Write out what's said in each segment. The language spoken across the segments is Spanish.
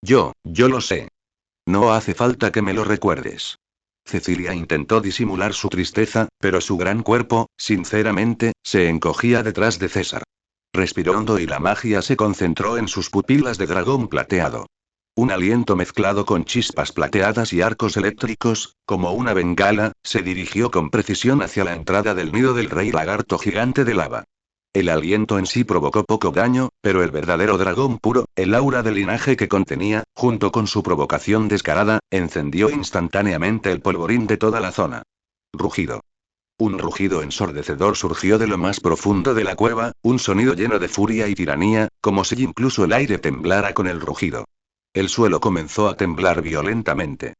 Yo lo sé. No hace falta que me lo recuerdes. Cecilia intentó disimular su tristeza, pero su gran cuerpo, sinceramente, se encogía detrás de César. Respiró hondo y la magia se concentró en sus pupilas de dragón plateado. Un aliento mezclado con chispas plateadas y arcos eléctricos, como una bengala, se dirigió con precisión hacia la entrada del nido del rey lagarto gigante de lava. El aliento en sí provocó poco daño, pero el verdadero dragón puro, el aura de linaje que contenía, junto con su provocación descarada, encendió instantáneamente el polvorín de toda la zona. Rugido. Un rugido ensordecedor surgió de lo más profundo de la cueva, un sonido lleno de furia y tiranía, como si incluso el aire temblara con el rugido. El suelo comenzó a temblar violentamente.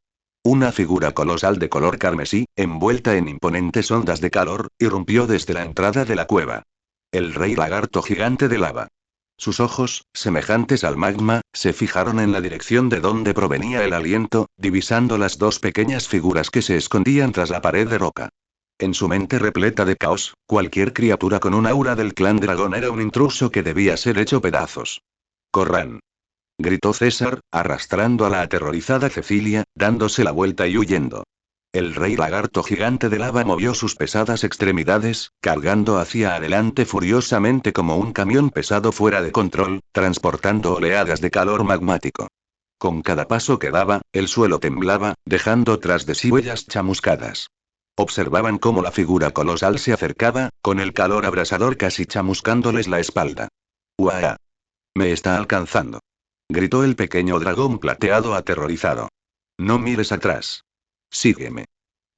Una figura colosal de color carmesí, envuelta en imponentes ondas de calor, irrumpió desde la entrada de la cueva. El rey lagarto gigante de lava. Sus ojos, semejantes al magma, se fijaron en la dirección de donde provenía el aliento, divisando las dos pequeñas figuras que se escondían tras la pared de roca. En su mente repleta de caos, cualquier criatura con un aura del clan dragón era un intruso que debía ser hecho pedazos. ¡Corran! Gritó César, arrastrando a la aterrorizada Cecilia, dándose la vuelta y huyendo. El rey lagarto gigante de lava movió sus pesadas extremidades, cargando hacia adelante furiosamente como un camión pesado fuera de control, transportando oleadas de calor magmático. Con cada paso que daba, el suelo temblaba, dejando tras de sí huellas chamuscadas. Observaban cómo la figura colosal se acercaba, con el calor abrasador casi chamuscándoles la espalda. ¡Uah! Me está alcanzando. Gritó el pequeño dragón plateado aterrorizado. No mires atrás. Sígueme.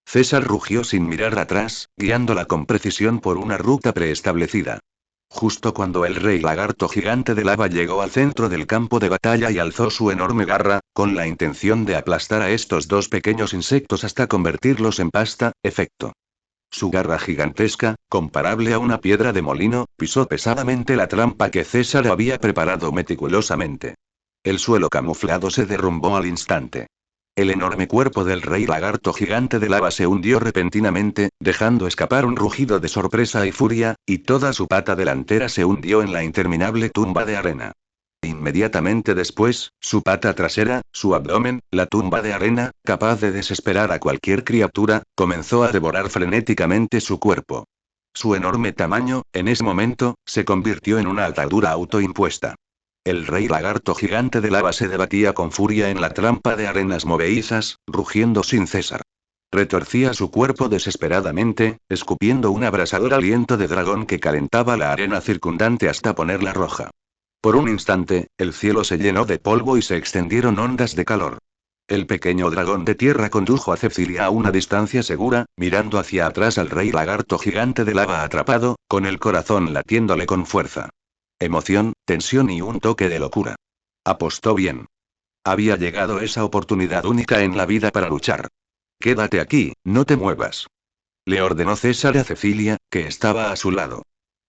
César rugió sin mirar atrás, guiándola con precisión por una ruta preestablecida. Justo cuando el rey lagarto gigante de lava llegó al centro del campo de batalla y alzó su enorme garra, con la intención de aplastar a estos dos pequeños insectos hasta convertirlos en pasta, efecto. Su garra gigantesca, comparable a una piedra de molino, pisó pesadamente la trampa que César había preparado meticulosamente. El suelo camuflado se derrumbó al instante. El enorme cuerpo del rey lagarto gigante de lava se hundió repentinamente, dejando escapar un rugido de sorpresa y furia, y toda su pata delantera se hundió en la interminable tumba de arena. Inmediatamente después, su pata trasera, su abdomen, la tumba de arena, capaz de desesperar a cualquier criatura, comenzó a devorar frenéticamente su cuerpo. Su enorme tamaño, en ese momento, se convirtió en una atadura autoimpuesta. El rey lagarto gigante de lava se debatía con furia en la trampa de arenas movedizas, rugiendo sin cesar. Retorcía su cuerpo desesperadamente, escupiendo un abrasador aliento de dragón que calentaba la arena circundante hasta ponerla roja. Por un instante, el cielo se llenó de polvo y se extendieron ondas de calor. El pequeño dragón de tierra condujo a Cecilia a una distancia segura, mirando hacia atrás al rey lagarto gigante de lava atrapado, con el corazón latiéndole con fuerza. Emoción, tensión y un toque de locura. Apostó bien. Había llegado esa oportunidad única en la vida para luchar. Quédate aquí, no te muevas. Le ordenó César a Cecilia, que estaba a su lado.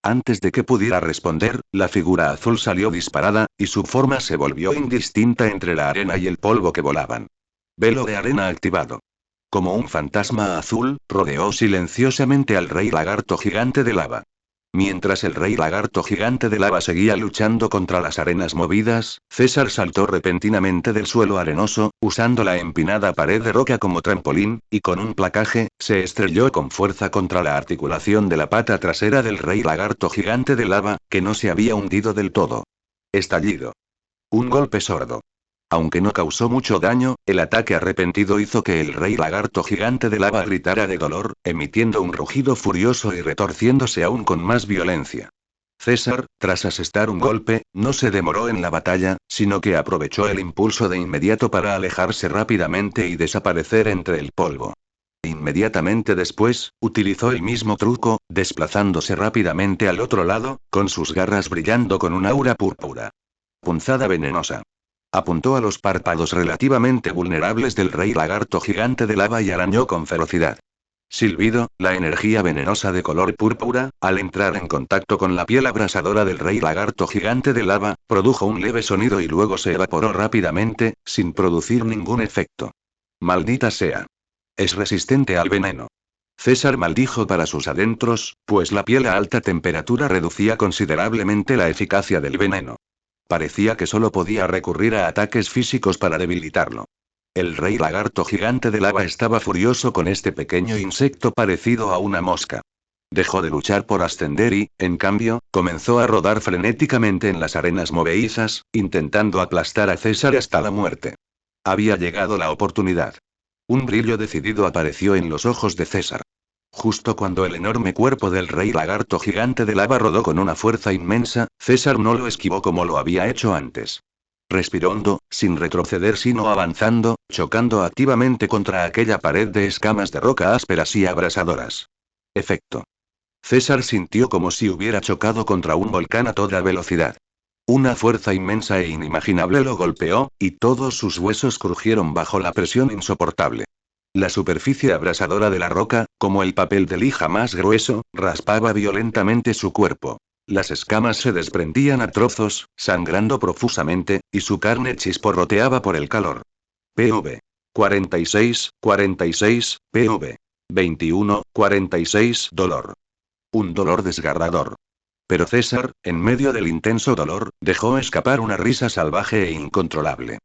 Antes de que pudiera responder, la figura azul salió disparada, y su forma se volvió indistinta entre la arena y el polvo que volaban. Velo de arena activado. Como un fantasma azul, rodeó silenciosamente al rey lagarto gigante de lava. Mientras el rey lagarto gigante de lava seguía luchando contra las arenas movidas, César saltó repentinamente del suelo arenoso, usando la empinada pared de roca como trampolín, y con un placaje, se estrelló con fuerza contra la articulación de la pata trasera del rey lagarto gigante de lava, que no se había hundido del todo. Estallido. Un golpe sordo. Aunque no causó mucho daño, el ataque arrepentido hizo que el rey lagarto gigante de lava gritara de dolor, emitiendo un rugido furioso y retorciéndose aún con más violencia. César, tras asestar un golpe, no se demoró en la batalla, sino que aprovechó el impulso de inmediato para alejarse rápidamente y desaparecer entre el polvo. Inmediatamente después, utilizó el mismo truco, desplazándose rápidamente al otro lado, con sus garras brillando con un aura púrpura. Punzada venenosa. Apuntó a los párpados relativamente vulnerables del rey lagarto gigante de lava y arañó con ferocidad. Silbido, la energía venenosa de color púrpura, al entrar en contacto con la piel abrasadora del rey lagarto gigante de lava, produjo un leve sonido y luego se evaporó rápidamente, sin producir ningún efecto. Maldita sea. Es resistente al veneno. César maldijo para sus adentros, pues la piel a alta temperatura reducía considerablemente la eficacia del veneno. Parecía que solo podía recurrir a ataques físicos para debilitarlo. El rey lagarto gigante de lava estaba furioso con este pequeño insecto parecido a una mosca. Dejó de luchar por ascender y, en cambio, comenzó a rodar frenéticamente en las arenas movedizas, intentando aplastar a César hasta la muerte. Había llegado la oportunidad. Un brillo decidido apareció en los ojos de César. Justo cuando el enorme cuerpo del rey lagarto gigante de lava rodó con una fuerza inmensa, César no lo esquivó como lo había hecho antes. Respiró hondo, sin retroceder sino avanzando, chocando activamente contra aquella pared de escamas de roca ásperas y abrasadoras. Efecto. César sintió como si hubiera chocado contra un volcán a toda velocidad. Una fuerza inmensa e inimaginable lo golpeó, y todos sus huesos crujieron bajo la presión insoportable. La superficie abrasadora de la roca, como el papel de lija más grueso, raspaba violentamente su cuerpo. Las escamas se desprendían a trozos, sangrando profusamente, y su carne chisporroteaba por el calor. PV. 46, 46, PV. 21, 46, dolor. Un dolor desgarrador. Pero César, en medio del intenso dolor, dejó escapar una risa salvaje e incontrolable.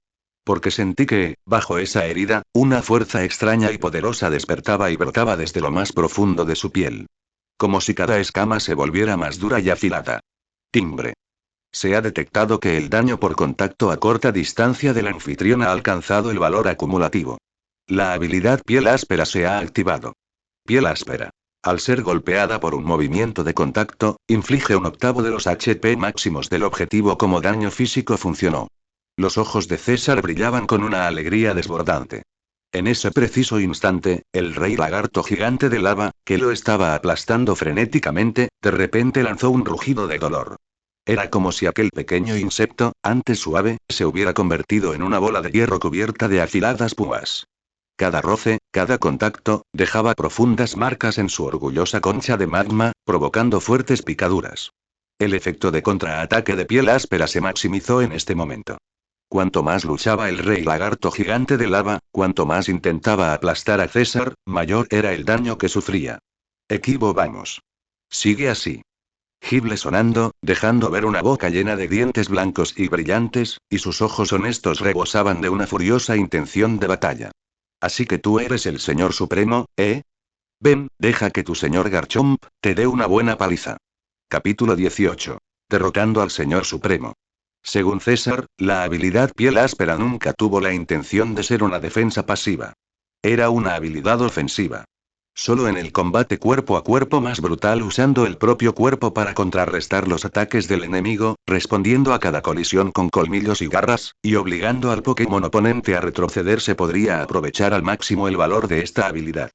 Porque sentí que, bajo esa herida, una fuerza extraña y poderosa despertaba y brotaba desde lo más profundo de su piel. Como si cada escama se volviera más dura y afilada. Timbre. Se ha detectado que el daño por contacto a corta distancia del anfitrión ha alcanzado el valor acumulativo. La habilidad piel áspera se ha activado. Piel áspera. Al ser golpeada por un movimiento de contacto, inflige un octavo de los HP máximos del objetivo como daño físico funcionó. Los ojos de César brillaban con una alegría desbordante. En ese preciso instante, el rey lagarto gigante de lava, que lo estaba aplastando frenéticamente, de repente lanzó un rugido de dolor. Era como si aquel pequeño insecto, antes suave, se hubiera convertido en una bola de hierro cubierta de afiladas púas. Cada roce, cada contacto, dejaba profundas marcas en su orgullosa concha de magma, provocando fuertes picaduras. El efecto de contraataque de piel áspera se maximizó en este momento. Cuanto más luchaba el rey lagarto gigante de lava, cuanto más intentaba aplastar a César, mayor era el daño que sufría. Equivo vamos. Sigue así. Gible sonando, dejando ver una boca llena de dientes blancos y brillantes, y sus ojos honestos rebosaban de una furiosa intención de batalla. Así que tú eres el señor supremo, ¿eh? Ven, deja que tu señor Garchomp te dé una buena paliza. Capítulo 18. Derrotando al señor supremo. Según César, la habilidad piel áspera nunca tuvo la intención de ser una defensa pasiva. Era una habilidad ofensiva. Solo en el combate cuerpo a cuerpo más brutal usando el propio cuerpo para contrarrestar los ataques del enemigo, respondiendo a cada colisión con colmillos y garras, y obligando al Pokémon oponente a retroceder se podría aprovechar al máximo el valor de esta habilidad.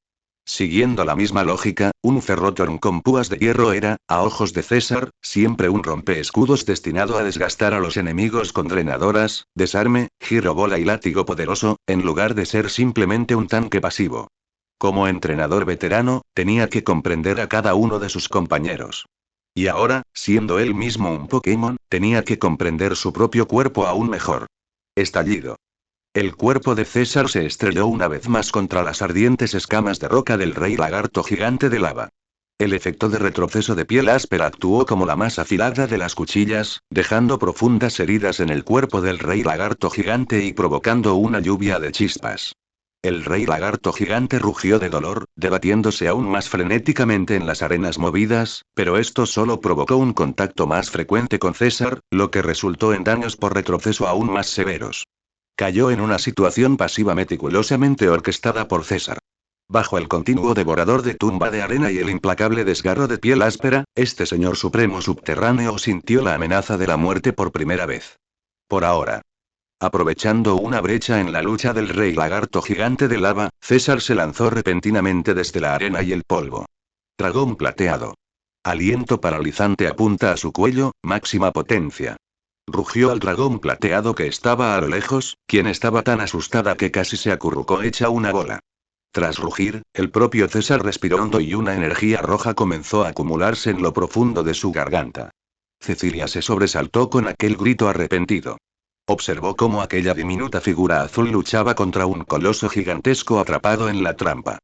Siguiendo la misma lógica, un Ferrothorn con púas de hierro era, a ojos de César, siempre un rompeescudos destinado a desgastar a los enemigos con drenadoras, desarme, girobola y látigo poderoso, en lugar de ser simplemente un tanque pasivo. Como entrenador veterano, tenía que comprender a cada uno de sus compañeros. Y ahora, siendo él mismo un Pokémon, tenía que comprender su propio cuerpo aún mejor. Estallido. El cuerpo de César se estrelló una vez más contra las ardientes escamas de roca del rey lagarto gigante de lava. El efecto de retroceso de piel áspera actuó como la más afilada de las cuchillas, dejando profundas heridas en el cuerpo del rey lagarto gigante y provocando una lluvia de chispas. El rey lagarto gigante rugió de dolor, debatiéndose aún más frenéticamente en las arenas movidas, pero esto solo provocó un contacto más frecuente con César, lo que resultó en daños por retroceso aún más severos. Cayó en una situación pasiva meticulosamente orquestada por César. Bajo el continuo devorador de tumba de arena y el implacable desgarro de piel áspera, este señor supremo subterráneo sintió la amenaza de la muerte por primera vez. Por ahora. Aprovechando una brecha en la lucha del rey lagarto gigante de lava, César se lanzó repentinamente desde la arena y el polvo. Dragón plateado. Aliento paralizante apunta a su cuello, máxima potencia. Rugió al dragón plateado que estaba a lo lejos, quien estaba tan asustada que casi se acurrucó hecha una bola. Tras rugir, el propio César respiró hondo y una energía roja comenzó a acumularse en lo profundo de su garganta. Cecilia se sobresaltó con aquel grito arrepentido. Observó cómo aquella diminuta figura azul luchaba contra un coloso gigantesco atrapado en la trampa.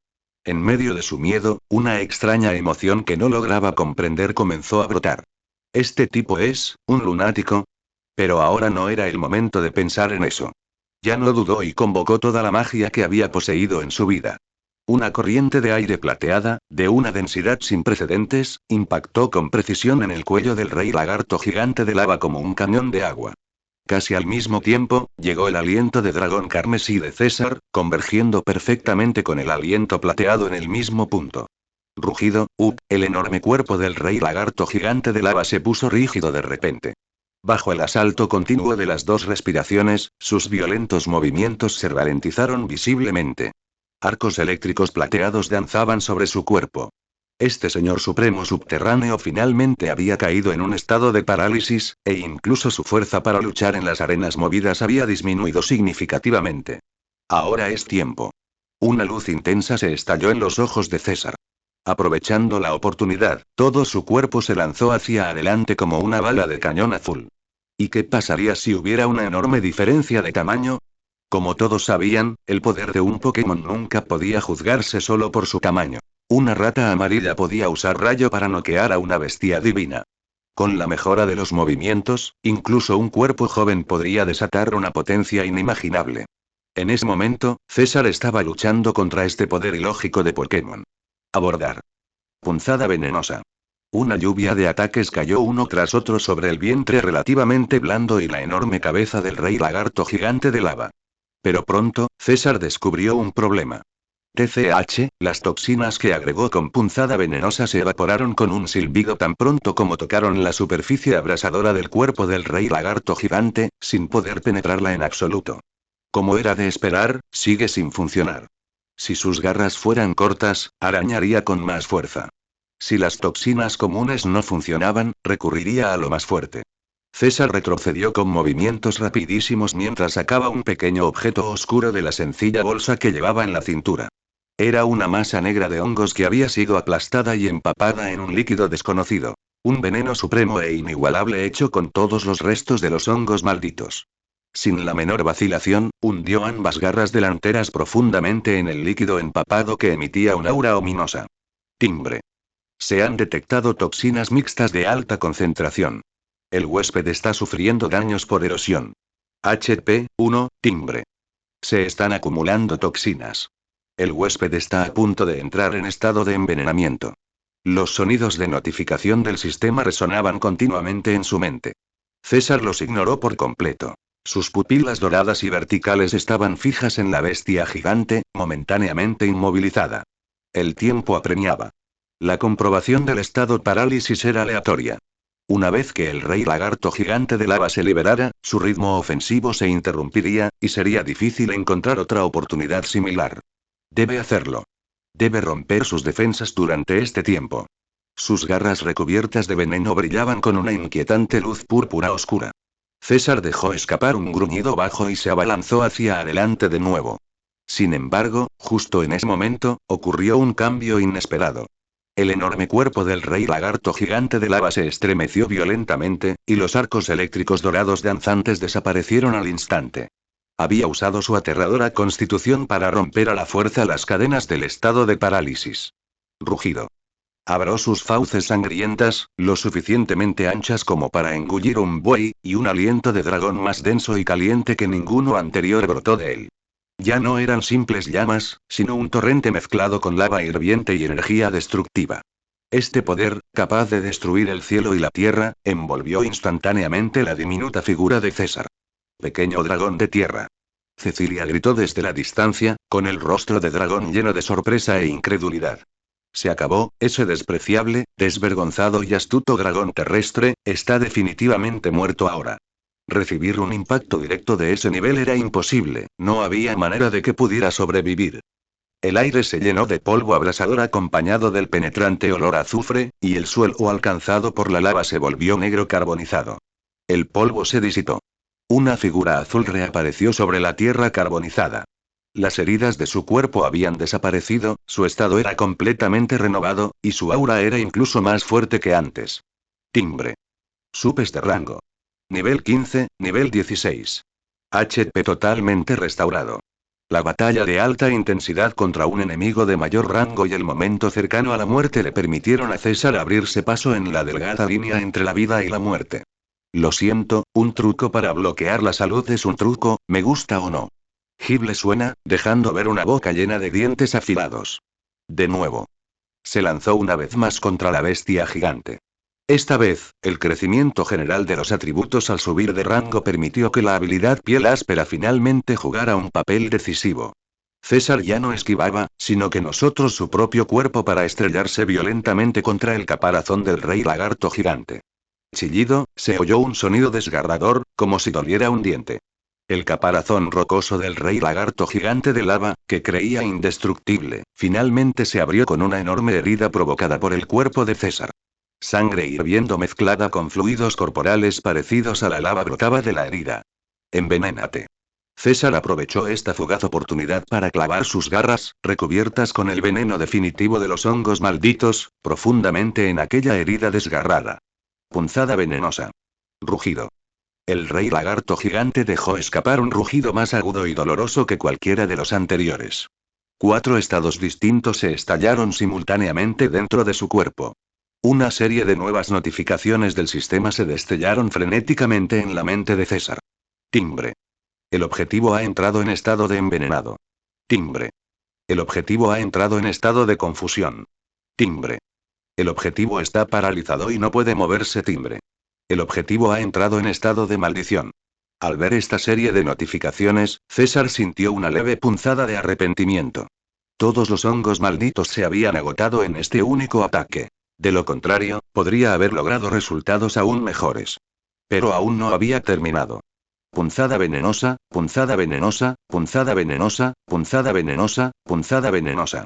En medio de su miedo, una extraña emoción que no lograba comprender comenzó a brotar. ¿Este tipo es un lunático? Pero ahora no era el momento de pensar en eso. Ya no dudó y convocó toda la magia que había poseído en su vida. Una corriente de aire plateada, de una densidad sin precedentes, impactó con precisión en el cuello del rey lagarto gigante de lava como un cañón de agua. Casi al mismo tiempo, llegó el aliento de dragón carmesí de César, convergiendo perfectamente con el aliento plateado en el mismo punto. Rugido, el enorme cuerpo del rey lagarto gigante de lava se puso rígido de repente. Bajo el asalto continuo de las dos respiraciones, sus violentos movimientos se ralentizaron visiblemente. Arcos eléctricos plateados danzaban sobre su cuerpo. Este señor supremo subterráneo finalmente había caído en un estado de parálisis, e incluso su fuerza para luchar en las arenas movidas había disminuido significativamente. Ahora es tiempo. Una luz intensa se estalló en los ojos de César. Aprovechando la oportunidad, todo su cuerpo se lanzó hacia adelante como una bala de cañón azul. ¿Y qué pasaría si hubiera una enorme diferencia de tamaño? Como todos sabían, el poder de un Pokémon nunca podía juzgarse solo por su tamaño. Una rata amarilla podía usar rayo para noquear a una bestia divina. Con la mejora de los movimientos, incluso un cuerpo joven podría desatar una potencia inimaginable. En ese momento, César estaba luchando contra este poder ilógico de Pokémon. Abordar. Punzada venenosa. Una lluvia de ataques cayó uno tras otro sobre el vientre relativamente blando y la enorme cabeza del rey lagarto gigante de lava. Pero pronto, César descubrió un problema. TCH, las toxinas que agregó con punzada venenosa se evaporaron con un silbido tan pronto como tocaron la superficie abrasadora del cuerpo del rey lagarto gigante, sin poder penetrarla en absoluto. Como era de esperar, sigue sin funcionar. Si sus garras fueran cortas, arañaría con más fuerza. Si las toxinas comunes no funcionaban, recurriría a lo más fuerte. César retrocedió con movimientos rapidísimos mientras sacaba un pequeño objeto oscuro de la sencilla bolsa que llevaba en la cintura. Era una masa negra de hongos que había sido aplastada y empapada en un líquido desconocido. Un veneno supremo e inigualable hecho con todos los restos de los hongos malditos. Sin la menor vacilación, hundió ambas garras delanteras profundamente en el líquido empapado que emitía un aura ominosa. Timbre. Se han detectado toxinas mixtas de alta concentración. El huésped está sufriendo daños por erosión. HP, 1, timbre. Se están acumulando toxinas. El huésped está a punto de entrar en estado de envenenamiento. Los sonidos de notificación del sistema resonaban continuamente en su mente. César los ignoró por completo. Sus pupilas doradas y verticales estaban fijas en la bestia gigante, momentáneamente inmovilizada. El tiempo apremiaba. La comprobación del estado parálisis era aleatoria. Una vez que el rey lagarto gigante de lava se liberara, su ritmo ofensivo se interrumpiría, y sería difícil encontrar otra oportunidad similar. Debe hacerlo. Debe romper sus defensas durante este tiempo. Sus garras recubiertas de veneno brillaban con una inquietante luz púrpura oscura. César dejó escapar un gruñido bajo y se abalanzó hacia adelante de nuevo. Sin embargo, justo en ese momento, ocurrió un cambio inesperado. El enorme cuerpo del rey lagarto gigante de lava se estremeció violentamente, y los arcos eléctricos dorados danzantes desaparecieron al instante. Había usado su aterradora constitución para romper a la fuerza las cadenas del estado de parálisis. Rugido. Abrió sus fauces sangrientas, lo suficientemente anchas como para engullir un buey, y un aliento de dragón más denso y caliente que ninguno anterior brotó de él. Ya no eran simples llamas, sino un torrente mezclado con lava hirviente y energía destructiva. Este poder, capaz de destruir el cielo y la tierra, envolvió instantáneamente la diminuta figura de César. Pequeño dragón de tierra. Cecilia gritó desde la distancia, con el rostro de dragón lleno de sorpresa e incredulidad. Se acabó, ese despreciable, desvergonzado y astuto dragón terrestre, está definitivamente muerto ahora. Recibir un impacto directo de ese nivel era imposible, no había manera de que pudiera sobrevivir. El aire se llenó de polvo abrasador acompañado del penetrante olor a azufre, y el suelo alcanzado por la lava se volvió negro carbonizado. El polvo se disipó. Una figura azul reapareció sobre la tierra carbonizada. Las heridas de su cuerpo habían desaparecido, su estado era completamente renovado, y su aura era incluso más fuerte que antes. Timbre. Supes de rango. Nivel 15, nivel 16. HP totalmente restaurado. La batalla de alta intensidad contra un enemigo de mayor rango y el momento cercano a la muerte le permitieron a César abrirse paso en la delgada línea entre la vida y la muerte. Lo siento, un truco para bloquear la salud es un truco, me gusta o no. Gible suena, dejando ver una boca llena de dientes afilados. De nuevo. Se lanzó una vez más contra la bestia gigante. Esta vez, el crecimiento general de los atributos al subir de rango permitió que la habilidad piel áspera finalmente jugara un papel decisivo. César ya no esquivaba, sino que nosotros su propio cuerpo para estrellarse violentamente contra el caparazón del rey lagarto gigante. Chillido, se oyó un sonido desgarrador, como si doliera un diente. El caparazón rocoso del rey lagarto gigante de lava, que creía indestructible, finalmente se abrió con una enorme herida provocada por el cuerpo de César. Sangre hirviendo mezclada con fluidos corporales parecidos a la lava brotaba de la herida. Envenénate. César aprovechó esta fugaz oportunidad para clavar sus garras, recubiertas con el veneno definitivo de los hongos malditos, profundamente en aquella herida desgarrada. Punzada venenosa. Rugido. El rey lagarto gigante dejó escapar un rugido más agudo y doloroso que cualquiera de los anteriores. 4 estados distintos se estallaron simultáneamente dentro de su cuerpo. Una serie de nuevas notificaciones del sistema se destellaron frenéticamente en la mente de César. Timbre. El objetivo ha entrado en estado de envenenado. Timbre. El objetivo ha entrado en estado de confusión. Timbre. El objetivo está paralizado y no puede moverse. Timbre. El objetivo ha entrado en estado de maldición. Al ver esta serie de notificaciones, César sintió una leve punzada de arrepentimiento. Todos los hongos malditos se habían agotado en este único ataque. De lo contrario, podría haber logrado resultados aún mejores. Pero aún no había terminado. Punzada venenosa, punzada venenosa, punzada venenosa, punzada venenosa, punzada venenosa.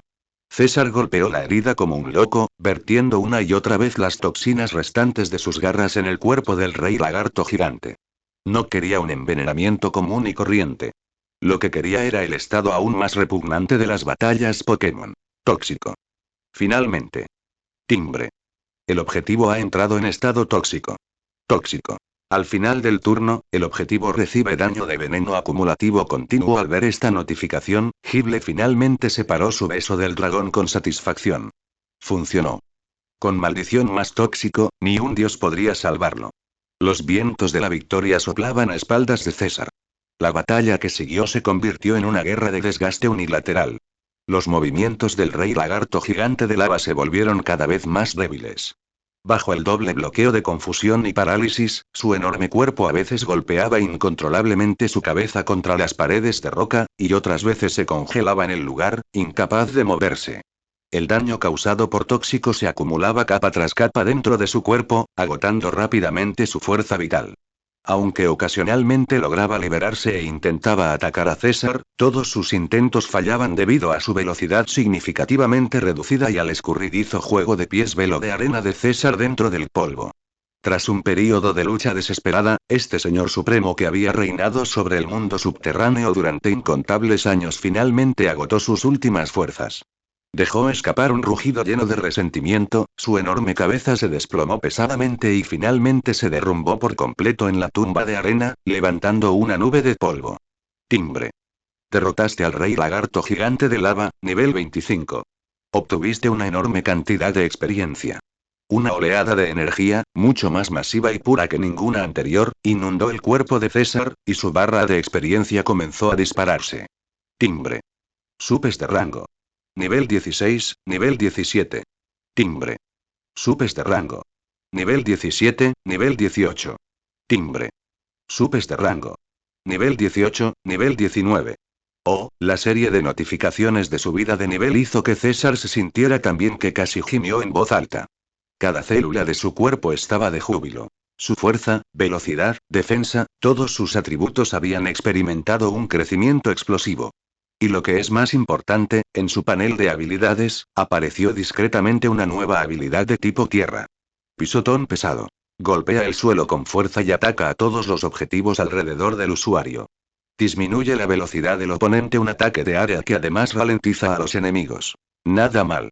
César golpeó la herida como un loco, vertiendo una y otra vez las toxinas restantes de sus garras en el cuerpo del rey lagarto gigante. No quería un envenenamiento común y corriente. Lo que quería era el estado aún más repugnante de las batallas Pokémon. Tóxico. Finalmente. Timbre. El objetivo ha entrado en estado tóxico. Tóxico. Al final del turno, el objetivo recibe daño de veneno acumulativo continuo. Al ver esta notificación, Gible finalmente separó su beso del dragón con satisfacción. Funcionó. Con maldición más tóxico, ni un dios podría salvarlo. Los vientos de la victoria soplaban a espaldas de César. La batalla que siguió se convirtió en una guerra de desgaste unilateral. Los movimientos del rey lagarto gigante de lava se volvieron cada vez más débiles. Bajo el doble bloqueo de confusión y parálisis, su enorme cuerpo a veces golpeaba incontrolablemente su cabeza contra las paredes de roca, y otras veces se congelaba en el lugar, incapaz de moverse. El daño causado por tóxico se acumulaba capa tras capa dentro de su cuerpo, agotando rápidamente su fuerza vital. Aunque ocasionalmente lograba liberarse e intentaba atacar a César, todos sus intentos fallaban debido a su velocidad significativamente reducida y al escurridizo juego de pies velo de arena de César dentro del polvo. Tras un período de lucha desesperada, este señor supremo que había reinado sobre el mundo subterráneo durante incontables años finalmente agotó sus últimas fuerzas. Dejó escapar un rugido lleno de resentimiento, su enorme cabeza se desplomó pesadamente y finalmente se derrumbó por completo en la tumba de arena, levantando una nube de polvo. Timbre. Derrotaste al rey lagarto gigante de lava, nivel 25. Obtuviste una enorme cantidad de experiencia. Una oleada de energía, mucho más masiva y pura que ninguna anterior, inundó el cuerpo de César, y su barra de experiencia comenzó a dispararse. Timbre. Supes de rango. Nivel 16, nivel 17. Timbre. Supes de rango. Nivel 17, nivel 18. Timbre. Supes de rango. Nivel 18, nivel 19. La serie de notificaciones de subida de nivel hizo que César se sintiera tan bien que casi gimió en voz alta. Cada célula de su cuerpo estaba de júbilo. Su fuerza, velocidad, defensa, todos sus atributos habían experimentado un crecimiento explosivo. Y lo que es más importante, en su panel de habilidades, apareció discretamente una nueva habilidad de tipo tierra. Pisotón pesado. Golpea el suelo con fuerza y ataca a todos los objetivos alrededor del usuario. Disminuye la velocidad del oponente, un ataque de área que además ralentiza a los enemigos. Nada mal.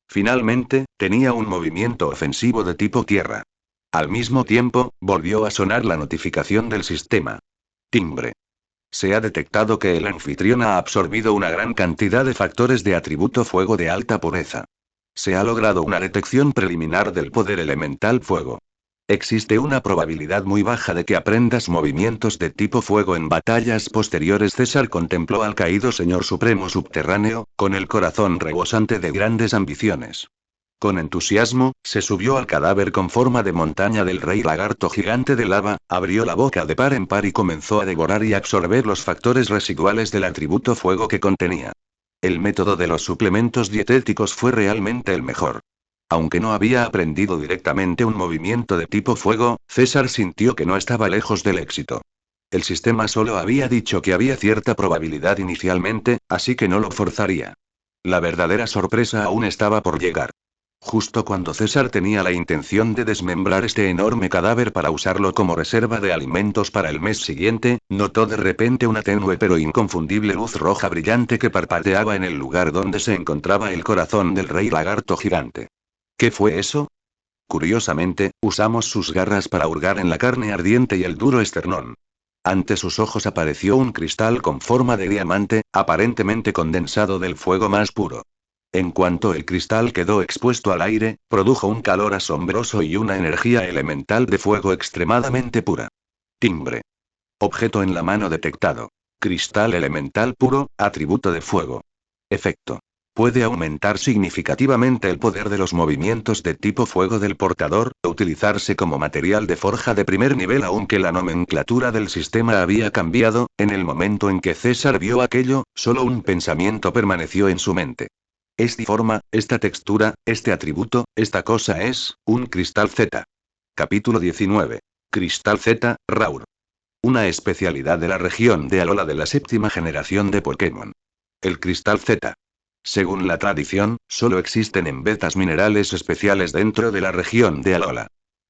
Finalmente, tenía un movimiento ofensivo de tipo tierra. Al mismo tiempo, volvió a sonar la notificación del sistema. Timbre. Se ha detectado que el anfitrión ha absorbido una gran cantidad de factores de atributo fuego de alta pureza. Se ha logrado una detección preliminar del poder elemental fuego. Existe una probabilidad muy baja de que aprendas movimientos de tipo fuego en batallas posteriores. César contempló al caído señor supremo subterráneo, con el corazón rebosante de grandes ambiciones. Con entusiasmo, se subió al cadáver con forma de montaña del rey lagarto gigante de lava, abrió la boca de par en par y comenzó a devorar y absorber los factores residuales del atributo fuego que contenía. El método de los suplementos dietéticos fue realmente el mejor. Aunque no había aprendido directamente un movimiento de tipo fuego, César sintió que no estaba lejos del éxito. El sistema solo había dicho que había cierta probabilidad inicialmente, así que no lo forzaría. La verdadera sorpresa aún estaba por llegar. Justo cuando César tenía la intención de desmembrar este enorme cadáver para usarlo como reserva de alimentos para el mes siguiente, notó de repente una tenue pero inconfundible luz roja brillante que parpadeaba en el lugar donde se encontraba el corazón del rey lagarto gigante. ¿Qué fue eso? Curiosamente, usamos sus garras para hurgar en la carne ardiente y el duro esternón. Ante sus ojos apareció un cristal con forma de diamante, aparentemente condensado del fuego más puro. En cuanto el cristal quedó expuesto al aire, produjo un calor asombroso y una energía elemental de fuego extremadamente pura. Timbre. Objeto en la mano detectado. Cristal elemental puro, atributo de fuego. Efecto. Puede aumentar significativamente el poder de los movimientos de tipo fuego del portador, utilizarse como material de forja de primer nivel aunque la nomenclatura del sistema había cambiado. En el momento en que César vio aquello, solo un pensamiento permaneció en su mente. Esta forma, esta textura, este atributo, esta cosa es, un cristal Z. Capítulo 19. Cristal Z, Raur. Una especialidad de la región de Alola de la séptima generación de Pokémon. El cristal Z. Según la tradición, solo existen en vetas minerales especiales dentro de la región de Alola.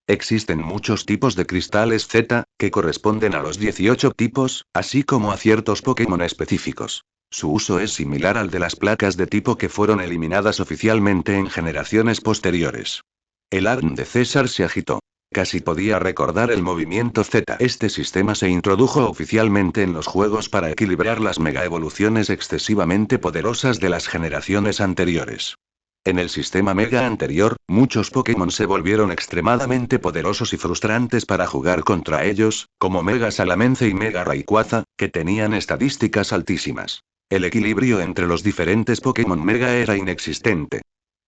Existen muchos tipos de cristales Z, que corresponden a los 18 tipos, así como a ciertos Pokémon específicos. Su uso es similar al de las placas de tipo que fueron eliminadas oficialmente en generaciones posteriores. El arm de César se agitó. Casi podía recordar el movimiento Z. Este sistema se introdujo oficialmente en los juegos para equilibrar las mega evoluciones excesivamente poderosas de las generaciones anteriores. En el sistema Mega anterior, muchos Pokémon se volvieron extremadamente poderosos y frustrantes para jugar contra ellos, como Mega Salamence y Mega Rayquaza, que tenían estadísticas altísimas. El equilibrio entre los diferentes Pokémon Mega era inexistente.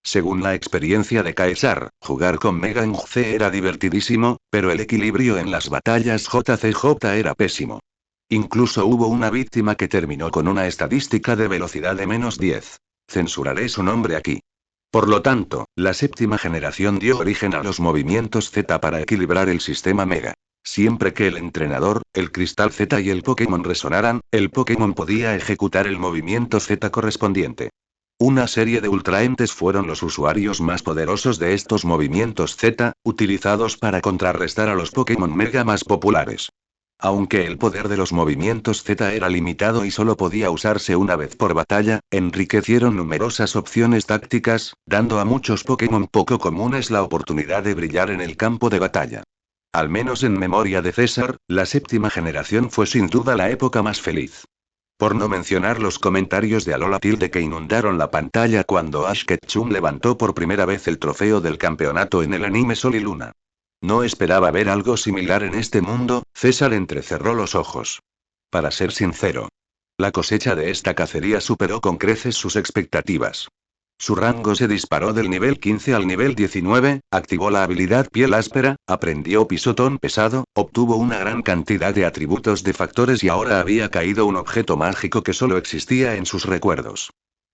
Según la experiencia de Caesar, jugar con Mega en JC era divertidísimo, pero el equilibrio en las batallas JCJ era pésimo. Incluso hubo una víctima que terminó con una estadística de velocidad de -10. Censuraré su nombre aquí. Por lo tanto, la séptima generación dio origen a los movimientos Z para equilibrar el sistema Mega. Siempre que el entrenador, el cristal Z y el Pokémon resonaran, el Pokémon podía ejecutar el movimiento Z correspondiente. Una serie de ultraentes fueron los usuarios más poderosos de estos movimientos Z, utilizados para contrarrestar a los Pokémon Mega más populares. Aunque el poder de los movimientos Z era limitado y solo podía usarse una vez por batalla, enriquecieron numerosas opciones tácticas, dando a muchos Pokémon poco comunes la oportunidad de brillar en el campo de batalla. Al menos en memoria de César, la séptima generación fue sin duda la época más feliz. Por no mencionar los comentarios de Alola Tilde que inundaron la pantalla cuando Ash Ketchum levantó por primera vez el trofeo del campeonato en el anime Sol y Luna. No esperaba ver algo similar en este mundo. César entrecerró los ojos. Para ser sincero, la cosecha de esta cacería superó con creces sus expectativas. Su rango se disparó del nivel 15 al nivel 19, activó la habilidad piel áspera, aprendió pisotón pesado, obtuvo una gran cantidad de atributos de factores y ahora había caído un objeto mágico que solo existía en sus recuerdos.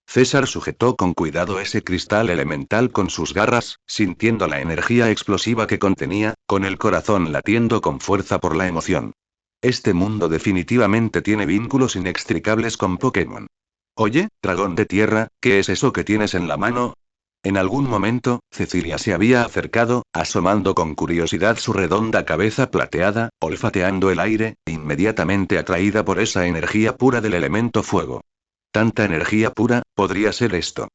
César sujetó con cuidado ese cristal elemental con sus garras, sintiendo la energía explosiva que contenía, con el corazón latiendo con fuerza por la emoción. Este mundo definitivamente tiene vínculos inextricables con Pokémon. Oye, dragón de tierra, ¿qué es eso que tienes en la mano? En algún momento, Cecilia se había acercado, asomando con curiosidad su redonda cabeza plateada, olfateando el aire, inmediatamente atraída por esa energía pura del elemento fuego. Tanta energía pura, podría ser esto.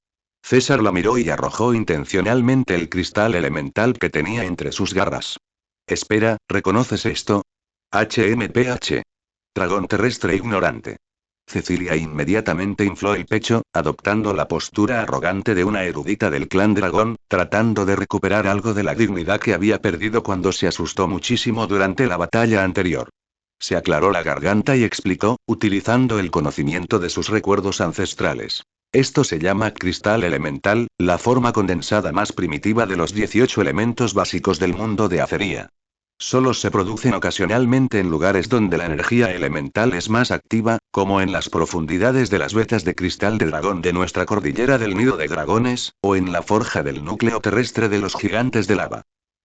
César la miró y arrojó intencionalmente el cristal elemental que tenía entre sus garras. Espera, ¿reconoces esto? HMPH. Dragón terrestre ignorante. Cecilia inmediatamente infló el pecho, adoptando la postura arrogante de una erudita del clan dragón, tratando de recuperar algo de la dignidad que había perdido cuando se asustó muchísimo durante la batalla anterior. Se aclaró la garganta y explicó, utilizando el conocimiento de sus recuerdos ancestrales. Esto se llama cristal elemental, la forma condensada más primitiva de los 18 elementos básicos del mundo de acería. Solo se producen ocasionalmente en lugares donde la energía elemental es más activa, como en las profundidades de las vetas de cristal de dragón de nuestra cordillera del Nido de Dragones, o en la forja del núcleo terrestre de los gigantes de lava.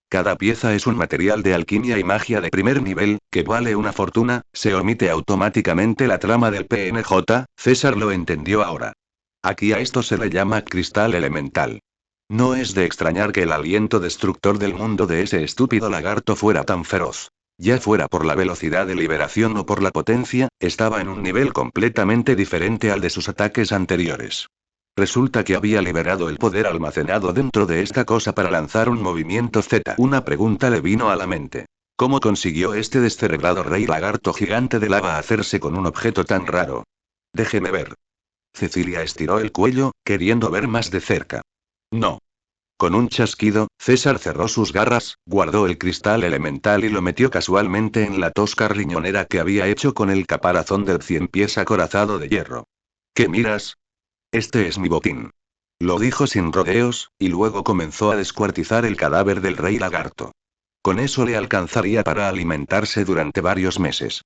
Cada pieza es un material de alquimia y magia de primer nivel, que vale una fortuna. Se omite automáticamente la trama del PNJ, César lo entendió ahora. Aquí a esto se le llama cristal elemental. No es de extrañar que el aliento destructor del mundo de ese estúpido lagarto fuera tan feroz. Ya fuera por la velocidad de liberación o por la potencia, estaba en un nivel completamente diferente al de sus ataques anteriores. Resulta que había liberado el poder almacenado dentro de esta cosa para lanzar un movimiento Z. Una pregunta le vino a la mente. ¿Cómo consiguió este descerebrado rey lagarto gigante de lava hacerse con un objeto tan raro? Déjeme ver. Cecilia estiró el cuello, queriendo ver más de cerca. No. Con un chasquido, César cerró sus garras, guardó el cristal elemental y lo metió casualmente en la tosca riñonera que había hecho con el caparazón del 100 pies acorazado de hierro. ¿Qué miras? Este es mi botín. Lo dijo sin rodeos, y luego comenzó a descuartizar el cadáver del rey lagarto. Con eso le alcanzaría para alimentarse durante varios meses.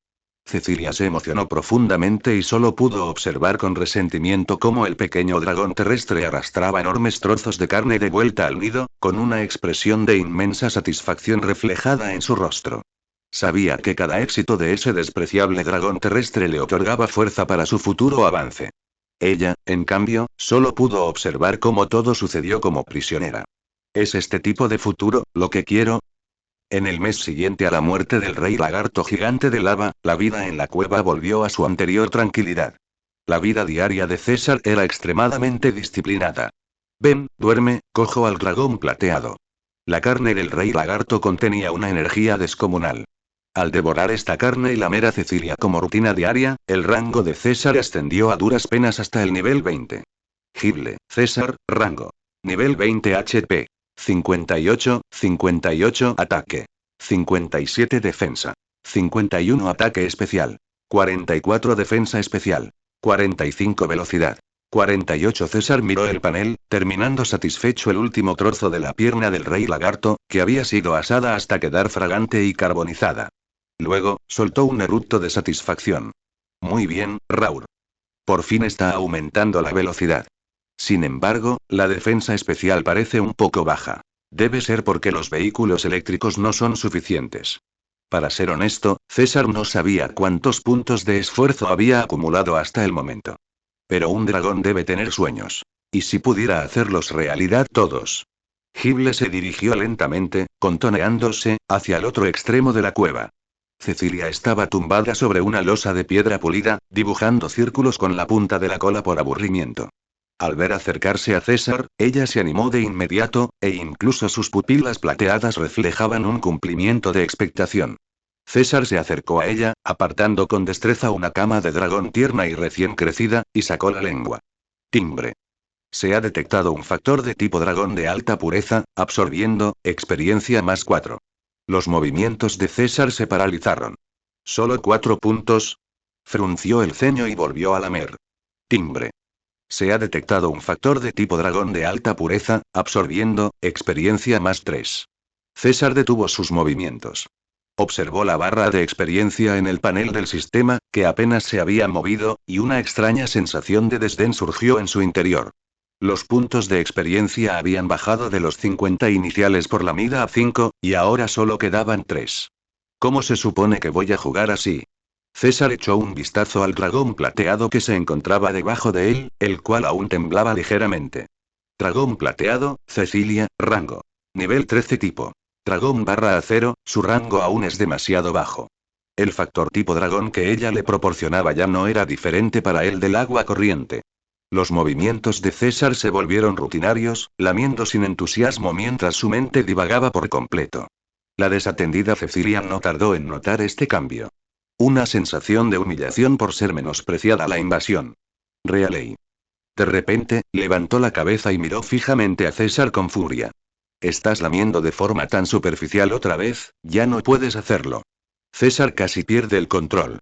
Cecilia se emocionó profundamente y solo pudo observar con resentimiento cómo el pequeño dragón terrestre arrastraba enormes trozos de carne de vuelta al nido, con una expresión de inmensa satisfacción reflejada en su rostro. Sabía que cada éxito de ese despreciable dragón terrestre le otorgaba fuerza para su futuro avance. Ella, en cambio, solo pudo observar cómo todo sucedió como prisionera. ¿Es este tipo de futuro lo que quiero? En el mes siguiente a la muerte del rey lagarto gigante de lava, la vida en la cueva volvió a su anterior tranquilidad. La vida diaria de César era extremadamente disciplinada. Ven, duerme, cojo al dragón plateado. La carne del rey lagarto contenía una energía descomunal. Al devorar esta carne y lamer a Cecilia como rutina diaria, el rango de César ascendió a duras penas hasta el nivel 20. Gible, César, rango. Nivel 20 HP. 58 ataque. 57 defensa. 51 ataque especial. 44 defensa especial. 45 velocidad. 48 César miró el panel, terminando satisfecho el último trozo de la pierna del rey lagarto, que había sido asada hasta quedar fragante y carbonizada. Luego, soltó un eructo de satisfacción. Muy bien, Raur. Por fin está aumentando la velocidad. Sin embargo, la defensa especial parece un poco baja. Debe ser porque los vehículos eléctricos no son suficientes. Para ser honesto, César no sabía cuántos puntos de esfuerzo había acumulado hasta el momento. Pero un dragón debe tener sueños. ¿Y si pudiera hacerlos realidad todos? Gible se dirigió lentamente, contoneándose, hacia el otro extremo de la cueva. Cecilia estaba tumbada sobre una losa de piedra pulida, dibujando círculos con la punta de la cola por aburrimiento. Al ver acercarse a César, ella se animó de inmediato, e incluso sus pupilas plateadas reflejaban un cumplimiento de expectación. César se acercó a ella, apartando con destreza una cama de dragón tierna y recién crecida, y sacó la lengua. Timbre. Se ha detectado un factor de tipo dragón de alta pureza, absorbiendo, experiencia más 4. Los movimientos de César se paralizaron. ¿Solo 4 puntos? Frunció el ceño y volvió a lamer. Timbre. Se ha detectado un factor de tipo dragón de alta pureza, absorbiendo, experiencia más 3. César detuvo sus movimientos. Observó la barra de experiencia en el panel del sistema, que apenas se había movido, y una extraña sensación de desdén surgió en su interior. Los puntos de experiencia habían bajado de los 50 iniciales por la mida a 5, y ahora solo quedaban 3. ¿Cómo se supone que voy a jugar así? César echó un vistazo al dragón plateado que se encontraba debajo de él, el cual aún temblaba ligeramente. Dragón plateado, Cecilia, rango. Nivel 13 tipo. Dragón barra acero, su rango aún es demasiado bajo. El factor tipo dragón que ella le proporcionaba ya no era diferente para él del agua corriente. Los movimientos de César se volvieron rutinarios, lamiendo sin entusiasmo mientras su mente divagaba por completo. La desatendida Cecilia no tardó en notar este cambio. Una sensación de humillación por ser menospreciada la invasión. Raleigh. De repente, levantó la cabeza y miró fijamente a César con furia. Estás lamiendo de forma tan superficial otra vez, ya no puedes hacerlo. César casi pierde el control.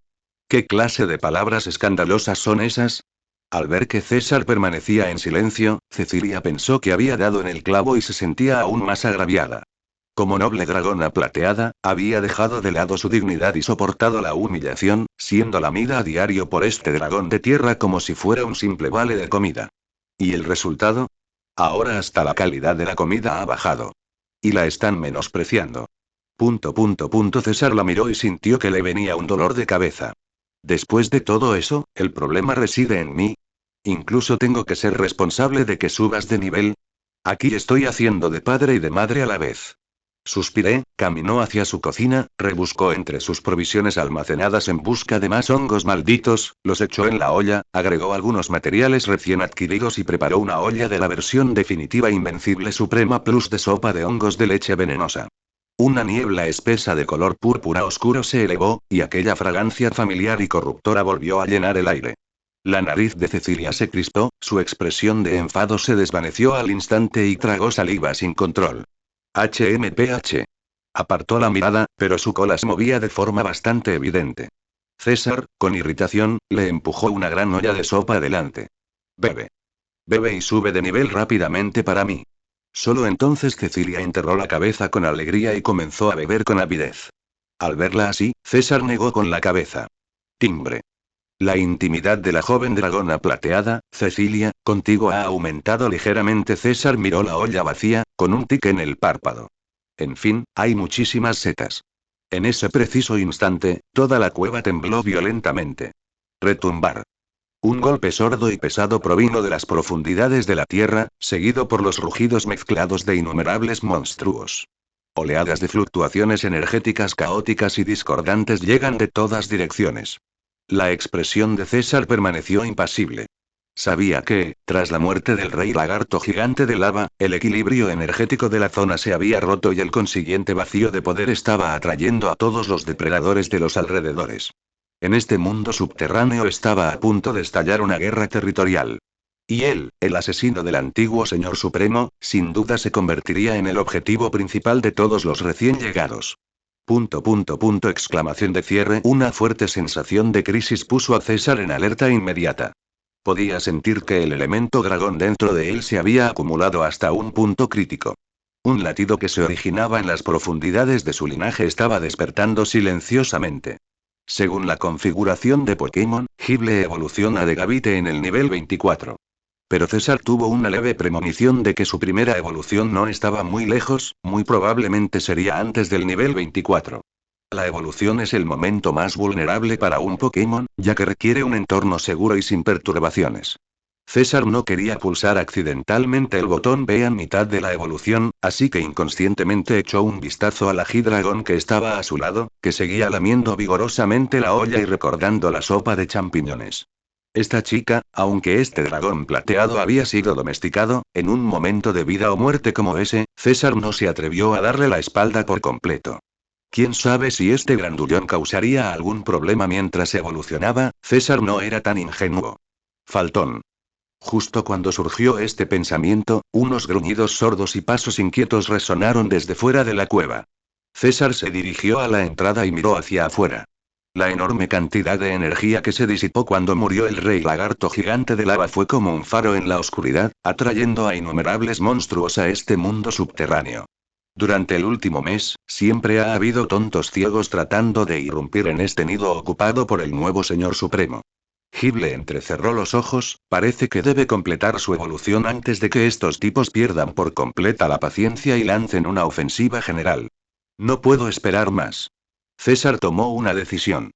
¿Qué clase de palabras escandalosas son esas? Al ver que César permanecía en silencio, Cecilia pensó que había dado en el clavo y se sentía aún más agraviada. Como noble dragona plateada, había dejado de lado su dignidad y soportado la humillación, siendo lamida a diario por este dragón de tierra como si fuera un simple vale de comida. ¿Y el resultado? Ahora hasta la calidad de la comida ha bajado. Y la están menospreciando. César la miró y sintió que le venía un dolor de cabeza. Después de todo eso, ¿el problema reside en mí? ¿Incluso tengo que ser responsable de que subas de nivel? Aquí estoy haciendo de padre y de madre a la vez. Suspiré, caminó hacia su cocina, rebuscó entre sus provisiones almacenadas en busca de más hongos malditos, los echó en la olla, agregó algunos materiales recién adquiridos y preparó una olla de la versión definitiva Invencible Suprema Plus de sopa de hongos de leche venenosa. Una niebla espesa de color púrpura oscuro se elevó, y aquella fragancia familiar y corruptora volvió a llenar el aire. La nariz de Cecilia se crispó, su expresión de enfado se desvaneció al instante y tragó saliva sin control. HMPH. Apartó la mirada, pero su cola se movía de forma bastante evidente. César, con irritación, le empujó una gran olla de sopa adelante. Bebe. Bebe y sube de nivel rápidamente para mí. Solo entonces Cecilia enterró la cabeza con alegría y comenzó a beber con avidez. Al verla así, César negó con la cabeza. Timbre. La intimidad de la joven dragona plateada, Cecilia, contigo ha aumentado ligeramente. César miró la olla vacía, con un tic en el párpado. En fin, hay muchísimas setas. En ese preciso instante, toda la cueva tembló violentamente. Retumbar. Un golpe sordo y pesado provino de las profundidades de la tierra, seguido por los rugidos mezclados de innumerables monstruos. Oleadas de fluctuaciones energéticas caóticas y discordantes llegan de todas direcciones. La expresión de César permaneció impasible. Sabía que, tras la muerte del rey lagarto gigante de lava, el equilibrio energético de la zona se había roto y el consiguiente vacío de poder estaba atrayendo a todos los depredadores de los alrededores. En este mundo subterráneo estaba a punto de estallar una guerra territorial. Y él, el asesino del antiguo Señor Supremo, sin duda se convertiría en el objetivo principal de todos los recién llegados. Exclamación de cierre. Una fuerte sensación de crisis puso a César en alerta inmediata. Podía sentir que el elemento dragón dentro de él se había acumulado hasta un punto crítico. Un latido que se originaba en las profundidades de su linaje estaba despertando silenciosamente. Según la configuración de Pokémon, Gible evoluciona de Gavite en el nivel 24. Pero César tuvo una leve premonición de que su primera evolución no estaba muy lejos, muy probablemente sería antes del nivel 24. La evolución es el momento más vulnerable para un Pokémon, ya que requiere un entorno seguro y sin perturbaciones. César no quería pulsar accidentalmente el botón B a mitad de la evolución, así que inconscientemente echó un vistazo a la G-Dragon que estaba a su lado, que seguía lamiendo vigorosamente la olla y recordando la sopa de champiñones. Esta chica, aunque este dragón plateado había sido domesticado, en un momento de vida o muerte como ese, César no se atrevió a darle la espalda por completo. ¿Quién sabe si este grandullón causaría algún problema mientras evolucionaba? César no era tan ingenuo. Faltón. Justo cuando surgió este pensamiento, unos gruñidos sordos y pasos inquietos resonaron desde fuera de la cueva. César se dirigió a la entrada y miró hacia afuera. La enorme cantidad de energía que se disipó cuando murió el rey lagarto gigante de lava fue como un faro en la oscuridad, atrayendo a innumerables monstruos a este mundo subterráneo. Durante el último mes, siempre ha habido tontos ciegos tratando de irrumpir en este nido ocupado por el nuevo Señor Supremo. Gible entrecerró los ojos, parece que debe completar su evolución antes de que estos tipos pierdan por completa la paciencia y lancen una ofensiva general. No puedo esperar más. César tomó una decisión.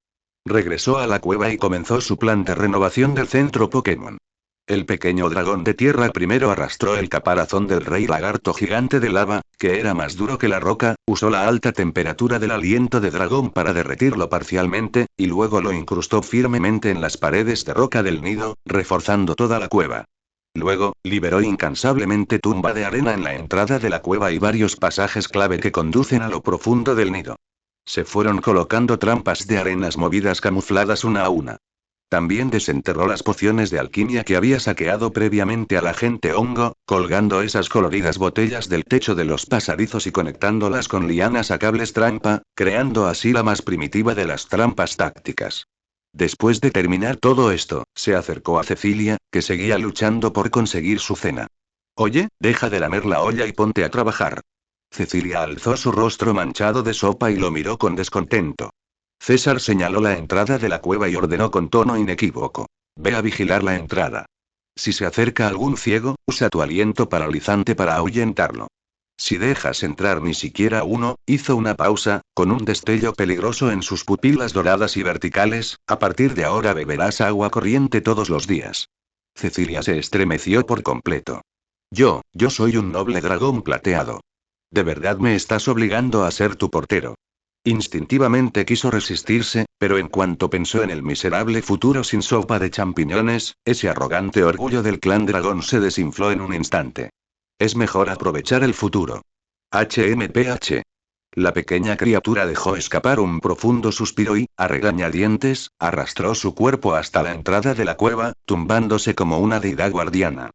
Regresó a la cueva y comenzó su plan de renovación del centro Pokémon. El pequeño dragón de tierra primero arrastró el caparazón del rey lagarto gigante de lava, que era más duro que la roca, usó la alta temperatura del aliento de dragón para derretirlo parcialmente, y luego lo incrustó firmemente en las paredes de roca del nido, reforzando toda la cueva. Luego, liberó incansablemente tumba de arena en la entrada de la cueva y varios pasajes clave que conducen a lo profundo del nido. Se fueron colocando trampas de arenas movidas camufladas una a una. También desenterró las pociones de alquimia que había saqueado previamente al agente hongo, colgando esas coloridas botellas del techo de los pasadizos y conectándolas con lianas a cables trampa, creando así la más primitiva de las trampas tácticas. Después de terminar todo esto, se acercó a Cecilia, que seguía luchando por conseguir su cena. Oye, deja de lamer la olla y ponte a trabajar. Cecilia alzó su rostro manchado de sopa y lo miró con descontento. César señaló la entrada de la cueva y ordenó con tono inequívoco. Ve a vigilar la entrada. Si se acerca algún ciego, usa tu aliento paralizante para ahuyentarlo. Si dejas entrar ni siquiera uno, hizo una pausa, con un destello peligroso en sus pupilas doradas y verticales, a partir de ahora beberás agua corriente todos los días. Cecilia se estremeció por completo. Yo soy un noble dragón plateado. ¿De verdad me estás obligando a ser tu portero? Instintivamente quiso resistirse, pero en cuanto pensó en el miserable futuro sin sopa de champiñones, ese arrogante orgullo del clan dragón se desinfló en un instante. Es mejor aprovechar el futuro. HMPH. La pequeña criatura dejó escapar un profundo suspiro y, a regañadientes, arrastró su cuerpo hasta la entrada de la cueva, tumbándose como una deidad guardiana.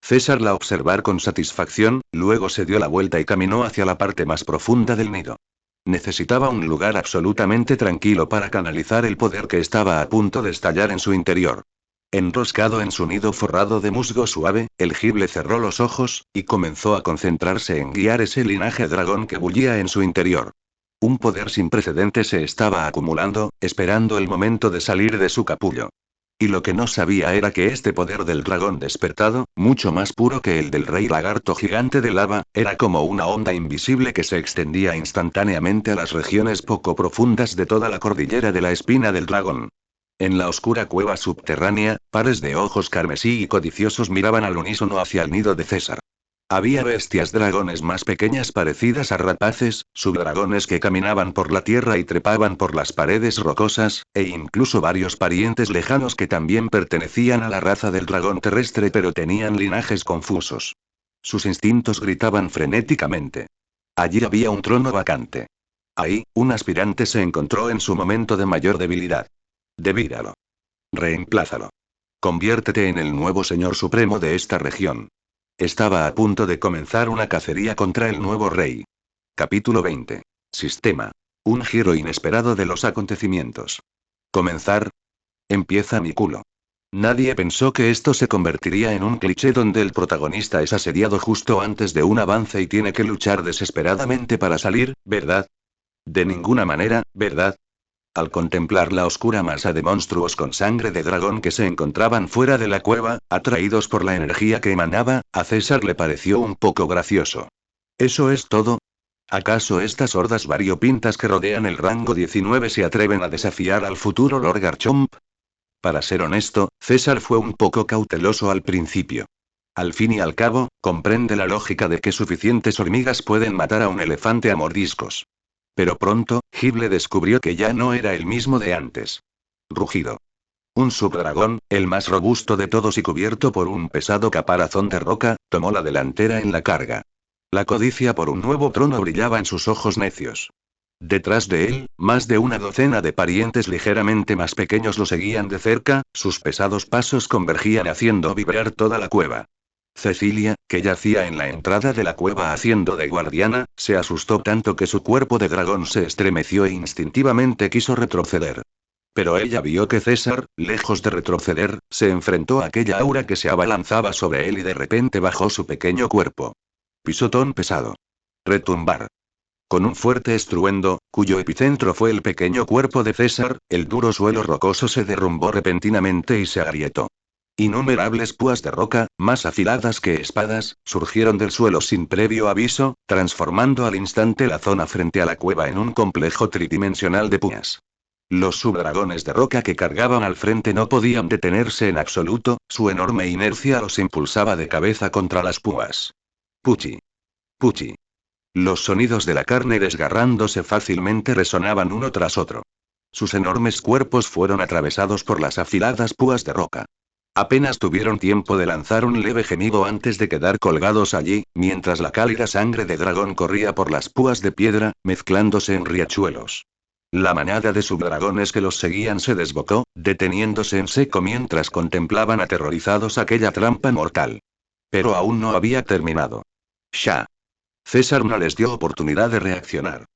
César la observar con satisfacción, luego se dio la vuelta y caminó hacia la parte más profunda del nido. Necesitaba un lugar absolutamente tranquilo para canalizar el poder que estaba a punto de estallar en su interior. Enroscado en su nido forrado de musgo suave, el gible cerró los ojos, y comenzó a concentrarse en guiar ese linaje dragón que bullía en su interior. Un poder sin precedentes se estaba acumulando, esperando el momento de salir de su capullo. Y lo que no sabía era que este poder del dragón despertado, mucho más puro que el del rey lagarto gigante de lava, era como una onda invisible que se extendía instantáneamente a las regiones poco profundas de toda la cordillera de la espina del dragón. En la oscura cueva subterránea, pares de ojos carmesí y codiciosos miraban al unísono hacia el nido de César. Había bestias dragones más pequeñas parecidas a rapaces, subdragones que caminaban por la tierra y trepaban por las paredes rocosas, e incluso varios parientes lejanos que también pertenecían a la raza del dragón terrestre pero tenían linajes confusos. Sus instintos gritaban frenéticamente. Allí había un trono vacante. Ahí, un aspirante se encontró en su momento de mayor debilidad. Debíralo. Reemplázalo. Conviértete en el nuevo señor supremo de esta región. Estaba a punto de comenzar una cacería contra el nuevo rey. Capítulo 20. Sistema. Un giro inesperado de los acontecimientos. ¿Comenzar? Empieza mi culo. Nadie pensó que esto se convertiría en un cliché donde el protagonista es asediado justo antes de un avance y tiene que luchar desesperadamente para salir, ¿verdad? De ninguna manera, ¿verdad? Al contemplar la oscura masa de monstruos con sangre de dragón que se encontraban fuera de la cueva, atraídos por la energía que emanaba, a César le pareció un poco gracioso. ¿Eso es todo? ¿Acaso estas hordas variopintas que rodean el rango 19 se atreven a desafiar al futuro Lord Garchomp? Para ser honesto, César fue un poco cauteloso al principio. Al fin y al cabo, comprende la lógica de que suficientes hormigas pueden matar a un elefante a mordiscos. Pero pronto, Gible descubrió que ya no era el mismo de antes. Rugido. Un subdragón, el más robusto de todos y cubierto por un pesado caparazón de roca, tomó la delantera en la carga. La codicia por un nuevo trono brillaba en sus ojos necios. Detrás de él, más de una docena de parientes ligeramente más pequeños lo seguían de cerca, sus pesados pasos convergían haciendo vibrar toda la cueva. Cecilia, que yacía en la entrada de la cueva haciendo de guardiana, se asustó tanto que su cuerpo de dragón se estremeció e instintivamente quiso retroceder. Pero ella vio que César, lejos de retroceder, se enfrentó a aquella aura que se abalanzaba sobre él y de repente bajó su pequeño cuerpo. Pisotón pesado. Retumbar. Con un fuerte estruendo, cuyo epicentro fue el pequeño cuerpo de César, el duro suelo rocoso se derrumbó repentinamente y se agrietó. Innumerables púas de roca, más afiladas que espadas, surgieron del suelo sin previo aviso, transformando al instante la zona frente a la cueva en un complejo tridimensional de púas. Los subdragones de roca que cargaban al frente no podían detenerse en absoluto, su enorme inercia los impulsaba de cabeza contra las púas. Puchi. Puchi. Los sonidos de la carne desgarrándose fácilmente resonaban uno tras otro. Sus enormes cuerpos fueron atravesados por las afiladas púas de roca. Apenas tuvieron tiempo de lanzar un leve gemido antes de quedar colgados allí, mientras la cálida sangre de dragón corría por las púas de piedra, mezclándose en riachuelos. La manada de subdragones que los seguían se desbocó, deteniéndose en seco mientras contemplaban aterrorizados aquella trampa mortal. Pero aún no había terminado. ¡Sha! César no les dio oportunidad de reaccionar.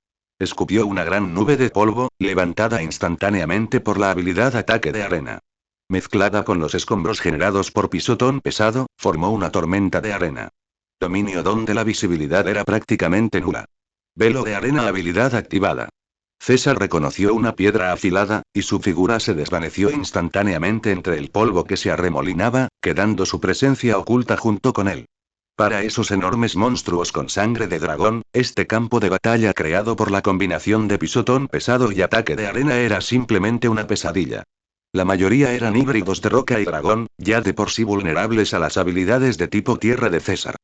Escupió una gran nube de polvo, levantada instantáneamente por la habilidad ataque de arena. Mezclada con los escombros generados por pisotón pesado, formó una tormenta de arena. Dominio donde la visibilidad era prácticamente nula. Velo de arena habilidad activada. César reconoció una piedra afilada, y su figura se desvaneció instantáneamente entre el polvo que se arremolinaba, quedando su presencia oculta junto con él. Para esos enormes monstruos con sangre de dragón, este campo de batalla creado por la combinación de pisotón pesado y ataque de arena era simplemente una pesadilla. La mayoría eran híbridos de roca y dragón, ya de por sí vulnerables a las habilidades de tipo tierra de César.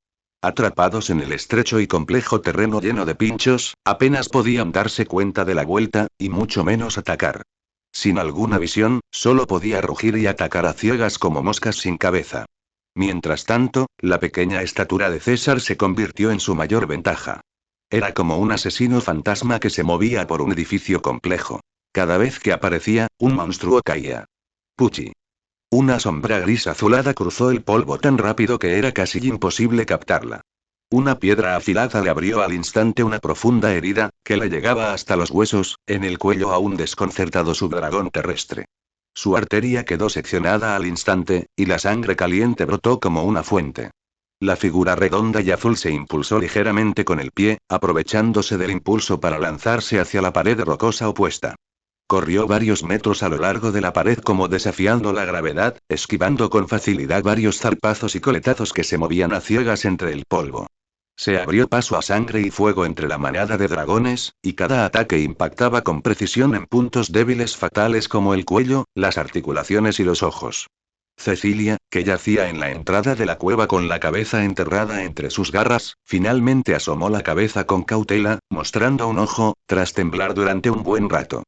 Atrapados en el estrecho y complejo terreno lleno de pinchos, apenas podían darse cuenta de la vuelta, y mucho menos atacar. Sin alguna visión, solo podía rugir y atacar a ciegas como moscas sin cabeza. Mientras tanto, la pequeña estatura de César se convirtió en su mayor ventaja. Era como un asesino fantasma que se movía por un edificio complejo. Cada vez que aparecía, un monstruo caía. Puchi. Una sombra gris azulada cruzó el polvo tan rápido que era casi imposible captarla. Una piedra afilada le abrió al instante una profunda herida, que le llegaba hasta los huesos, en el cuello a un desconcertado subdragón terrestre. Su arteria quedó seccionada al instante, y la sangre caliente brotó como una fuente. La figura redonda y azul se impulsó ligeramente con el pie, aprovechándose del impulso para lanzarse hacia la pared rocosa opuesta. Corrió varios metros a lo largo de la pared como desafiando la gravedad, esquivando con facilidad varios zarpazos y coletazos que se movían a ciegas entre el polvo. Se abrió paso a sangre y fuego entre la manada de dragones, y cada ataque impactaba con precisión en puntos débiles fatales como el cuello, las articulaciones y los ojos. Cecilia, que yacía en la entrada de la cueva con la cabeza enterrada entre sus garras, finalmente asomó la cabeza con cautela, mostrando un ojo, tras temblar durante un buen rato.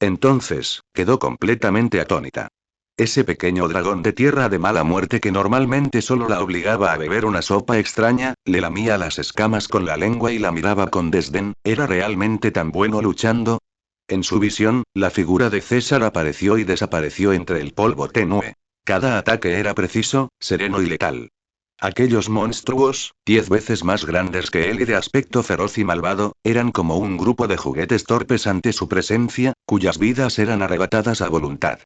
Entonces, quedó completamente atónita. Ese pequeño dragón de tierra de mala muerte que normalmente solo la obligaba a beber una sopa extraña, le lamía las escamas con la lengua y la miraba con desdén, ¿era realmente tan bueno luchando? En su visión, la figura de César apareció y desapareció entre el polvo tenue. Cada ataque era preciso, sereno y letal. Aquellos monstruos, 10 veces más grandes que él y de aspecto feroz y malvado, eran como un grupo de juguetes torpes ante su presencia, cuyas vidas eran arrebatadas a voluntad.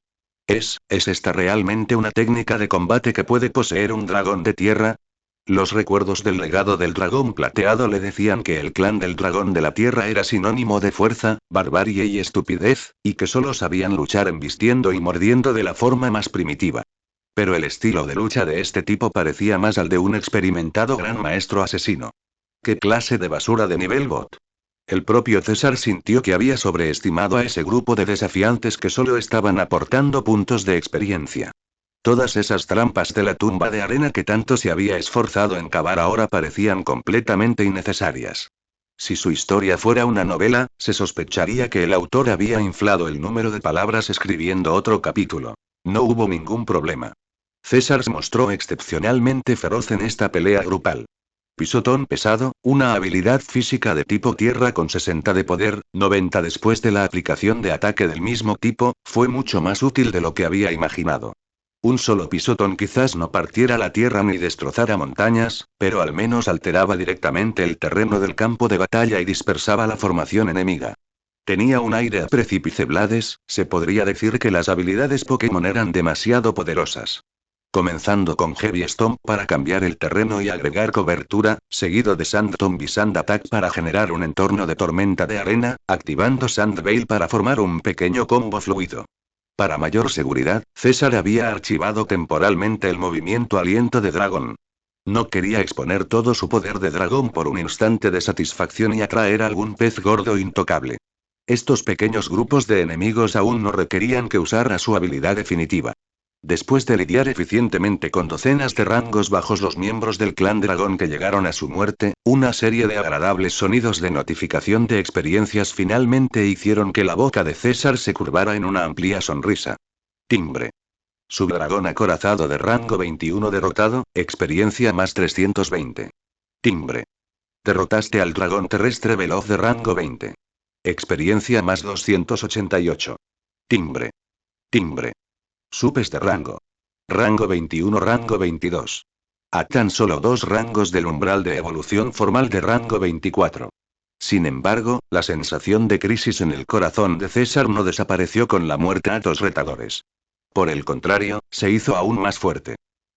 ¿Es esta realmente una técnica de combate que puede poseer un dragón de tierra? Los recuerdos del legado del dragón plateado le decían que el clan del dragón de la tierra era sinónimo de fuerza, barbarie y estupidez, y que solo sabían luchar embistiendo y mordiendo de la forma más primitiva. Pero el estilo de lucha de este tipo parecía más al de un experimentado gran maestro asesino. ¿Qué clase de basura de nivel bot? El propio César sintió que había sobreestimado a ese grupo de desafiantes que solo estaban aportando puntos de experiencia. Todas esas trampas de la tumba de arena que tanto se había esforzado en cavar ahora parecían completamente innecesarias. Si su historia fuera una novela, se sospecharía que el autor había inflado el número de palabras escribiendo otro capítulo. No hubo ningún problema. César se mostró excepcionalmente feroz en esta pelea grupal. Pisotón pesado, una habilidad física de tipo tierra con 60 de poder, 90 después de la aplicación de ataque del mismo tipo, fue mucho más útil de lo que había imaginado. Un solo pisotón quizás no partiera la tierra ni destrozara montañas, pero al menos alteraba directamente el terreno del campo de batalla y dispersaba la formación enemiga. Tenía un aire a Precipice Blades, se podría decir que las habilidades Pokémon eran demasiado poderosas. Comenzando con Heavy Stomp para cambiar el terreno y agregar cobertura, seguido de Sand Tomb y Sand Attack para generar un entorno de tormenta de arena, activando Sand Veil para formar un pequeño combo fluido. Para mayor seguridad, César había archivado temporalmente el movimiento Aliento de Dragón. No quería exponer todo su poder de dragón por un instante de satisfacción y atraer a algún pez gordo intocable. Estos pequeños grupos de enemigos aún no requerían que usara su habilidad definitiva. Después de lidiar eficientemente con docenas de rangos bajos los miembros del clan dragón que llegaron a su muerte, una serie de agradables sonidos de notificación de experiencias finalmente hicieron que la boca de César se curvara en una amplia sonrisa. Timbre. Subdragón acorazado de rango 21 derrotado, experiencia más 320. Timbre. Derrotaste al dragón terrestre veloz de rango 20. Experiencia más 288. Timbre. Timbre. Supes de rango. Rango 21, rango 22. A tan solo 2 rangos del umbral de evolución formal de rango 24. Sin embargo, la sensación de crisis en el corazón de César no desapareció con la muerte a dos retadores. Por el contrario, se hizo aún más fuerte.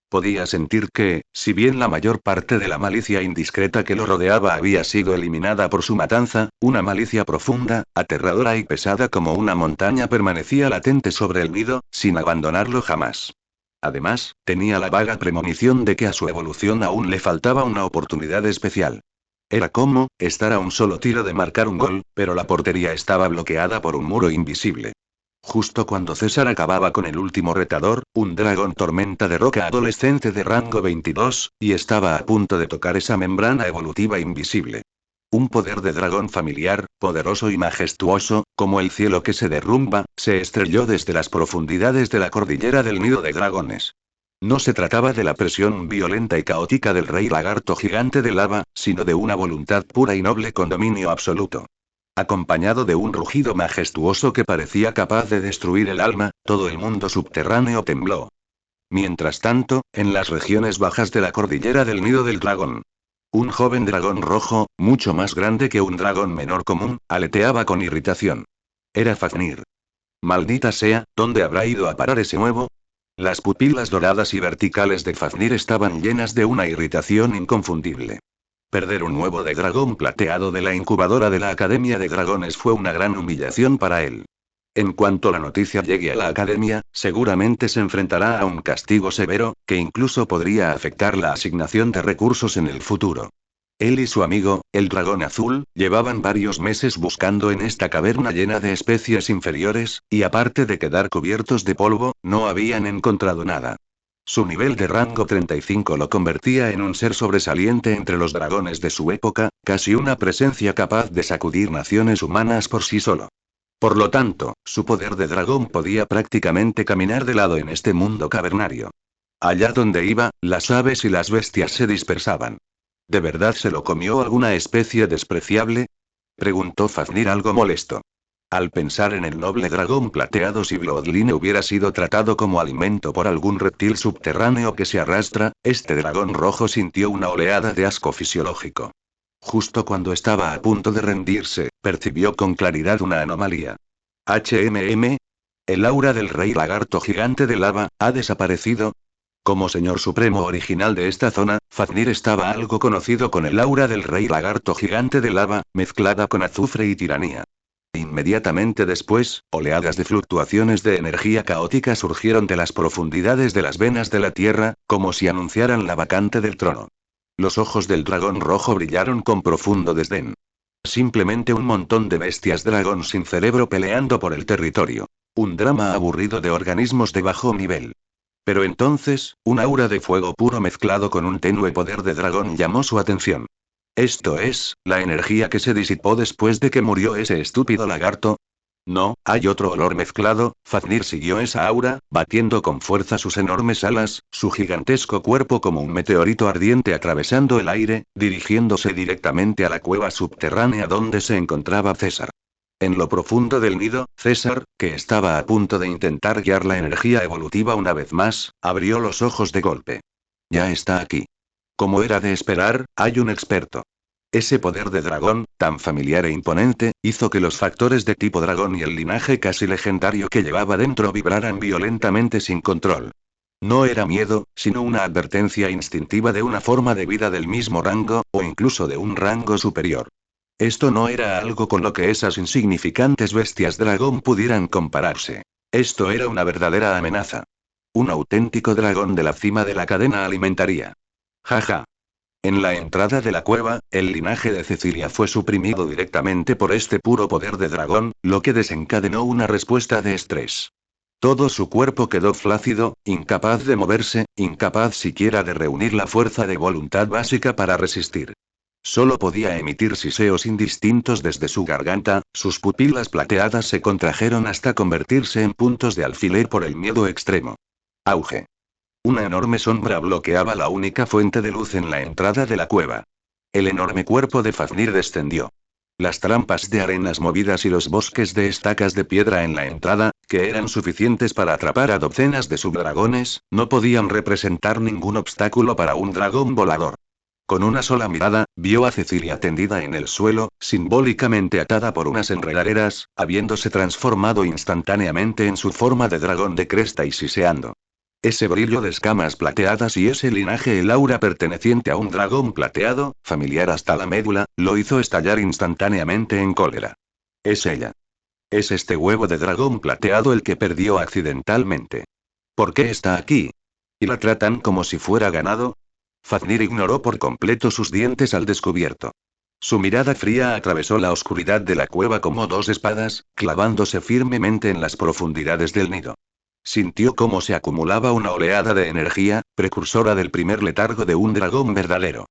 Podía sentir que, si bien la mayor parte de la malicia indiscreta que lo rodeaba había sido eliminada por su matanza, una malicia profunda, aterradora y pesada como una montaña permanecía latente sobre el nido, sin abandonarlo jamás. Además, tenía la vaga premonición de que a su evolución aún le faltaba una oportunidad especial. Era como estar a un solo tiro de marcar un gol, pero la portería estaba bloqueada por un muro invisible. Justo cuando César acababa con el último retador, un dragón tormenta de roca adolescente de rango 22, y estaba a punto de tocar esa membrana evolutiva invisible. Un poder de dragón familiar, poderoso y majestuoso, como el cielo que se derrumba, se estrelló desde las profundidades de la cordillera del nido de dragones. No se trataba de la presión violenta y caótica del rey lagarto gigante de lava, sino de una voluntad pura y noble con dominio absoluto. Acompañado de un rugido majestuoso que parecía capaz de destruir el alma, todo el mundo subterráneo tembló. Mientras tanto, en las regiones bajas de la cordillera del nido del dragón, un joven dragón rojo, mucho más grande que un dragón menor común, aleteaba con irritación. Era Fafnir. Maldita sea, ¿dónde habrá ido a parar ese nuevo? Las pupilas doradas y verticales de Fafnir estaban llenas de una irritación inconfundible. Perder un huevo de dragón plateado de la incubadora de la Academia de Dragones fue una gran humillación para él. En cuanto la noticia llegue a la Academia, seguramente se enfrentará a un castigo severo, que incluso podría afectar la asignación de recursos en el futuro. Él y su amigo, el dragón azul, llevaban varios meses buscando en esta caverna llena de especies inferiores, y aparte de quedar cubiertos de polvo, no habían encontrado nada. Su nivel de rango 35 lo convertía en un ser sobresaliente entre los dragones de su época, casi una presencia capaz de sacudir naciones humanas por sí solo. Por lo tanto, su poder de dragón podía prácticamente caminar de lado en este mundo cavernario. Allá donde iba, las aves y las bestias se dispersaban. ¿De verdad se lo comió alguna especie despreciable? Preguntó Fafnir algo molesto. Al pensar en el noble dragón plateado, si Bloodline hubiera sido tratado como alimento por algún reptil subterráneo que se arrastra, este dragón rojo sintió una oleada de asco fisiológico. Justo cuando estaba a punto de rendirse, percibió con claridad una anomalía. HMM. El aura del rey lagarto gigante de lava, ¿ha desaparecido? Como señor supremo original de esta zona, Fafnir estaba algo conocido con el aura del rey lagarto gigante de lava, mezclada con azufre y tiranía. Inmediatamente después, oleadas de fluctuaciones de energía caótica surgieron de las profundidades de las venas de la tierra, como si anunciaran la vacante del trono. Los ojos del dragón rojo brillaron con profundo desdén. Simplemente un montón de bestias dragón sin cerebro peleando por el territorio. Un drama aburrido de organismos de bajo nivel. Pero entonces, un aura de fuego puro mezclado con un tenue poder de dragón llamó su atención. Esto es, la energía que se disipó después de que murió ese estúpido lagarto. No, hay otro olor mezclado. Fafnir siguió esa aura, batiendo con fuerza sus enormes alas, su gigantesco cuerpo como un meteorito ardiente atravesando el aire, dirigiéndose directamente a la cueva subterránea donde se encontraba César. En lo profundo del nido, César, que estaba a punto de intentar guiar la energía evolutiva una vez más, abrió los ojos de golpe. Ya está aquí. Como era de esperar, hay un experto. Ese poder de dragón, tan familiar e imponente, hizo que los factores de tipo dragón y el linaje casi legendario que llevaba dentro vibraran violentamente sin control. No era miedo, sino una advertencia instintiva de una forma de vida del mismo rango, o incluso de un rango superior. Esto no era algo con lo que esas insignificantes bestias dragón pudieran compararse. Esto era una verdadera amenaza. Un auténtico dragón de la cima de la cadena alimentaria. Jaja. En la entrada de la cueva, el linaje de Cecilia fue suprimido directamente por este puro poder de dragón, lo que desencadenó una respuesta de estrés. Todo su cuerpo quedó flácido, incapaz de moverse, incapaz siquiera de reunir la fuerza de voluntad básica para resistir. Solo podía emitir siseos indistintos desde su garganta, sus pupilas plateadas se contrajeron hasta convertirse en puntos de alfiler por el miedo extremo. Auge. Una enorme sombra bloqueaba la única fuente de luz en la entrada de la cueva. El enorme cuerpo de Fafnir descendió. Las trampas de arenas movidas y los bosques de estacas de piedra en la entrada, que eran suficientes para atrapar a docenas de subdragones, no podían representar ningún obstáculo para un dragón volador. Con una sola mirada, vio a Cecilia tendida en el suelo, simbólicamente atada por unas enredaderas, habiéndose transformado instantáneamente en su forma de dragón de cresta y siseando. Ese brillo de escamas plateadas y ese linaje, el aura perteneciente a un dragón plateado, familiar hasta la médula, lo hizo estallar instantáneamente en cólera. Es ella. Es este huevo de dragón plateado el que perdió accidentalmente. ¿Por qué está aquí? ¿Y la tratan como si fuera ganado? Fafnir ignoró por completo sus dientes al descubierto. Su mirada fría atravesó la oscuridad de la cueva como dos espadas, clavándose firmemente en las profundidades del nido. Sintió cómo se acumulaba una oleada de energía, precursora del primer letargo de un dragón verdadero.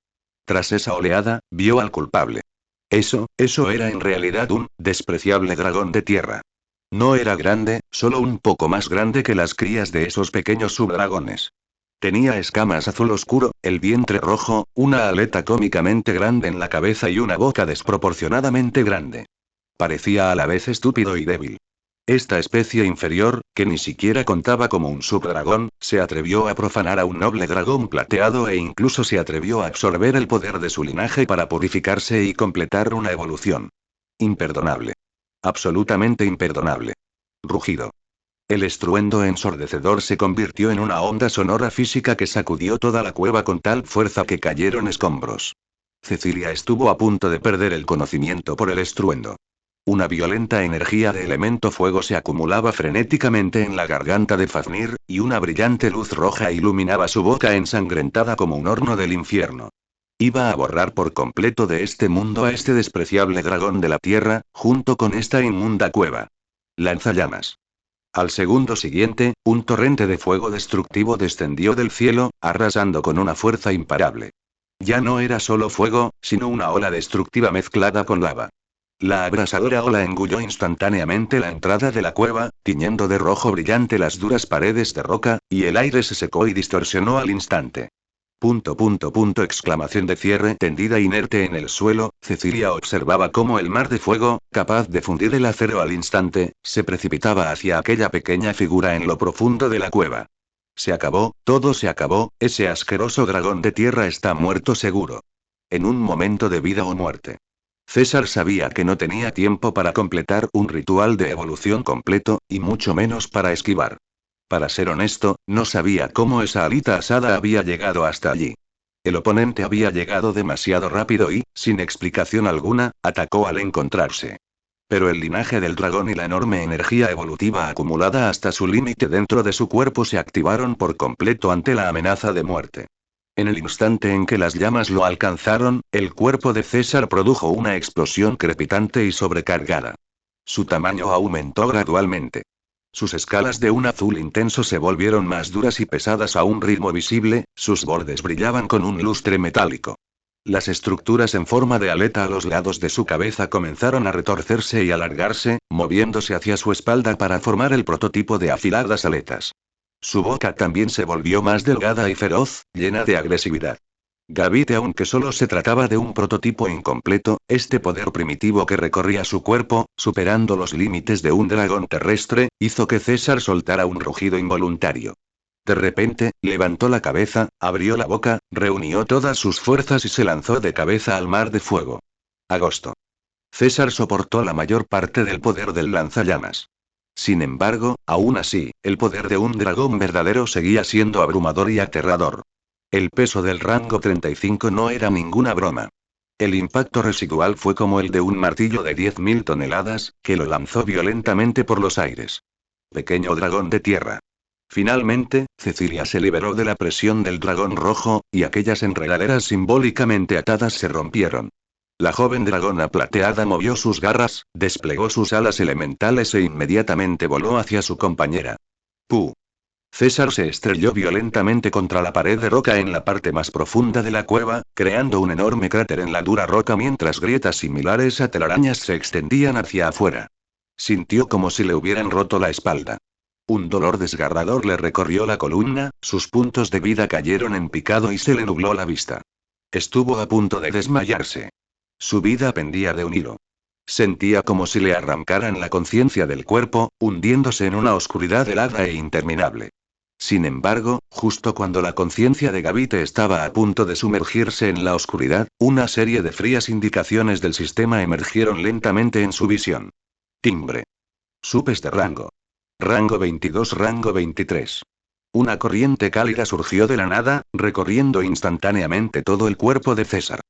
Tras esa oleada, vio al culpable. Eso era en realidad un despreciable dragón de tierra. No era grande, solo un poco más grande que las crías de esos pequeños subdragones. Tenía escamas azul oscuro, el vientre rojo, una aleta cómicamente grande en la cabeza y una boca desproporcionadamente grande. Parecía a la vez estúpido y débil. Esta especie inferior, que ni siquiera contaba como un subdragón, se atrevió a profanar a un noble dragón plateado e incluso se atrevió a absorber el poder de su linaje para purificarse y completar una evolución. Imperdonable. Absolutamente imperdonable. Rugido. El estruendo ensordecedor se convirtió en una onda sonora física que sacudió toda la cueva con tal fuerza que cayeron escombros. Cecilia estuvo a punto de perder el conocimiento por el estruendo. Una violenta energía de elemento fuego se acumulaba frenéticamente en la garganta de Fafnir, y una brillante luz roja iluminaba su boca ensangrentada como un horno del infierno. Iba a borrar por completo de este mundo a este despreciable dragón de la tierra, junto con esta inmunda cueva. Lanzallamas. Al segundo siguiente, un torrente de fuego destructivo descendió del cielo, arrasando con una fuerza imparable. Ya no era solo fuego, sino una ola destructiva mezclada con lava. La abrasadora ola engulló instantáneamente la entrada de la cueva, tiñendo de rojo brillante las duras paredes de roca, y el aire se secó y distorsionó al instante. Exclamación de cierre. Tendida inerte en el suelo, Cecilia observaba cómo el mar de fuego, capaz de fundir el acero al instante, se precipitaba hacia aquella pequeña figura en lo profundo de la cueva. Se acabó, todo se acabó, ese asqueroso dragón de tierra está muerto seguro. En un momento de vida o muerte. César sabía que no tenía tiempo para completar un ritual de evolución completo, y mucho menos para esquivar. Para ser honesto, no sabía cómo esa alita asada había llegado hasta allí. El oponente había llegado demasiado rápido y, sin explicación alguna, atacó al encontrarse. Pero el linaje del dragón y la enorme energía evolutiva acumulada hasta su límite dentro de su cuerpo se activaron por completo ante la amenaza de muerte. En el instante en que las llamas lo alcanzaron, el cuerpo de César produjo una explosión crepitante y sobrecargada. Su tamaño aumentó gradualmente. Sus escalas de un azul intenso se volvieron más duras y pesadas a un ritmo visible, sus bordes brillaban con un lustre metálico. Las estructuras en forma de aleta a los lados de su cabeza comenzaron a retorcerse y alargarse, moviéndose hacia su espalda para formar el prototipo de afiladas aletas. Su boca también se volvió más delgada y feroz, llena de agresividad. Gavite, aunque solo se trataba de un prototipo incompleto, este poder primitivo que recorría su cuerpo, superando los límites de un dragón terrestre, hizo que César soltara un rugido involuntario. De repente, levantó la cabeza, abrió la boca, reunió todas sus fuerzas y se lanzó de cabeza al mar de fuego. Agosto. César soportó la mayor parte del poder del lanzallamas. Sin embargo, aún así, el poder de un dragón verdadero seguía siendo abrumador y aterrador. El peso del rango 35 no era ninguna broma. El impacto residual fue como el de un martillo de 10.000 toneladas, que lo lanzó violentamente por los aires. Pequeño dragón de tierra. Finalmente, Cecilia se liberó de la presión del dragón rojo, y aquellas enredaderas simbólicamente atadas se rompieron. La joven dragona plateada movió sus garras, desplegó sus alas elementales e inmediatamente voló hacia su compañera. ¡Puh! César se estrelló violentamente contra la pared de roca en la parte más profunda de la cueva, creando un enorme cráter en la dura roca mientras grietas similares a telarañas se extendían hacia afuera. Sintió como si le hubieran roto la espalda. Un dolor desgarrador le recorrió la columna, sus puntos de vida cayeron en picado y se le nubló la vista. Estuvo a punto de desmayarse. Su vida pendía de un hilo. Sentía como si le arrancaran la conciencia del cuerpo, hundiéndose en una oscuridad helada e interminable. Sin embargo, justo cuando la conciencia de Gavite estaba a punto de sumergirse en la oscuridad, una serie de frías indicaciones del sistema emergieron lentamente en su visión. Timbre. Supes de rango. Rango 22, rango 23. Una corriente cálida surgió de la nada, recorriendo instantáneamente todo el cuerpo de César.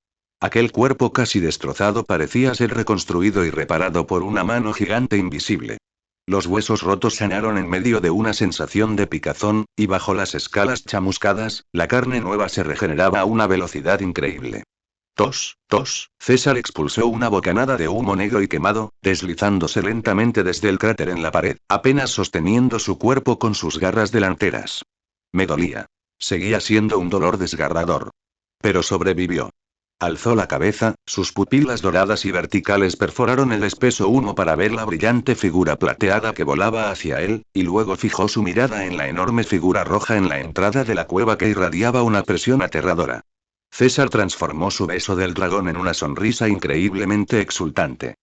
Aquel cuerpo casi destrozado parecía ser reconstruido y reparado por una mano gigante invisible. Los huesos rotos sanaron en medio de una sensación de picazón, y bajo las escalas chamuscadas, la carne nueva se regeneraba a una velocidad increíble. Tos, tos, César expulsó una bocanada de humo negro y quemado, deslizándose lentamente desde el cráter en la pared, apenas sosteniendo su cuerpo con sus garras delanteras. Me dolía. Seguía siendo un dolor desgarrador. Pero sobrevivió. Alzó la cabeza, sus pupilas doradas y verticales perforaron el espeso humo para ver la brillante figura plateada que volaba hacia él, y luego fijó su mirada en la enorme figura roja en la entrada de la cueva que irradiaba una presión aterradora. César transformó su beso del dragón en una sonrisa increíblemente exultante.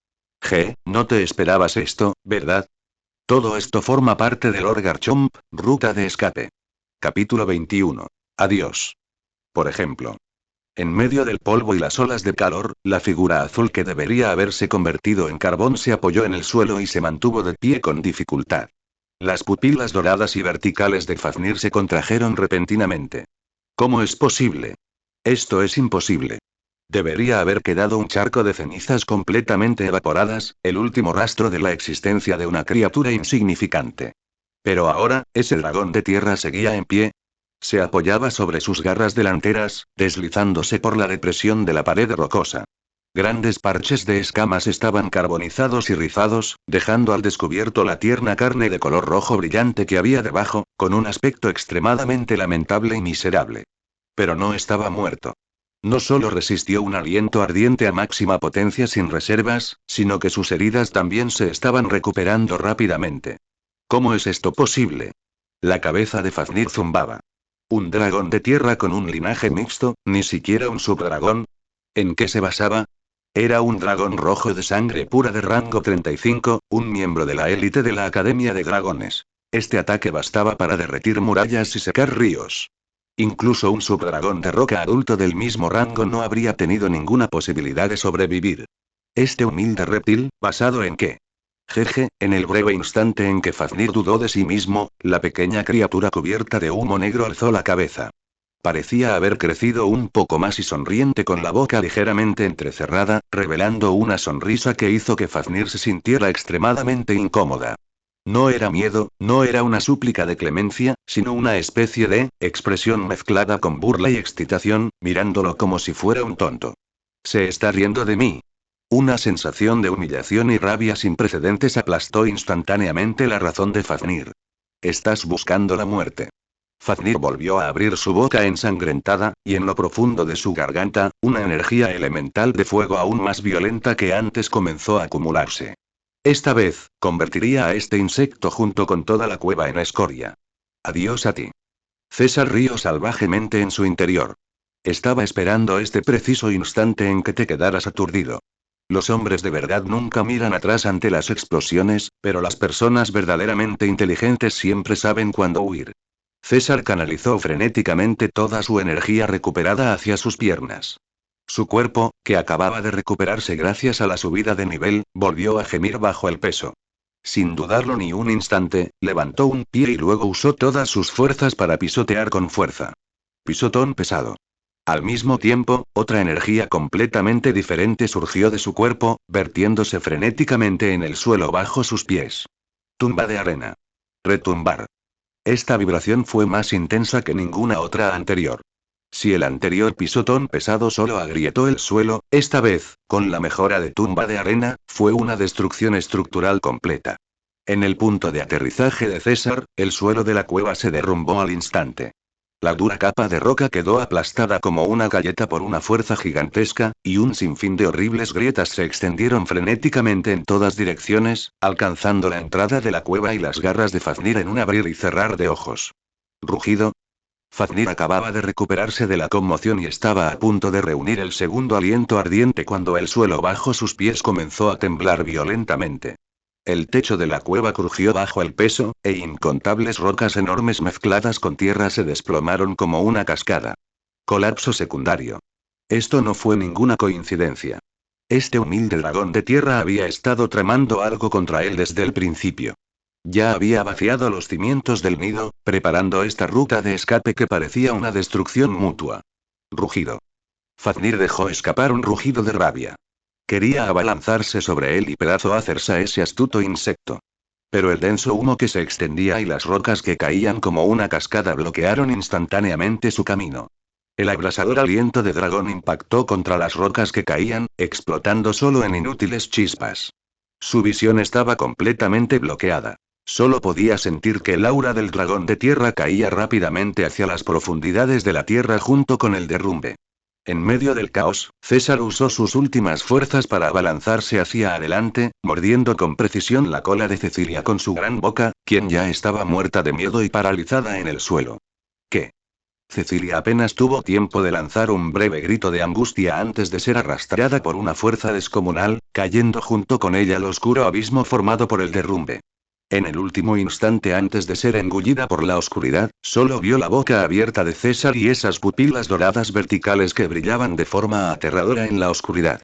No te esperabas esto, ¿verdad? Todo esto forma parte del Orgarchomp, ruta de escape. Capítulo 21. Adiós. Por ejemplo. En medio del polvo y las olas de calor, la figura azul que debería haberse convertido en carbón se apoyó en el suelo y se mantuvo de pie con dificultad. Las pupilas doradas y verticales de Fafnir se contrajeron repentinamente. ¿Cómo es posible? Esto es imposible. Debería haber quedado un charco de cenizas completamente evaporadas, el último rastro de la existencia de una criatura insignificante. Pero ahora, ese dragón de tierra seguía en pie. Se apoyaba sobre sus garras delanteras, deslizándose por la depresión de la pared rocosa. Grandes parches de escamas estaban carbonizados y rizados, dejando al descubierto la tierna carne de color rojo brillante que había debajo, con un aspecto extremadamente lamentable y miserable. Pero no estaba muerto. No solo resistió un aliento ardiente a máxima potencia sin reservas, sino que sus heridas también se estaban recuperando rápidamente. ¿Cómo es esto posible? La cabeza de Fafnir zumbaba. ¿Un dragón de tierra con un linaje mixto, ni siquiera un subdragón? ¿En qué se basaba? Era un dragón rojo de sangre pura de rango 35, un miembro de la élite de la Academia de Dragones. Este ataque bastaba para derretir murallas y secar ríos. Incluso un subdragón de roca adulto del mismo rango no habría tenido ninguna posibilidad de sobrevivir. Este humilde reptil, ¿basado en qué? Jeje, en el breve instante en que Fafnir dudó de sí mismo, la pequeña criatura cubierta de humo negro alzó la cabeza. Parecía haber crecido un poco más y sonriente con la boca ligeramente entrecerrada, revelando una sonrisa que hizo que Fafnir se sintiera extremadamente incómoda. No era miedo, no era una súplica de clemencia, sino una especie de expresión mezclada con burla y excitación, mirándolo como si fuera un tonto. Se está riendo de mí. Una sensación de humillación y rabia sin precedentes aplastó instantáneamente la razón de Fafnir. Estás buscando la muerte. Fafnir volvió a abrir su boca ensangrentada, y en lo profundo de su garganta, una energía elemental de fuego aún más violenta que antes comenzó a acumularse. Esta vez, convertiría a este insecto junto con toda la cueva en escoria. Adiós a ti. César rió salvajemente en su interior. Estaba esperando este preciso instante en que te quedaras aturdido. Los hombres de verdad nunca miran atrás ante las explosiones, pero las personas verdaderamente inteligentes siempre saben cuándo huir. César canalizó frenéticamente toda su energía recuperada hacia sus piernas. Su cuerpo, que acababa de recuperarse gracias a la subida de nivel, volvió a gemir bajo el peso. Sin dudarlo ni un instante, levantó un pie y luego usó todas sus fuerzas para pisotear con fuerza. Pisotón pesado. Al mismo tiempo, otra energía completamente diferente surgió de su cuerpo, vertiéndose frenéticamente en el suelo bajo sus pies. Tumba de arena. Retumbar. Esta vibración fue más intensa que ninguna otra anterior. Si el anterior pisotón pesado solo agrietó el suelo, esta vez, con la mejora de tumba de arena, fue una destrucción estructural completa. En el punto de aterrizaje de César, el suelo de la cueva se derrumbó al instante. La dura capa de roca quedó aplastada como una galleta por una fuerza gigantesca, y un sinfín de horribles grietas se extendieron frenéticamente en todas direcciones, alcanzando la entrada de la cueva y las garras de Fafnir en un abrir y cerrar de ojos. Rugido. Fafnir acababa de recuperarse de la conmoción y estaba a punto de reunir el segundo aliento ardiente cuando el suelo bajo sus pies comenzó a temblar violentamente. El techo de la cueva crujió bajo el peso, e incontables rocas enormes mezcladas con tierra se desplomaron como una cascada. Colapso secundario. Esto no fue ninguna coincidencia. Este humilde dragón de tierra había estado tramando algo contra él desde el principio. Ya había vaciado los cimientos del nido, preparando esta ruta de escape que parecía una destrucción mutua. Rugido. Fafnir dejó escapar un rugido de rabia. Quería abalanzarse sobre él y pedazo hacerse a ese astuto insecto. Pero el denso humo que se extendía y las rocas que caían como una cascada bloquearon instantáneamente su camino. El abrasador aliento de dragón impactó contra las rocas que caían, explotando solo en inútiles chispas. Su visión estaba completamente bloqueada. Solo podía sentir que el aura del dragón de tierra caía rápidamente hacia las profundidades de la tierra junto con el derrumbe. En medio del caos, César usó sus últimas fuerzas para abalanzarse hacia adelante, mordiendo con precisión la cola de Cecilia con su gran boca, quien ya estaba muerta de miedo y paralizada en el suelo. ¿Qué? Cecilia apenas tuvo tiempo de lanzar un breve grito de angustia antes de ser arrastrada por una fuerza descomunal, cayendo junto con ella al oscuro abismo formado por el derrumbe. En el último instante antes de ser engullida por la oscuridad, solo vio la boca abierta de César y esas pupilas doradas verticales que brillaban de forma aterradora en la oscuridad.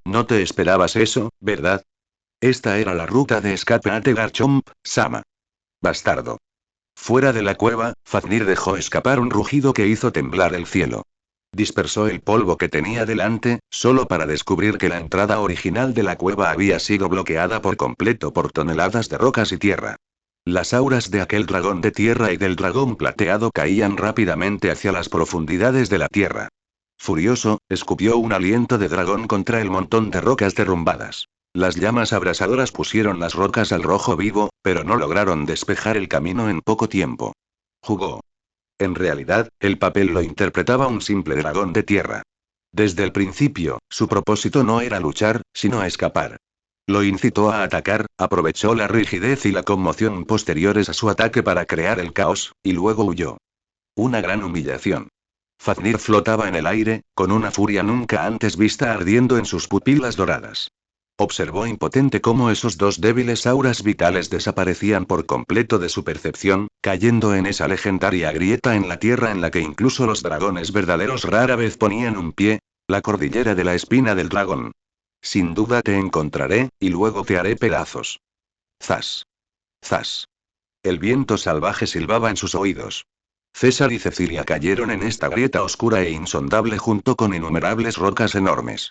No te esperabas eso, ¿verdad? Esta era la ruta de escape a Tegarchomp, Sama. Bastardo. Fuera de la cueva, Fafnir dejó escapar un rugido que hizo temblar el cielo. Dispersó el polvo que tenía delante, solo para descubrir que la entrada original de la cueva había sido bloqueada por completo por toneladas de rocas y tierra. Las auras de aquel dragón de tierra y del dragón plateado caían rápidamente hacia las profundidades de la tierra. Furioso, escupió un aliento de dragón contra el montón de rocas derrumbadas. Las llamas abrasadoras pusieron las rocas al rojo vivo, pero no lograron despejar el camino en poco tiempo. Jugó. En realidad, el papel lo interpretaba un simple dragón de tierra. Desde el principio, su propósito no era luchar, sino escapar. Lo incitó a atacar, aprovechó la rigidez y la conmoción posteriores a su ataque para crear el caos, y luego huyó. Una gran humillación. Fafnir flotaba en el aire, con una furia nunca antes vista ardiendo en sus pupilas doradas. Observó impotente cómo esos dos débiles auras vitales desaparecían por completo de su percepción, cayendo en esa legendaria grieta en la tierra en la que incluso los dragones verdaderos rara vez ponían un pie, la cordillera de la espina del dragón. Sin duda te encontraré, y luego te haré pedazos. Zas. Zas. El viento salvaje silbaba en sus oídos. César y Cecilia cayeron en esta grieta oscura e insondable junto con innumerables rocas enormes.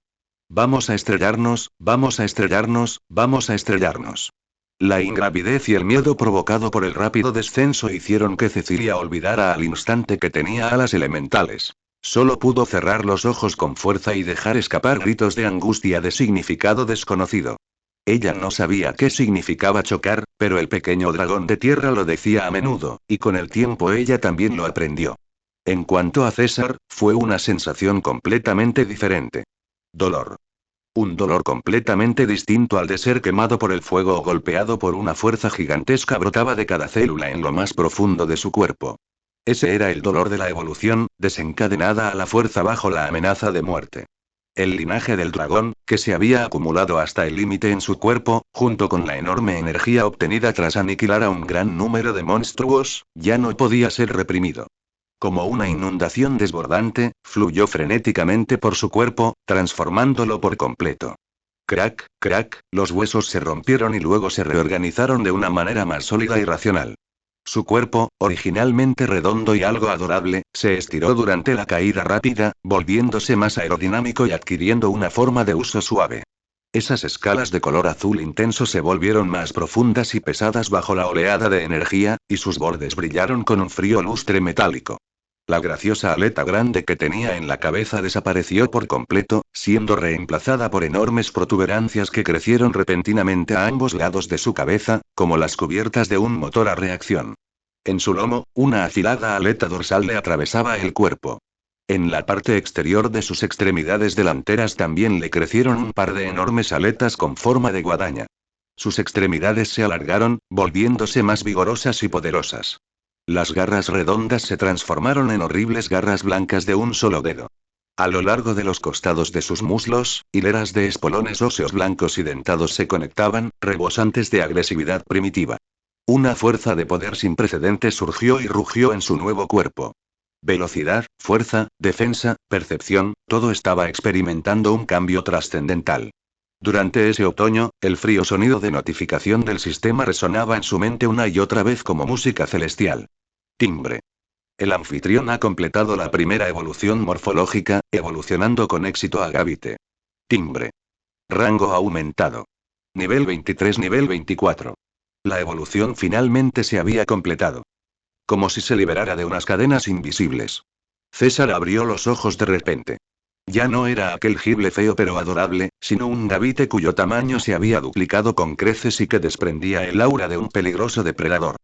Vamos a estrellarnos, vamos a estrellarnos, vamos a estrellarnos. La ingravidez y el miedo provocado por el rápido descenso hicieron que Cecilia olvidara al instante que tenía alas elementales. Solo pudo cerrar los ojos con fuerza y dejar escapar gritos de angustia de significado desconocido. Ella no sabía qué significaba chocar, pero el pequeño dragón de tierra lo decía a menudo, y con el tiempo ella también lo aprendió. En cuanto a César, fue una sensación completamente diferente. Dolor. Un dolor completamente distinto al de ser quemado por el fuego o golpeado por una fuerza gigantesca brotaba de cada célula en lo más profundo de su cuerpo. Ese era el dolor de la evolución, desencadenada a la fuerza bajo la amenaza de muerte. El linaje del dragón, que se había acumulado hasta el límite en su cuerpo, junto con la enorme energía obtenida tras aniquilar a un gran número de monstruos, ya no podía ser reprimido. Como una inundación desbordante, fluyó frenéticamente por su cuerpo, transformándolo por completo. Crack, crack, los huesos se rompieron y luego se reorganizaron de una manera más sólida y racional. Su cuerpo, originalmente redondo y algo adorable, se estiró durante la caída rápida, volviéndose más aerodinámico y adquiriendo una forma de uso suave. Esas escalas de color azul intenso se volvieron más profundas y pesadas bajo la oleada de energía, y sus bordes brillaron con un frío lustre metálico. La graciosa aleta grande que tenía en la cabeza desapareció por completo, siendo reemplazada por enormes protuberancias que crecieron repentinamente a ambos lados de su cabeza, como las cubiertas de un motor a reacción. En su lomo, una afilada aleta dorsal le atravesaba el cuerpo. En la parte exterior de sus extremidades delanteras también le crecieron un par de enormes aletas con forma de guadaña. Sus extremidades se alargaron, volviéndose más vigorosas y poderosas. Las garras redondas se transformaron en horribles garras blancas de un solo dedo. A lo largo de los costados de sus muslos, hileras de espolones óseos blancos y dentados se conectaban, rebosantes de agresividad primitiva. Una fuerza de poder sin precedentes surgió y rugió en su nuevo cuerpo. Velocidad, fuerza, defensa, percepción, todo estaba experimentando un cambio trascendental. Durante ese otoño, el frío sonido de notificación del sistema resonaba en su mente una y otra vez como música celestial. Timbre. El anfitrión ha completado la primera evolución morfológica, evolucionando con éxito a Gavite. Timbre. Rango aumentado. Nivel 23, nivel 24. La evolución finalmente se había completado. Como si se liberara de unas cadenas invisibles. César abrió los ojos de repente. Ya no era aquel gible feo pero adorable, sino un Gavite cuyo tamaño se había duplicado con creces y que desprendía el aura de un peligroso depredador.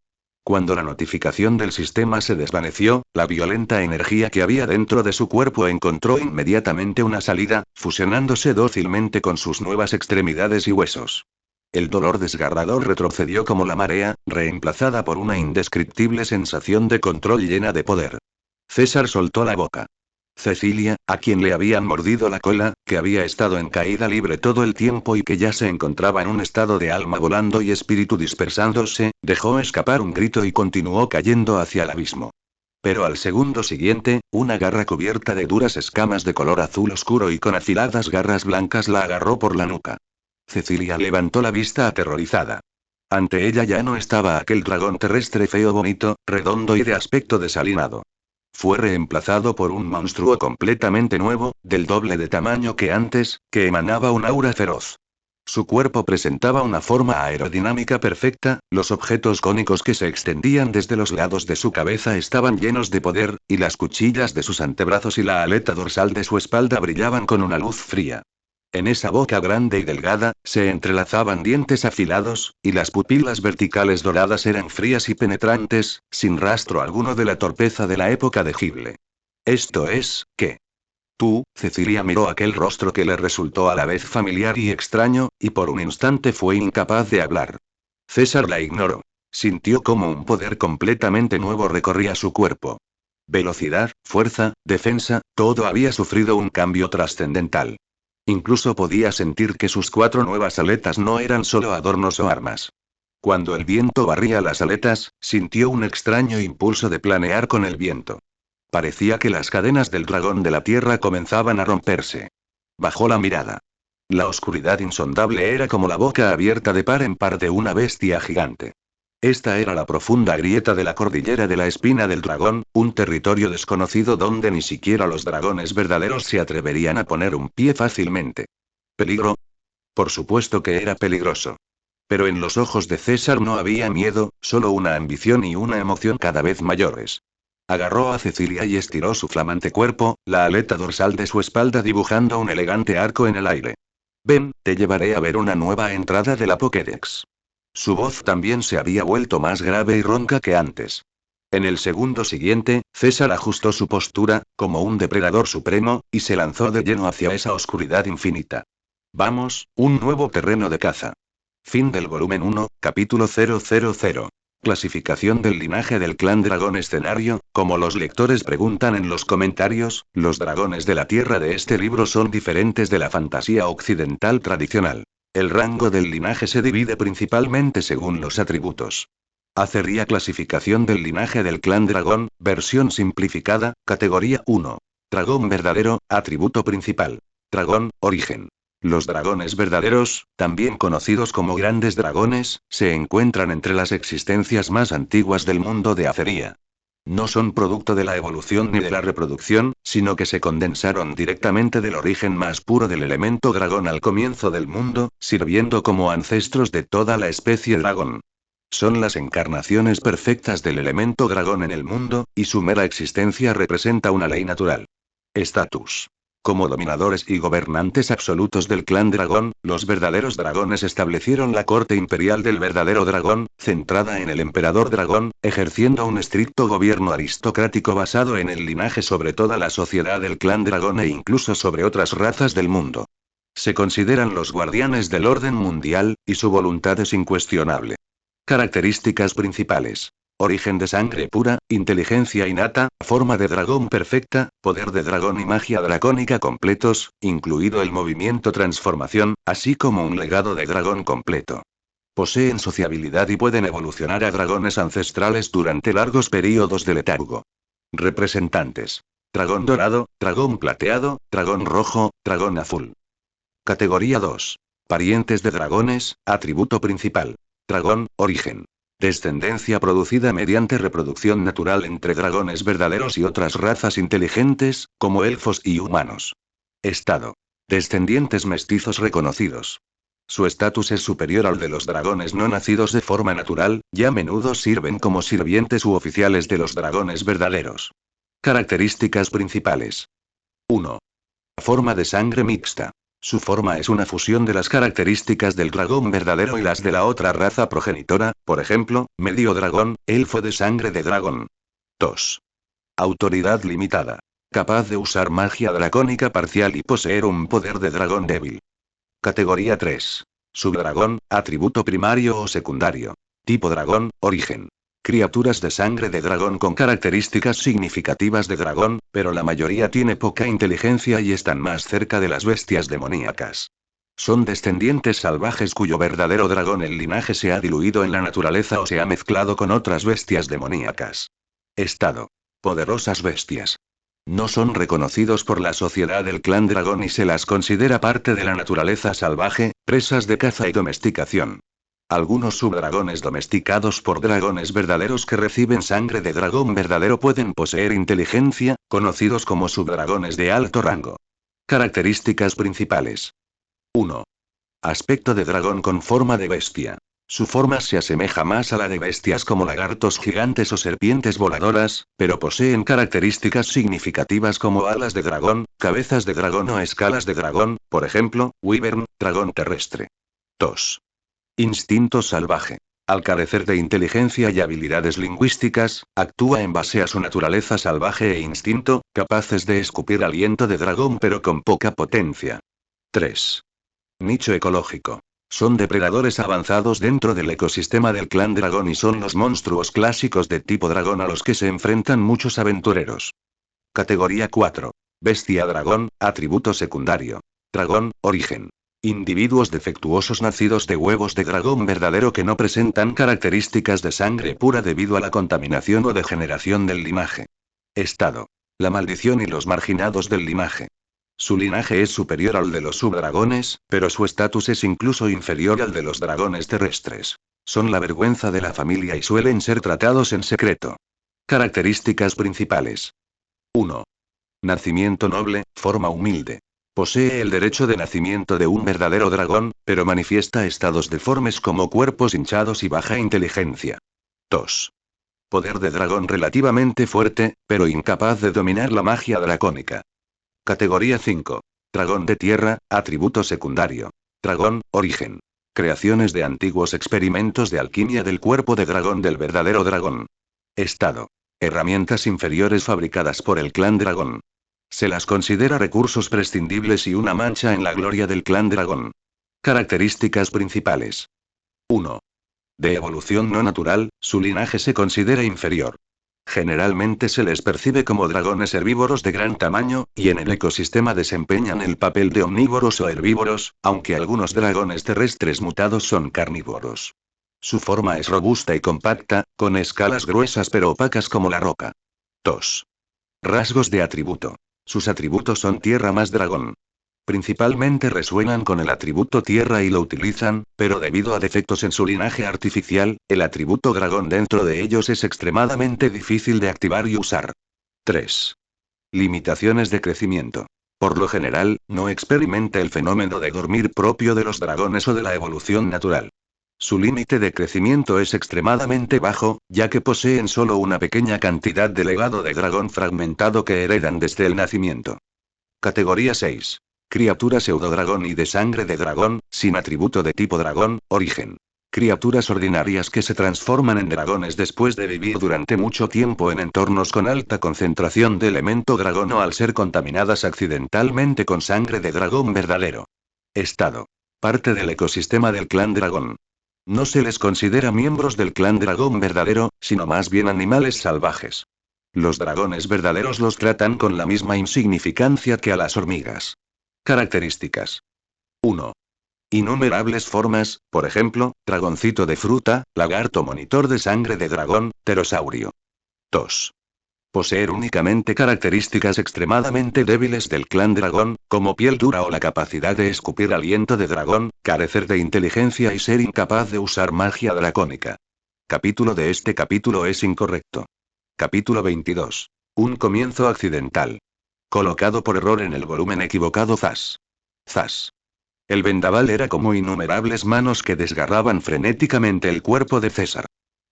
Cuando la notificación del sistema se desvaneció, la violenta energía que había dentro de su cuerpo encontró inmediatamente una salida, fusionándose dócilmente con sus nuevas extremidades y huesos. El dolor desgarrador retrocedió como la marea, reemplazada por una indescriptible sensación de control llena de poder. César soltó la boca. Cecilia, a quien le habían mordido la cola, que había estado en caída libre todo el tiempo y que ya se encontraba en un estado de alma volando y espíritu dispersándose, dejó escapar un grito y continuó cayendo hacia el abismo. Pero al segundo siguiente, una garra cubierta de duras escamas de color azul oscuro y con afiladas garras blancas la agarró por la nuca. Cecilia levantó la vista aterrorizada. Ante ella ya no estaba aquel dragón terrestre feo bonito, redondo y de aspecto desalinado. Fue reemplazado por un monstruo completamente nuevo, del doble de tamaño que antes, que emanaba un aura feroz. Su cuerpo presentaba una forma aerodinámica perfecta, los objetos cónicos que se extendían desde los lados de su cabeza estaban llenos de poder, y las cuchillas de sus antebrazos y la aleta dorsal de su espalda brillaban con una luz fría. En esa boca grande y delgada, se entrelazaban dientes afilados, y las pupilas verticales doradas eran frías y penetrantes, sin rastro alguno de la torpeza de la época de Gible. Esto es, ¿qué? Tú, Cecilia miró aquel rostro que le resultó a la vez familiar y extraño, y por un instante fue incapaz de hablar. César la ignoró. Sintió como un poder completamente nuevo recorría su cuerpo. Velocidad, fuerza, defensa, todo había sufrido un cambio trascendental. Incluso podía sentir que sus 4 nuevas aletas no eran solo adornos o armas. Cuando el viento barría las aletas, sintió un extraño impulso de planear con el viento. Parecía que las cadenas del dragón de la tierra comenzaban a romperse. Bajó la mirada. La oscuridad insondable era como la boca abierta de par en par de una bestia gigante. Esta era la profunda grieta de la cordillera de la espina del dragón, un territorio desconocido donde ni siquiera los dragones verdaderos se atreverían a poner un pie fácilmente. ¿Peligro? Por supuesto que era peligroso. Pero en los ojos de César no había miedo, solo una ambición y una emoción cada vez mayores. Agarró a Cecilia y estiró su flamante cuerpo, la aleta dorsal de su espalda dibujando un elegante arco en el aire. Ven, te llevaré a ver una nueva entrada de la Pokédex. Su voz también se había vuelto más grave y ronca que antes. En el segundo siguiente, César ajustó su postura, como un depredador supremo, y se lanzó de lleno hacia esa oscuridad infinita. Vamos, un nuevo terreno de caza. Fin del volumen 1, capítulo 000. Clasificación del linaje del clan dragón. Escenario, como los lectores preguntan en los comentarios, los dragones de la tierra de este libro son diferentes de la fantasía occidental tradicional. El rango del linaje se divide principalmente según los atributos. Acerría. Clasificación del linaje del clan dragón, versión simplificada, categoría 1. Dragón verdadero, atributo principal. Dragón, origen. Los dragones verdaderos, también conocidos como grandes dragones, se encuentran entre las existencias más antiguas del mundo de Azería. No son producto de la evolución ni de la reproducción, sino que se condensaron directamente del origen más puro del elemento dragón al comienzo del mundo, sirviendo como ancestros de toda la especie dragón. Son las encarnaciones perfectas del elemento dragón en el mundo, y su mera existencia representa una ley natural. Estatus. Como dominadores y gobernantes absolutos del clan dragón, los verdaderos dragones establecieron la corte imperial del verdadero dragón, centrada en el emperador dragón, ejerciendo un estricto gobierno aristocrático basado en el linaje sobre toda la sociedad del clan dragón e incluso sobre otras razas del mundo. Se consideran los guardianes del orden mundial, y su voluntad es incuestionable. Características principales. Origen de sangre pura, inteligencia innata, forma de dragón perfecta, poder de dragón y magia dracónica completos, incluido el movimiento transformación, así como un legado de dragón completo. Poseen sociabilidad y pueden evolucionar a dragones ancestrales durante largos períodos de letargo. Representantes. Dragón dorado, dragón plateado, dragón rojo, dragón azul. Categoría 2. Parientes de dragones, atributo principal. Dragón, origen. Descendencia producida mediante reproducción natural entre dragones verdaderos y otras razas inteligentes, como elfos y humanos. Estado. Descendientes mestizos reconocidos. Su estatus es superior al de los dragones no nacidos de forma natural, y a menudo sirven como sirvientes u oficiales de los dragones verdaderos. Características principales. 1. Forma de sangre mixta. Su forma es una fusión de las características del dragón verdadero y las de la otra raza progenitora, por ejemplo, medio dragón, elfo de sangre de dragón. 2. Autoridad limitada. Capaz de usar magia dracónica parcial y poseer un poder de dragón débil. Categoría 3. Subdragón, atributo primario o secundario. Tipo dragón, origen. Criaturas de sangre de dragón con características significativas de dragón, pero la mayoría tiene poca inteligencia y están más cerca de las bestias demoníacas. Son descendientes salvajes cuyo verdadero dragón el linaje se ha diluido en la naturaleza o se ha mezclado con otras bestias demoníacas. Estado. Poderosas bestias. No son reconocidos por la sociedad del clan dragón y se las considera parte de la naturaleza salvaje, presas de caza y domesticación. Algunos subdragones domesticados por dragones verdaderos que reciben sangre de dragón verdadero pueden poseer inteligencia, conocidos como subdragones de alto rango. Características principales. 1. Aspecto de dragón con forma de bestia. Su forma se asemeja más a la de bestias como lagartos gigantes o serpientes voladoras, pero poseen características significativas como alas de dragón, cabezas de dragón o escalas de dragón, por ejemplo, wyvern, dragón terrestre. 2. Instinto salvaje. Al carecer de inteligencia y habilidades lingüísticas, actúa en base a su naturaleza salvaje e instinto, capaces de escupir aliento de dragón pero con poca potencia. 3. Nicho ecológico. Son depredadores avanzados dentro del ecosistema del clan dragón y son los monstruos clásicos de tipo dragón a los que se enfrentan muchos aventureros. Categoría 4. Bestia dragón, atributo secundario. Dragón, origen. Individuos defectuosos nacidos de huevos de dragón verdadero que no presentan características de sangre pura debido a la contaminación o degeneración del linaje. Estado. La maldición y los marginados del linaje. Su linaje es superior al de los subdragones, pero su estatus es incluso inferior al de los dragones terrestres. Son la vergüenza de la familia y suelen ser tratados en secreto. Características principales. 1. Nacimiento noble, forma humilde. Posee el derecho de nacimiento de un verdadero dragón, pero manifiesta estados deformes como cuerpos hinchados y baja inteligencia. 2. Poder de dragón relativamente fuerte, pero incapaz de dominar la magia dracónica. Categoría 5. Dragón de tierra, atributo secundario. Dragón, origen. Creaciones de antiguos experimentos de alquimia del cuerpo de dragón del verdadero dragón. Estado. Herramientas inferiores fabricadas por el clan dragón. Se las considera recursos prescindibles y una mancha en la gloria del clan dragón. Características principales. 1. De evolución no natural, su linaje se considera inferior. Generalmente se les percibe como dragones herbívoros de gran tamaño, y en el ecosistema desempeñan el papel de omnívoros o herbívoros, aunque algunos dragones terrestres mutados son carnívoros. Su forma es robusta y compacta, con escalas gruesas pero opacas como la roca. 2. Rasgos de atributo. Sus atributos son tierra más dragón. Principalmente resuenan con el atributo tierra y lo utilizan, pero debido a defectos en su linaje artificial, el atributo dragón dentro de ellos es extremadamente difícil de activar y usar. 3. Limitaciones de crecimiento. Por lo general, no experimenta el fenómeno de dormir propio de los dragones o de la evolución natural. Su límite de crecimiento es extremadamente bajo, ya que poseen solo una pequeña cantidad de legado de dragón fragmentado que heredan desde el nacimiento. Categoría 6. Criatura pseudodragón y de sangre de dragón, sin atributo de tipo dragón, origen. Criaturas ordinarias que se transforman en dragones después de vivir durante mucho tiempo en entornos con alta concentración de elemento dragón o al ser contaminadas accidentalmente con sangre de dragón verdadero. Estado. Parte del ecosistema del clan dragón. No se les considera miembros del clan dragón verdadero, sino más bien animales salvajes. Los dragones verdaderos los tratan con la misma insignificancia que a las hormigas. Características. 1. Innumerables formas, por ejemplo, dragoncito de fruta, lagarto monitor de sangre de dragón, pterosaurio. 2. Poseer únicamente características extremadamente débiles del clan dragón, como piel dura o la capacidad de escupir aliento de dragón, carecer de inteligencia y ser incapaz de usar magia dracónica. Capítulo de este capítulo es incorrecto. Capítulo 22. Un comienzo accidental. Colocado por error en el volumen equivocado. Zas. Zas. El vendaval era como innumerables manos que desgarraban frenéticamente el cuerpo de César.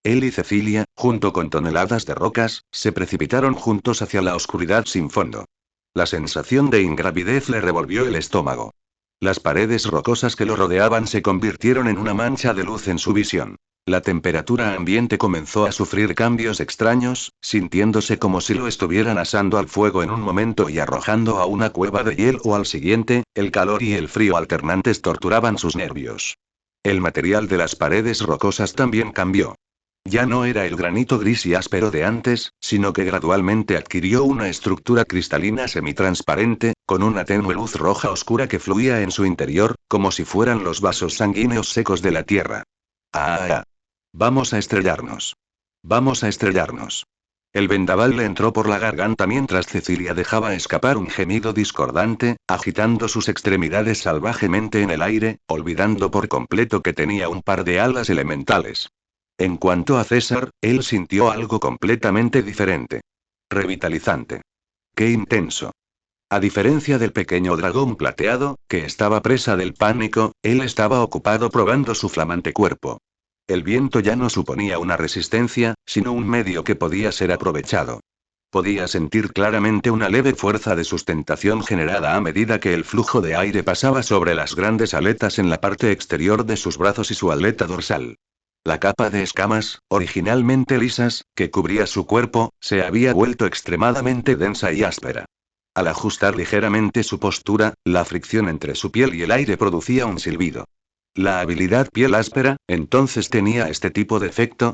Él y Cecilia, junto con toneladas de rocas, se precipitaron juntos hacia la oscuridad sin fondo. La sensación de ingravidez le revolvió el estómago. Las paredes rocosas que lo rodeaban se convirtieron en una mancha de luz en su visión. La temperatura ambiente comenzó a sufrir cambios extraños, sintiéndose como si lo estuvieran asando al fuego en un momento y arrojando a una cueva de hielo al siguiente. El calor y el frío alternantes torturaban sus nervios. El material de las paredes rocosas también cambió. Ya no era el granito gris y áspero de antes, sino que gradualmente adquirió una estructura cristalina semitransparente, con una tenue luz roja oscura que fluía en su interior, como si fueran los vasos sanguíneos secos de la tierra. ¡Ah! Vamos a estrellarnos. Vamos a estrellarnos. El vendaval le entró por la garganta mientras Cecilia dejaba escapar un gemido discordante, agitando sus extremidades salvajemente en el aire, olvidando por completo que tenía un par de alas elementales. En cuanto a César, él sintió algo completamente diferente. Revitalizante. ¡Qué intenso! A diferencia del pequeño dragón plateado, que estaba presa del pánico, él estaba ocupado probando su flamante cuerpo. El viento ya no suponía una resistencia, sino un medio que podía ser aprovechado. Podía sentir claramente una leve fuerza de sustentación generada a medida que el flujo de aire pasaba sobre las grandes aletas en la parte exterior de sus brazos y su aleta dorsal. La capa de escamas, originalmente lisas, que cubría su cuerpo, se había vuelto extremadamente densa y áspera. Al ajustar ligeramente su postura, la fricción entre su piel y el aire producía un silbido. ¿La habilidad piel áspera, entonces tenía este tipo de efecto?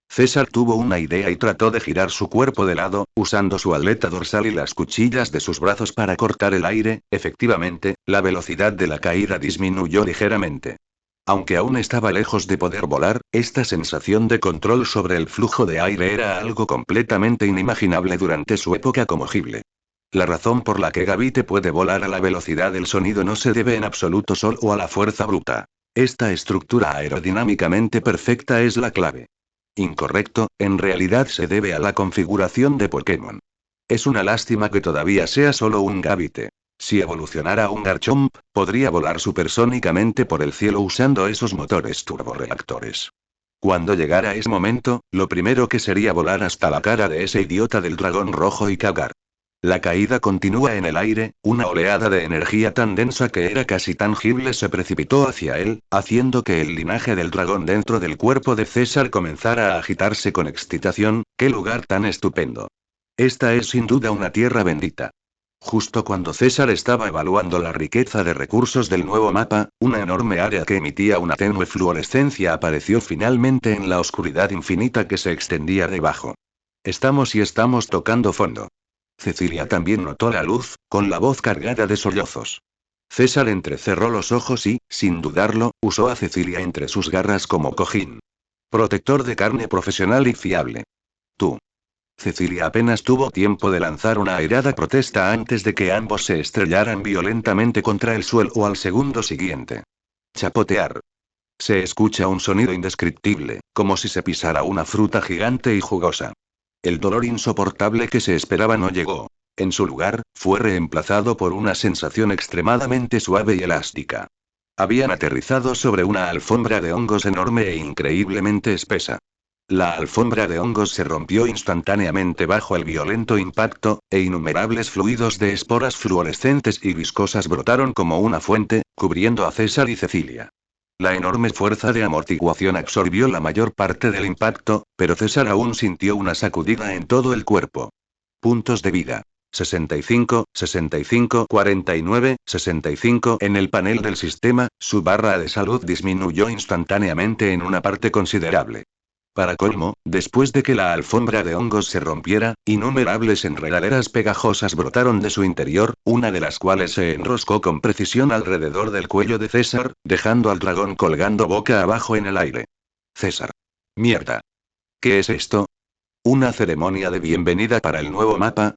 César tuvo una idea y trató de girar su cuerpo de lado, usando su aleta dorsal y las cuchillas de sus brazos para cortar el aire. Efectivamente, la velocidad de la caída disminuyó ligeramente. Aunque aún estaba lejos de poder volar, esta sensación de control sobre el flujo de aire era algo completamente inimaginable durante su época como Gible. La razón por la que Gavite puede volar a la velocidad del sonido no se debe en absoluto solo a la fuerza bruta. Esta estructura aerodinámicamente perfecta es la clave. Incorrecto, en realidad se debe a la configuración de Pokémon. Es una lástima que todavía sea solo un Gavite. Si evolucionara a un Garchomp, podría volar supersónicamente por el cielo usando esos motores turborreactores. Cuando llegara ese momento, lo primero que sería volar hasta la cara de ese idiota del dragón rojo y cagar. La caída continúa en el aire, una oleada de energía tan densa que era casi tangible se precipitó hacia él, haciendo que el linaje del dragón dentro del cuerpo de César comenzara a agitarse con excitación. ¡Qué lugar tan estupendo! Esta es sin duda una tierra bendita. Justo cuando César estaba evaluando la riqueza de recursos del nuevo mapa, una enorme área que emitía una tenue fluorescencia apareció finalmente en la oscuridad infinita que se extendía debajo. Estamos tocando fondo. Cecilia también notó la luz, con la voz cargada de sollozos. César entrecerró los ojos y, sin dudarlo, usó a Cecilia entre sus garras como cojín. Protector de carne profesional y fiable. Tú. Cecilia apenas tuvo tiempo de lanzar una airada protesta antes de que ambos se estrellaran violentamente contra el suelo al segundo siguiente. Chapotear. Se escucha un sonido indescriptible, como si se pisara una fruta gigante y jugosa. El dolor insoportable que se esperaba no llegó. En su lugar, fue reemplazado por una sensación extremadamente suave y elástica. Habían aterrizado sobre una alfombra de hongos enorme e increíblemente espesa. La alfombra de hongos se rompió instantáneamente bajo el violento impacto, e innumerables fluidos de esporas fluorescentes y viscosas brotaron como una fuente, cubriendo a César y Cecilia. La enorme fuerza de amortiguación absorbió la mayor parte del impacto, pero César aún sintió una sacudida en todo el cuerpo. Puntos de vida. 65, 65, 49, 65. En el panel del sistema, su barra de salud disminuyó instantáneamente en una parte considerable. Para colmo, después de que la alfombra de hongos se rompiera, innumerables enredaderas pegajosas brotaron de su interior, una de las cuales se enroscó con precisión alrededor del cuello de César, dejando al dragón colgando boca abajo en el aire. César. Mierda. ¿Qué es esto? ¿Una ceremonia de bienvenida para el nuevo mapa?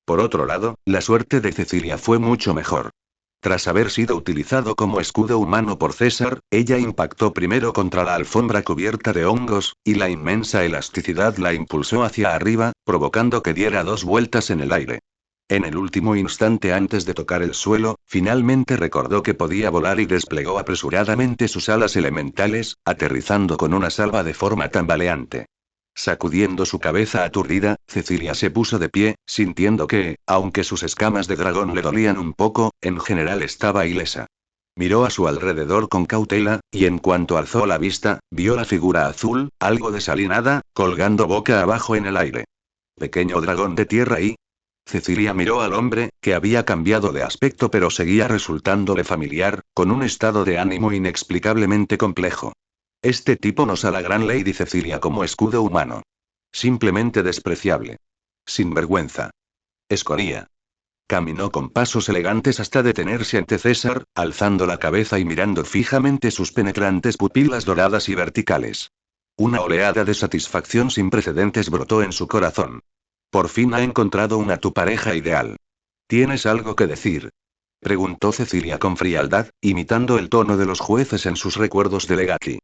Por otro lado, la suerte de Cecilia fue mucho mejor. Tras haber sido utilizado como escudo humano por César, ella impactó primero contra la alfombra cubierta de hongos, y la inmensa elasticidad la impulsó hacia arriba, provocando que diera 2 vueltas en el aire. En el último instante antes de tocar el suelo, finalmente recordó que podía volar y desplegó apresuradamente sus alas elementales, aterrizando con una salva de forma tambaleante. Sacudiendo su cabeza aturdida, Cecilia se puso de pie, sintiendo que, aunque sus escamas de dragón le dolían un poco, en general estaba ilesa. Miró a su alrededor con cautela, y en cuanto alzó la vista, vio la figura azul, algo desalinada, colgando boca abajo en el aire. Pequeño dragón de tierra y... Cecilia miró al hombre, que había cambiado de aspecto pero seguía resultándole familiar, con un estado de ánimo inexplicablemente complejo. Este tipo nos a la gran Lady Cecilia como escudo humano. Simplemente despreciable. Sinvergüenza. Escoria. Caminó con pasos elegantes hasta detenerse ante César, alzando la cabeza y mirando fijamente sus penetrantes pupilas doradas y verticales. Una oleada de satisfacción sin precedentes brotó en su corazón. Por fin ha encontrado tu pareja ideal. ¿Tienes algo que decir? Preguntó Cecilia con frialdad, imitando el tono de los jueces en sus recuerdos de Legati.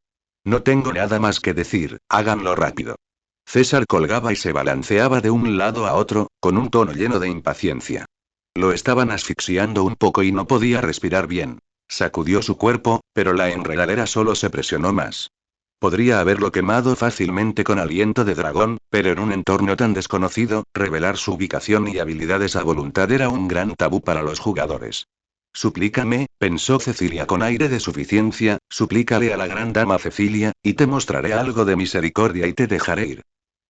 No tengo nada más que decir, háganlo rápido. César colgaba y se balanceaba de un lado a otro, con un tono lleno de impaciencia. Lo estaban asfixiando un poco y no podía respirar bien. Sacudió su cuerpo, pero la enredadera solo se presionó más. Podría haberlo quemado fácilmente con aliento de dragón, pero en un entorno tan desconocido, revelar su ubicación y habilidades a voluntad era un gran tabú para los jugadores. Suplícame, pensó Cecilia con aire de suficiencia, suplícale a la gran dama Cecilia, y te mostraré algo de misericordia y te dejaré ir.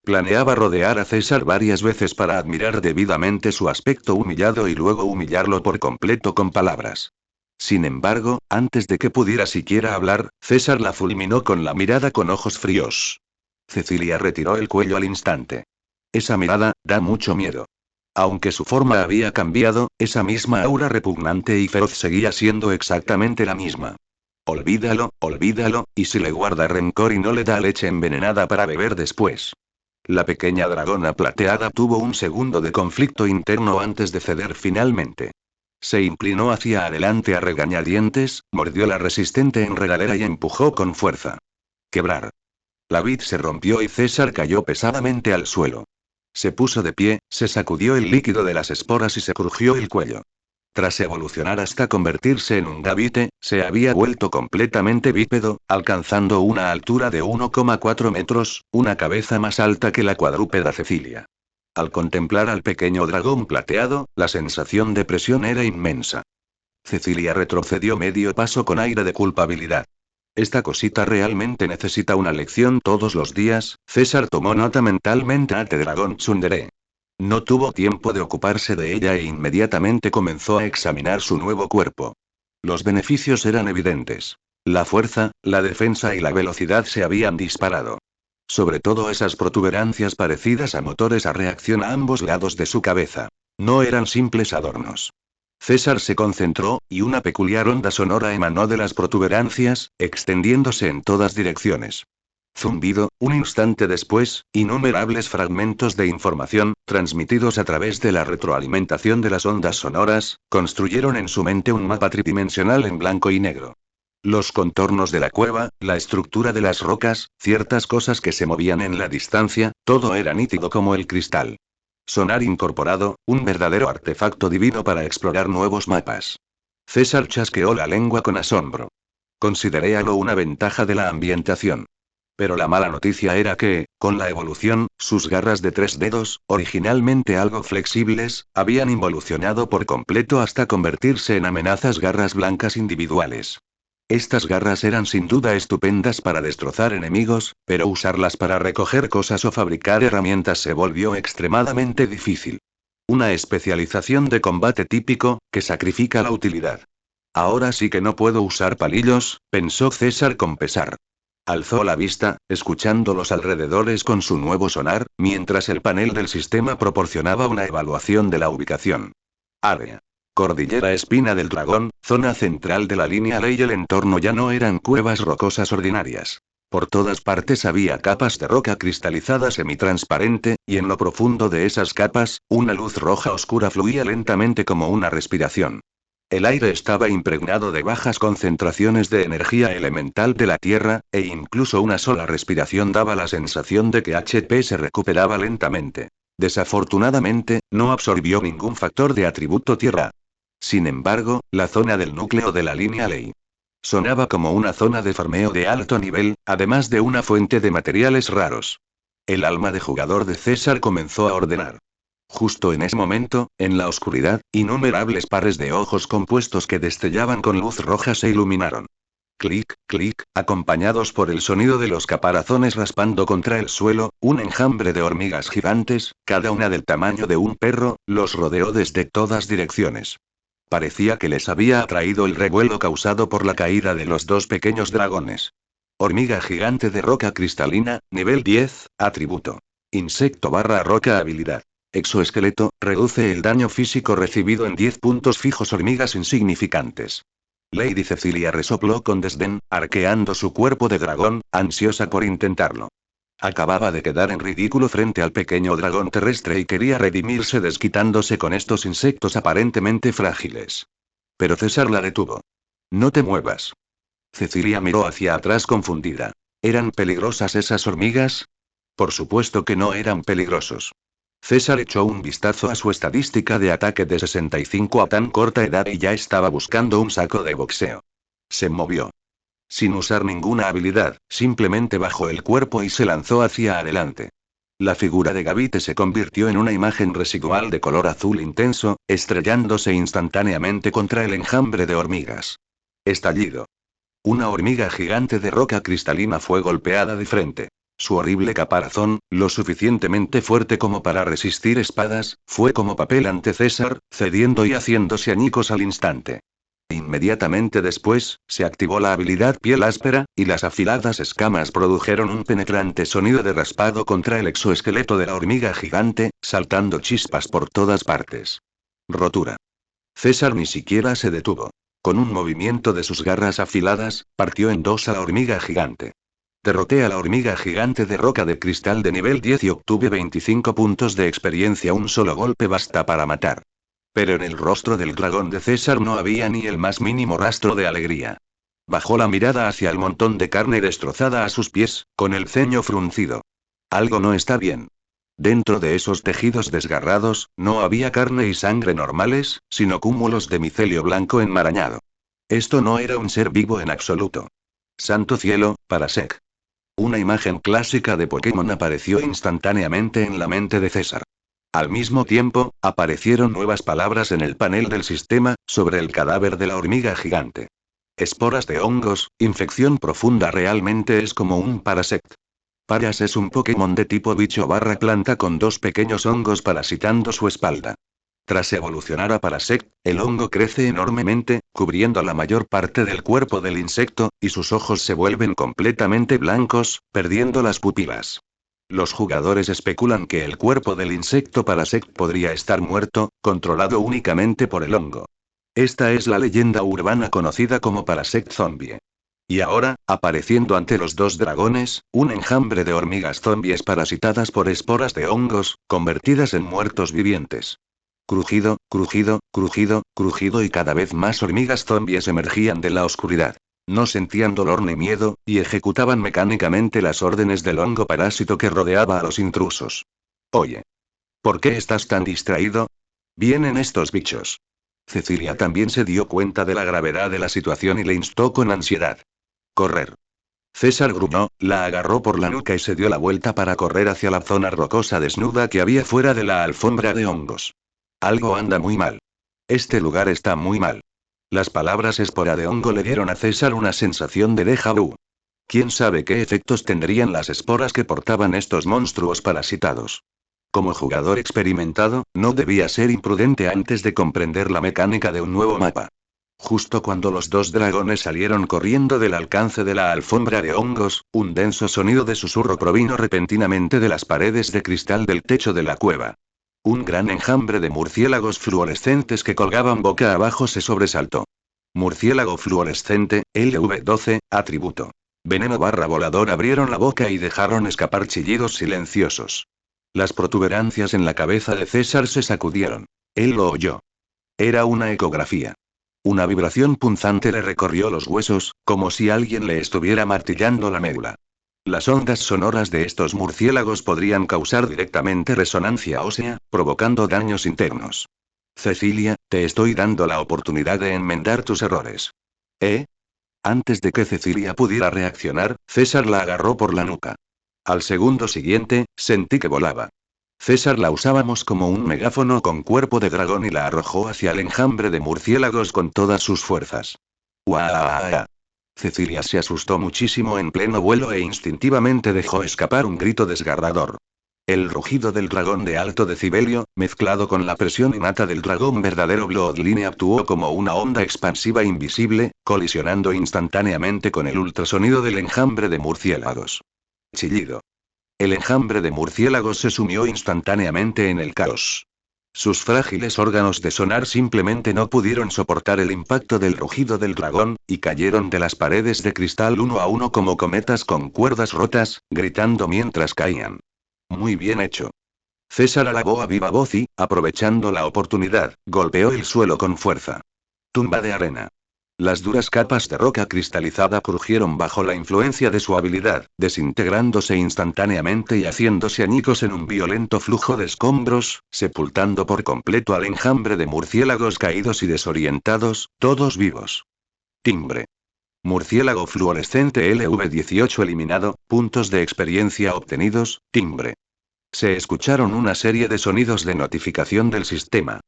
Planeaba rodear a César varias veces para admirar debidamente su aspecto humillado y luego humillarlo por completo con palabras. Sin embargo, antes de que pudiera siquiera hablar, César la fulminó con la mirada con ojos fríos. Cecilia retiró el cuello al instante. Esa mirada, da mucho miedo. Aunque su forma había cambiado, esa misma aura repugnante y feroz seguía siendo exactamente la misma. Olvídalo, olvídalo, y si le guarda rencor y no le da leche envenenada para beber después. La pequeña dragona plateada tuvo un segundo de conflicto interno antes de ceder finalmente. Se inclinó hacia adelante a regañadientes, mordió la resistente enredadera y empujó con fuerza. Quebrar. La vid se rompió y César cayó pesadamente al suelo. Se puso de pie, se sacudió el líquido de las esporas y se crujió el cuello. Tras evolucionar hasta convertirse en un gavite, se había vuelto completamente bípedo, alcanzando una altura de 1,4 metros, una cabeza más alta que la cuadrúpeda Cecilia. Al contemplar al pequeño dragón plateado, la sensación de presión era inmensa. Cecilia retrocedió medio paso con aire de culpabilidad. Esta cosita realmente necesita una lección todos los días. César tomó nota mentalmente a dragón tsundere. No tuvo tiempo de ocuparse de ella e inmediatamente comenzó a examinar su nuevo cuerpo. Los beneficios eran evidentes. La fuerza, la defensa y la velocidad se habían disparado. Sobre todo esas protuberancias parecidas a motores a reacción a ambos lados de su cabeza. No eran simples adornos. César se concentró, y una peculiar onda sonora emanó de las protuberancias, extendiéndose en todas direcciones. Zumbido, un instante después, innumerables fragmentos de información, transmitidos a través de la retroalimentación de las ondas sonoras, construyeron en su mente un mapa tridimensional en blanco y negro. Los contornos de la cueva, la estructura de las rocas, ciertas cosas que se movían en la distancia, todo era nítido como el cristal. Sonar incorporado, un verdadero artefacto divino para explorar nuevos mapas. César chasqueó la lengua con asombro. Consideréalo una ventaja de la ambientación. Pero la mala noticia era que, con la evolución, sus garras de 3 dedos, originalmente algo flexibles, habían involucionado por completo hasta convertirse en amenazas garras blancas individuales. Estas garras eran sin duda estupendas para destrozar enemigos, pero usarlas para recoger cosas o fabricar herramientas se volvió extremadamente difícil. Una especialización de combate típico, que sacrifica la utilidad. Ahora sí que no puedo usar palillos, pensó César con pesar. Alzó la vista, escuchando los alrededores con su nuevo sonar, mientras el panel del sistema proporcionaba una evaluación de la ubicación. Área. Cordillera Espina del Dragón, zona central de la línea ley. El entorno ya no eran cuevas rocosas ordinarias. Por todas partes había capas de roca cristalizada semitransparente, y en lo profundo de esas capas, una luz roja oscura fluía lentamente como una respiración. El aire estaba impregnado de bajas concentraciones de energía elemental de la Tierra, e incluso una sola respiración daba la sensación de que HP se recuperaba lentamente. Desafortunadamente, no absorbió ningún factor de atributo Tierra. Sin embargo, la zona del núcleo de la línea ley sonaba como una zona de farmeo de alto nivel, además de una fuente de materiales raros. El alma de jugador de César comenzó a ordenar. Justo en ese momento, en la oscuridad, innumerables pares de ojos compuestos que destellaban con luz roja se iluminaron. Clic, clic, acompañados por el sonido de los caparazones raspando contra el suelo, un enjambre de hormigas gigantes, cada una del tamaño de un perro, los rodeó desde todas direcciones. Parecía que les había atraído el revuelo causado por la caída de los dos pequeños dragones. Hormiga gigante de roca cristalina, nivel 10, atributo. Insecto barra roca habilidad. Exoesqueleto, reduce el daño físico recibido en 10 puntos fijos. Hormigas insignificantes. Lady Cecilia resopló con desdén, arqueando su cuerpo de dragón, ansiosa por intentarlo. Acababa de quedar en ridículo frente al pequeño dragón terrestre y quería redimirse desquitándose con estos insectos aparentemente frágiles. Pero César la detuvo. No te muevas. Cecilia miró hacia atrás confundida. ¿Eran peligrosas esas hormigas? Por supuesto que no eran peligrosos. César echó un vistazo a su estadística de ataque de 65 a tan corta edad y ya estaba buscando un saco de boxeo. Se movió. Sin usar ninguna habilidad, simplemente bajó el cuerpo y se lanzó hacia adelante. La figura de Gavite se convirtió en una imagen residual de color azul intenso, estrellándose instantáneamente contra el enjambre de hormigas. Estallido. Una hormiga gigante de roca cristalina fue golpeada de frente. Su horrible caparazón, lo suficientemente fuerte como para resistir espadas, fue como papel ante César, cediendo y haciéndose añicos al instante. Inmediatamente después, se activó la habilidad piel áspera, y las afiladas escamas produjeron un penetrante sonido de raspado contra el exoesqueleto de la hormiga gigante, saltando chispas por todas partes. Rotura. César ni siquiera se detuvo. Con un movimiento de sus garras afiladas, partió en dos a la hormiga gigante. Derroté a la hormiga gigante de roca de cristal de nivel 10 y obtuve 25 puntos de experiencia. Un solo golpe basta para matar. Pero en el rostro del dragón de César no había ni el más mínimo rastro de alegría. Bajó la mirada hacia el montón de carne destrozada a sus pies, con el ceño fruncido. Algo no está bien. Dentro de esos tejidos desgarrados, no había carne y sangre normales, sino cúmulos de micelio blanco enmarañado. Esto no era un ser vivo en absoluto. Santo cielo, Parasect. Una imagen clásica de Pokémon apareció instantáneamente en la mente de César. Al mismo tiempo, aparecieron nuevas palabras en el panel del sistema, sobre el cadáver de la hormiga gigante. Esporas de hongos, infección profunda. Realmente es como un Parasect. Paras es un Pokémon de tipo bicho barra planta con dos pequeños hongos parasitando su espalda. Tras evolucionar a Parasect, el hongo crece enormemente, cubriendo la mayor parte del cuerpo del insecto, y sus ojos se vuelven completamente blancos, perdiendo las pupilas. Los jugadores especulan que el cuerpo del insecto Parasect podría estar muerto, controlado únicamente por el hongo. Esta es la leyenda urbana conocida como Parasect Zombie. Y ahora, apareciendo ante los dos dragones, un enjambre de hormigas zombies parasitadas por esporas de hongos, convertidas en muertos vivientes. Crujido, crujido, crujido, crujido y cada vez más hormigas zombies emergían de la oscuridad. No sentían dolor ni miedo, y ejecutaban mecánicamente las órdenes del hongo parásito que rodeaba a los intrusos. Oye. ¿Por qué estás tan distraído? Vienen estos bichos. Cecilia también se dio cuenta de la gravedad de la situación y le instó con ansiedad. Correr. César gruñó, la agarró por la nuca y se dio la vuelta para correr hacia la zona rocosa desnuda que había fuera de la alfombra de hongos. Algo anda muy mal. Este lugar está muy mal. Las palabras espora de hongo le dieron a César una sensación de déjà vu. ¿Quién sabe qué efectos tendrían las esporas que portaban estos monstruos parasitados? Como jugador experimentado, no debía ser imprudente antes de comprender la mecánica de un nuevo mapa. Justo cuando los dos dragones salieron corriendo del alcance de la alfombra de hongos, un denso sonido de susurro provino repentinamente de las paredes de cristal del techo de la cueva. Un gran enjambre de murciélagos fluorescentes que colgaban boca abajo se sobresaltó. Murciélago fluorescente, LV12, atributo. Veneno barra volador abrieron la boca y dejaron escapar chillidos silenciosos. Las protuberancias en la cabeza de César se sacudieron. Él lo oyó. Era una ecografía. Una vibración punzante le recorrió los huesos, como si alguien le estuviera martillando la médula. Las ondas sonoras de estos murciélagos podrían causar directamente resonancia ósea, provocando daños internos. Cecilia, te estoy dando la oportunidad de enmendar tus errores. ¿Eh? Antes de que Cecilia pudiera reaccionar, César la agarró por la nuca. Al segundo siguiente, sentí que volaba. César la usábamos como un megáfono con cuerpo de dragón y la arrojó hacia el enjambre de murciélagos con todas sus fuerzas. ¡Guau! Cecilia se asustó muchísimo en pleno vuelo e instintivamente dejó escapar un grito desgarrador. El rugido del dragón de alto decibelio, mezclado con la presión innata del dragón verdadero Bloodline, actuó como una onda expansiva invisible, colisionando instantáneamente con el ultrasonido del enjambre de murciélagos. Chillido. El enjambre de murciélagos se sumió instantáneamente en el caos. Sus frágiles órganos de sonar simplemente no pudieron soportar el impacto del rugido del dragón, y cayeron de las paredes de cristal uno a uno como cometas con cuerdas rotas, gritando mientras caían. Muy bien hecho. César alabó a viva voz y, aprovechando la oportunidad, golpeó el suelo con fuerza. Tumba de arena. Las duras capas de roca cristalizada crujieron bajo la influencia de su habilidad, desintegrándose instantáneamente y haciéndose añicos en un violento flujo de escombros, sepultando por completo al enjambre de murciélagos caídos y desorientados, todos vivos. Timbre. Murciélago fluorescente LV18 eliminado, puntos de experiencia obtenidos, timbre. Se escucharon una serie de sonidos de notificación del sistema.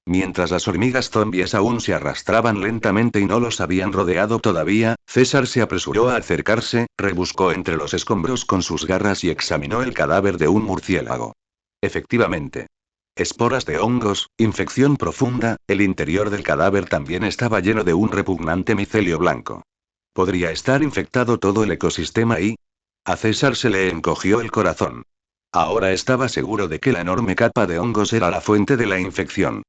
Mientras las hormigas zombies aún se arrastraban lentamente y no los habían rodeado todavía, César se apresuró a acercarse, rebuscó entre los escombros con sus garras y examinó el cadáver de un murciélago. Efectivamente. Esporas de hongos, infección profunda, el interior del cadáver también estaba lleno de un repugnante micelio blanco. ¿Podría estar infectado todo el ecosistema y? A César se le encogió el corazón. Ahora estaba seguro de que la enorme capa de hongos era la fuente de la infección.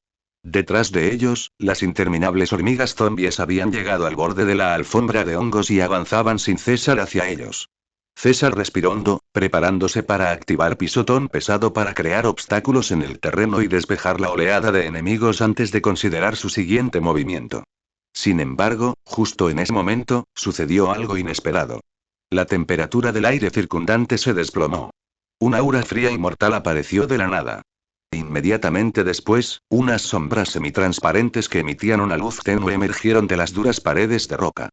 Detrás de ellos, las interminables hormigas zombies habían llegado al borde de la alfombra de hongos y avanzaban sin cesar hacia ellos. César respiró hondo, preparándose para activar pisotón pesado para crear obstáculos en el terreno y despejar la oleada de enemigos antes de considerar su siguiente movimiento. Sin embargo, justo en ese momento, sucedió algo inesperado. La temperatura del aire circundante se desplomó. Un aura fría y mortal apareció de la nada. Inmediatamente después, unas sombras semitransparentes que emitían una luz tenue emergieron de las duras paredes de roca.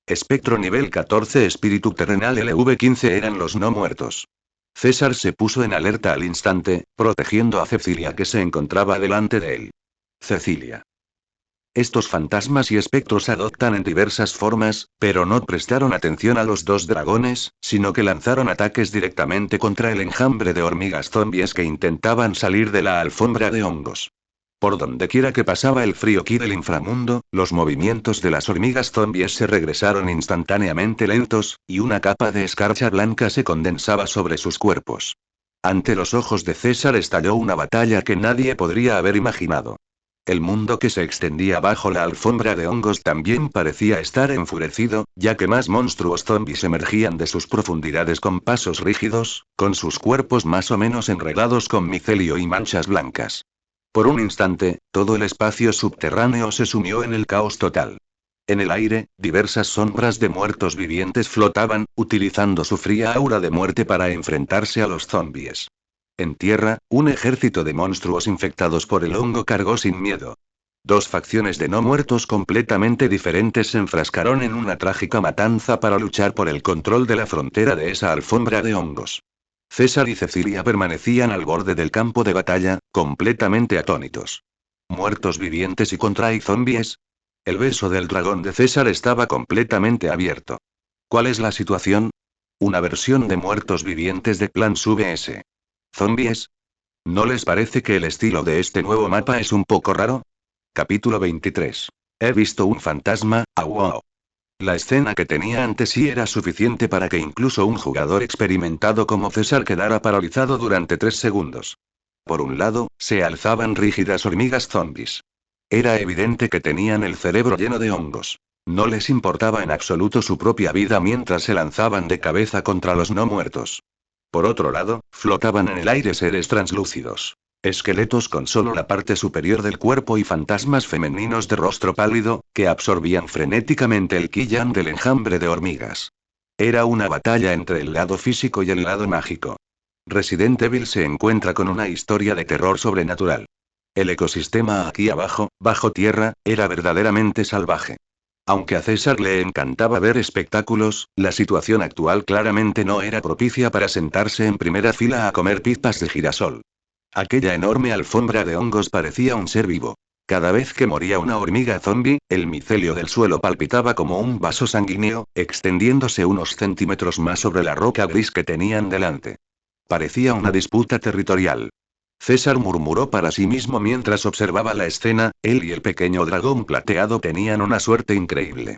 Espectro nivel 14 espíritu terrenal LV15 eran los no muertos. César se puso en alerta al instante, protegiendo a Cecilia que se encontraba delante de él. Cecilia. Estos fantasmas y espectros adoptan en diversas formas, pero no prestaron atención a los dos dragones, sino que lanzaron ataques directamente contra el enjambre de hormigas zombies que intentaban salir de la alfombra de hongos. Por donde quiera que pasaba el frío ki del inframundo, los movimientos de las hormigas zombies se regresaron instantáneamente lentos, y una capa de escarcha blanca se condensaba sobre sus cuerpos. Ante los ojos de César estalló una batalla que nadie podría haber imaginado. El mundo que se extendía bajo la alfombra de hongos también parecía estar enfurecido, ya que más monstruos zombies emergían de sus profundidades con pasos rígidos, con sus cuerpos más o menos enredados con micelio y manchas blancas. Por un instante, todo el espacio subterráneo se sumió en el caos total. En el aire, diversas sombras de muertos vivientes flotaban, utilizando su fría aura de muerte para enfrentarse a los zombies. En tierra, un ejército de monstruos infectados por el hongo cargó sin miedo. Dos facciones de no muertos completamente diferentes se enfrascaron en una trágica matanza para luchar por el control de la frontera de esa alfombra de hongos. César y Cecilia permanecían al borde del campo de batalla, completamente atónitos. ¿Muertos vivientes y contra zombies? El beso del dragón de César estaba completamente abierto. ¿Cuál es la situación? Una versión de muertos vivientes de Plan VS. ¿Zombies? ¿No les parece que el estilo de este nuevo mapa es un poco raro? Capítulo 23. He visto un fantasma, wow. La escena que tenía ante sí era suficiente para que incluso un jugador experimentado como César quedara paralizado durante 3 segundos. Por un lado, se alzaban rígidas hormigas zombies. Era evidente que tenían el cerebro lleno de hongos. No les importaba en absoluto su propia vida mientras se lanzaban de cabeza contra los no muertos. Por otro lado, flotaban en el aire seres translúcidos. Esqueletos con solo la parte superior del cuerpo y fantasmas femeninos de rostro pálido, que absorbían frenéticamente el ki yang del enjambre de hormigas. Era una batalla entre el lado físico y el lado mágico. Resident Evil se encuentra con una historia de terror sobrenatural. El ecosistema aquí abajo, bajo tierra, era verdaderamente salvaje. Aunque a César le encantaba ver espectáculos, la situación actual claramente no era propicia para sentarse en primera fila a comer pipas de girasol. Aquella enorme alfombra de hongos parecía un ser vivo. Cada vez que moría una hormiga zombie, el micelio del suelo palpitaba como un vaso sanguíneo, extendiéndose unos centímetros más sobre la roca gris que tenían delante. Parecía una disputa territorial. César murmuró para sí mismo mientras observaba la escena, él y el pequeño dragón plateado tenían una suerte increíble.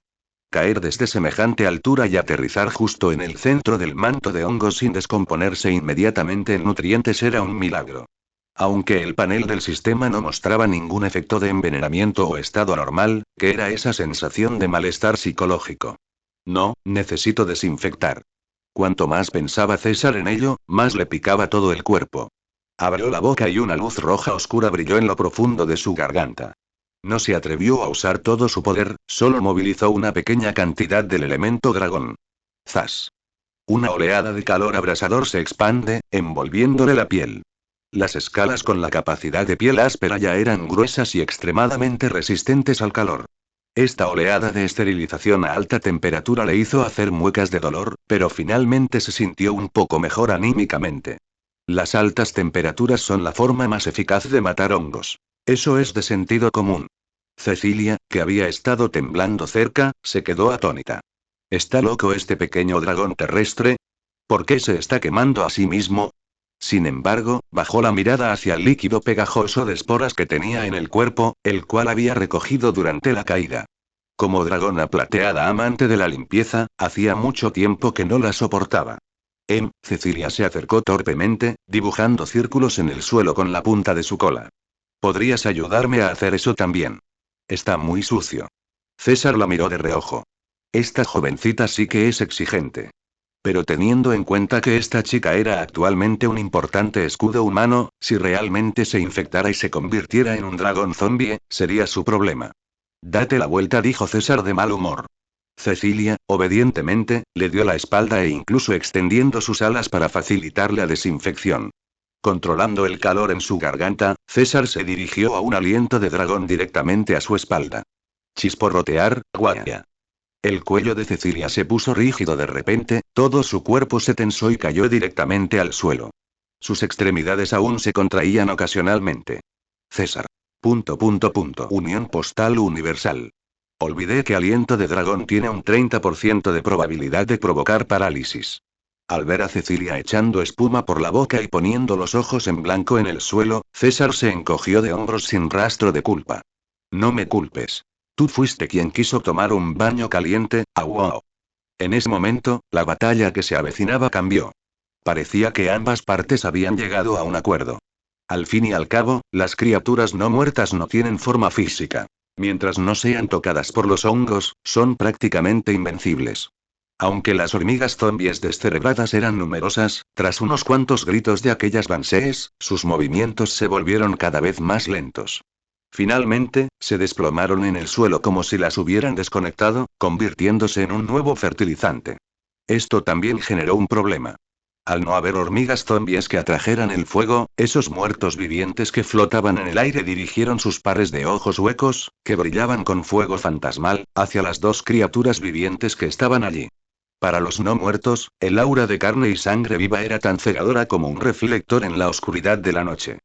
Caer desde semejante altura y aterrizar justo en el centro del manto de hongos sin descomponerse inmediatamente en nutrientes era un milagro. Aunque el panel del sistema no mostraba ningún efecto de envenenamiento o estado anormal, ¿qué era esa sensación de malestar psicológico? No, necesito desinfectar. Cuanto más pensaba César en ello, más le picaba todo el cuerpo. Abrió la boca y una luz roja oscura brilló en lo profundo de su garganta. No se atrevió a usar todo su poder, solo movilizó una pequeña cantidad del elemento dragón. ¡Zas! Una oleada de calor abrasador se expande, envolviéndole la piel. Las escalas con la capacidad de piel áspera ya eran gruesas y extremadamente resistentes al calor. Esta oleada de esterilización a alta temperatura le hizo hacer muecas de dolor, pero finalmente se sintió un poco mejor anímicamente. Las altas temperaturas son la forma más eficaz de matar hongos. Eso es de sentido común. Cecilia, que había estado temblando cerca, se quedó atónita. ¿Está loco este pequeño dragón terrestre? ¿Por qué se está quemando a sí mismo? Sin embargo, bajó la mirada hacia el líquido pegajoso de esporas que tenía en el cuerpo, el cual había recogido durante la caída. Como dragona plateada amante de la limpieza, hacía mucho tiempo que no la soportaba. Cecilia se acercó torpemente, dibujando círculos en el suelo con la punta de su cola. ¿Podrías ayudarme a hacer eso también? Está muy sucio. César la miró de reojo. Esta jovencita sí que es exigente. Pero teniendo en cuenta que esta chica era actualmente un importante escudo humano, si realmente se infectara y se convirtiera en un dragón zombie, sería su problema. Date la vuelta, dijo César de mal humor. Cecilia, obedientemente, le dio la espalda e incluso extendiendo sus alas para facilitar la desinfección. Controlando el calor en su garganta, César se dirigió a un aliento de dragón directamente a su espalda. Chisporrotear, guaya. El cuello de Cecilia se puso rígido de repente, todo su cuerpo se tensó y cayó directamente al suelo. Sus extremidades aún se contraían ocasionalmente. César. Unión Postal Universal. Olvidé que aliento de dragón tiene un 30% de probabilidad de provocar parálisis. Al ver a Cecilia echando espuma por la boca y poniendo los ojos en blanco en el suelo, César se encogió de hombros sin rastro de culpa. No me culpes. Tú fuiste quien quiso tomar un baño caliente, wow. En ese momento, la batalla que se avecinaba cambió. Parecía que ambas partes habían llegado a un acuerdo. Al fin y al cabo, las criaturas no muertas no tienen forma física. Mientras no sean tocadas por los hongos, son prácticamente invencibles. Aunque las hormigas zombies descerebradas eran numerosas, tras unos cuantos gritos de aquellas bansees, sus movimientos se volvieron cada vez más lentos. Finalmente, se desplomaron en el suelo como si las hubieran desconectado, convirtiéndose en un nuevo fertilizante. Esto también generó un problema. Al no haber hormigas zombies que atrajeran el fuego, esos muertos vivientes que flotaban en el aire dirigieron sus pares de ojos huecos, que brillaban con fuego fantasmal, hacia las dos criaturas vivientes que estaban allí. Para los no muertos, el aura de carne y sangre viva era tan cegadora como un reflector en la oscuridad de la noche.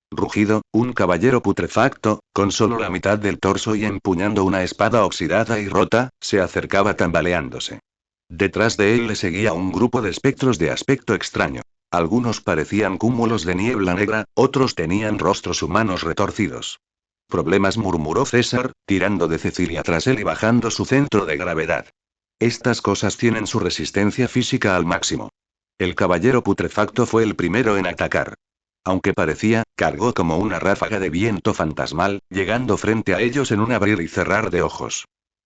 Rugido, un caballero putrefacto, con solo la mitad del torso y empuñando una espada oxidada y rota, se acercaba tambaleándose. Detrás de él le seguía un grupo de espectros de aspecto extraño. Algunos parecían cúmulos de niebla negra, otros tenían rostros humanos retorcidos. Problemas, murmuró César, tirando de Cecilia tras él y bajando su centro de gravedad. Estas cosas tienen su resistencia física al máximo. El caballero putrefacto fue el primero en atacar. Aunque parecía, cargó como una ráfaga de viento fantasmal, llegando frente a ellos en un abrir y cerrar de ojos.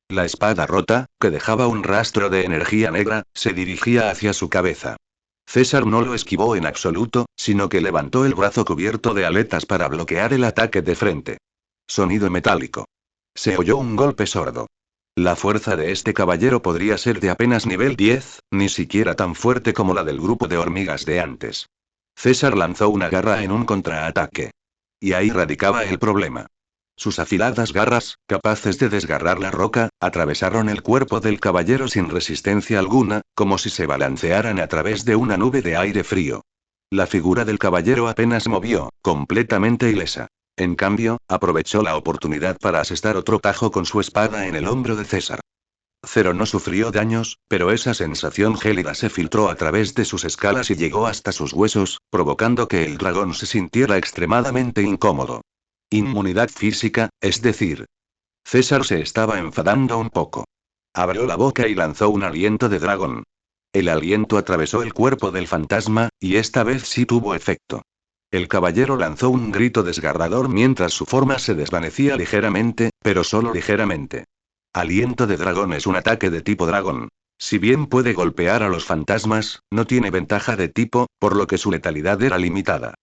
La espada rota, que dejaba un rastro de energía negra, se dirigía hacia su cabeza. César no lo esquivó en absoluto, sino que levantó el brazo cubierto de aletas para bloquear el ataque de frente. Sonido metálico. Se oyó un golpe sordo. La fuerza de este caballero podría ser de apenas nivel 10, ni siquiera tan fuerte como la del grupo de hormigas de antes. César lanzó una garra en un contraataque. Y ahí radicaba el problema. Sus afiladas garras, capaces de desgarrar la roca, atravesaron el cuerpo del caballero sin resistencia alguna, como si se balancearan a través de una nube de aire frío. La figura del caballero apenas movió, completamente ilesa. En cambio, aprovechó la oportunidad para asestar otro tajo con su espada en el hombro de César. Cero no sufrió daños, pero esa sensación gélida se filtró a través de sus escalas y llegó hasta sus huesos, provocando que el dragón se sintiera extremadamente incómodo. Inmunidad física, es decir. César se estaba enfadando un poco. Abrió la boca y lanzó un aliento de dragón. El aliento atravesó el cuerpo del fantasma, y esta vez sí tuvo efecto. El caballero lanzó un grito desgarrador mientras su forma se desvanecía ligeramente, pero solo ligeramente. Aliento de dragón es un ataque de tipo dragón. Si bien puede golpear a los fantasmas, no tiene ventaja de tipo, por lo que su letalidad era limitada.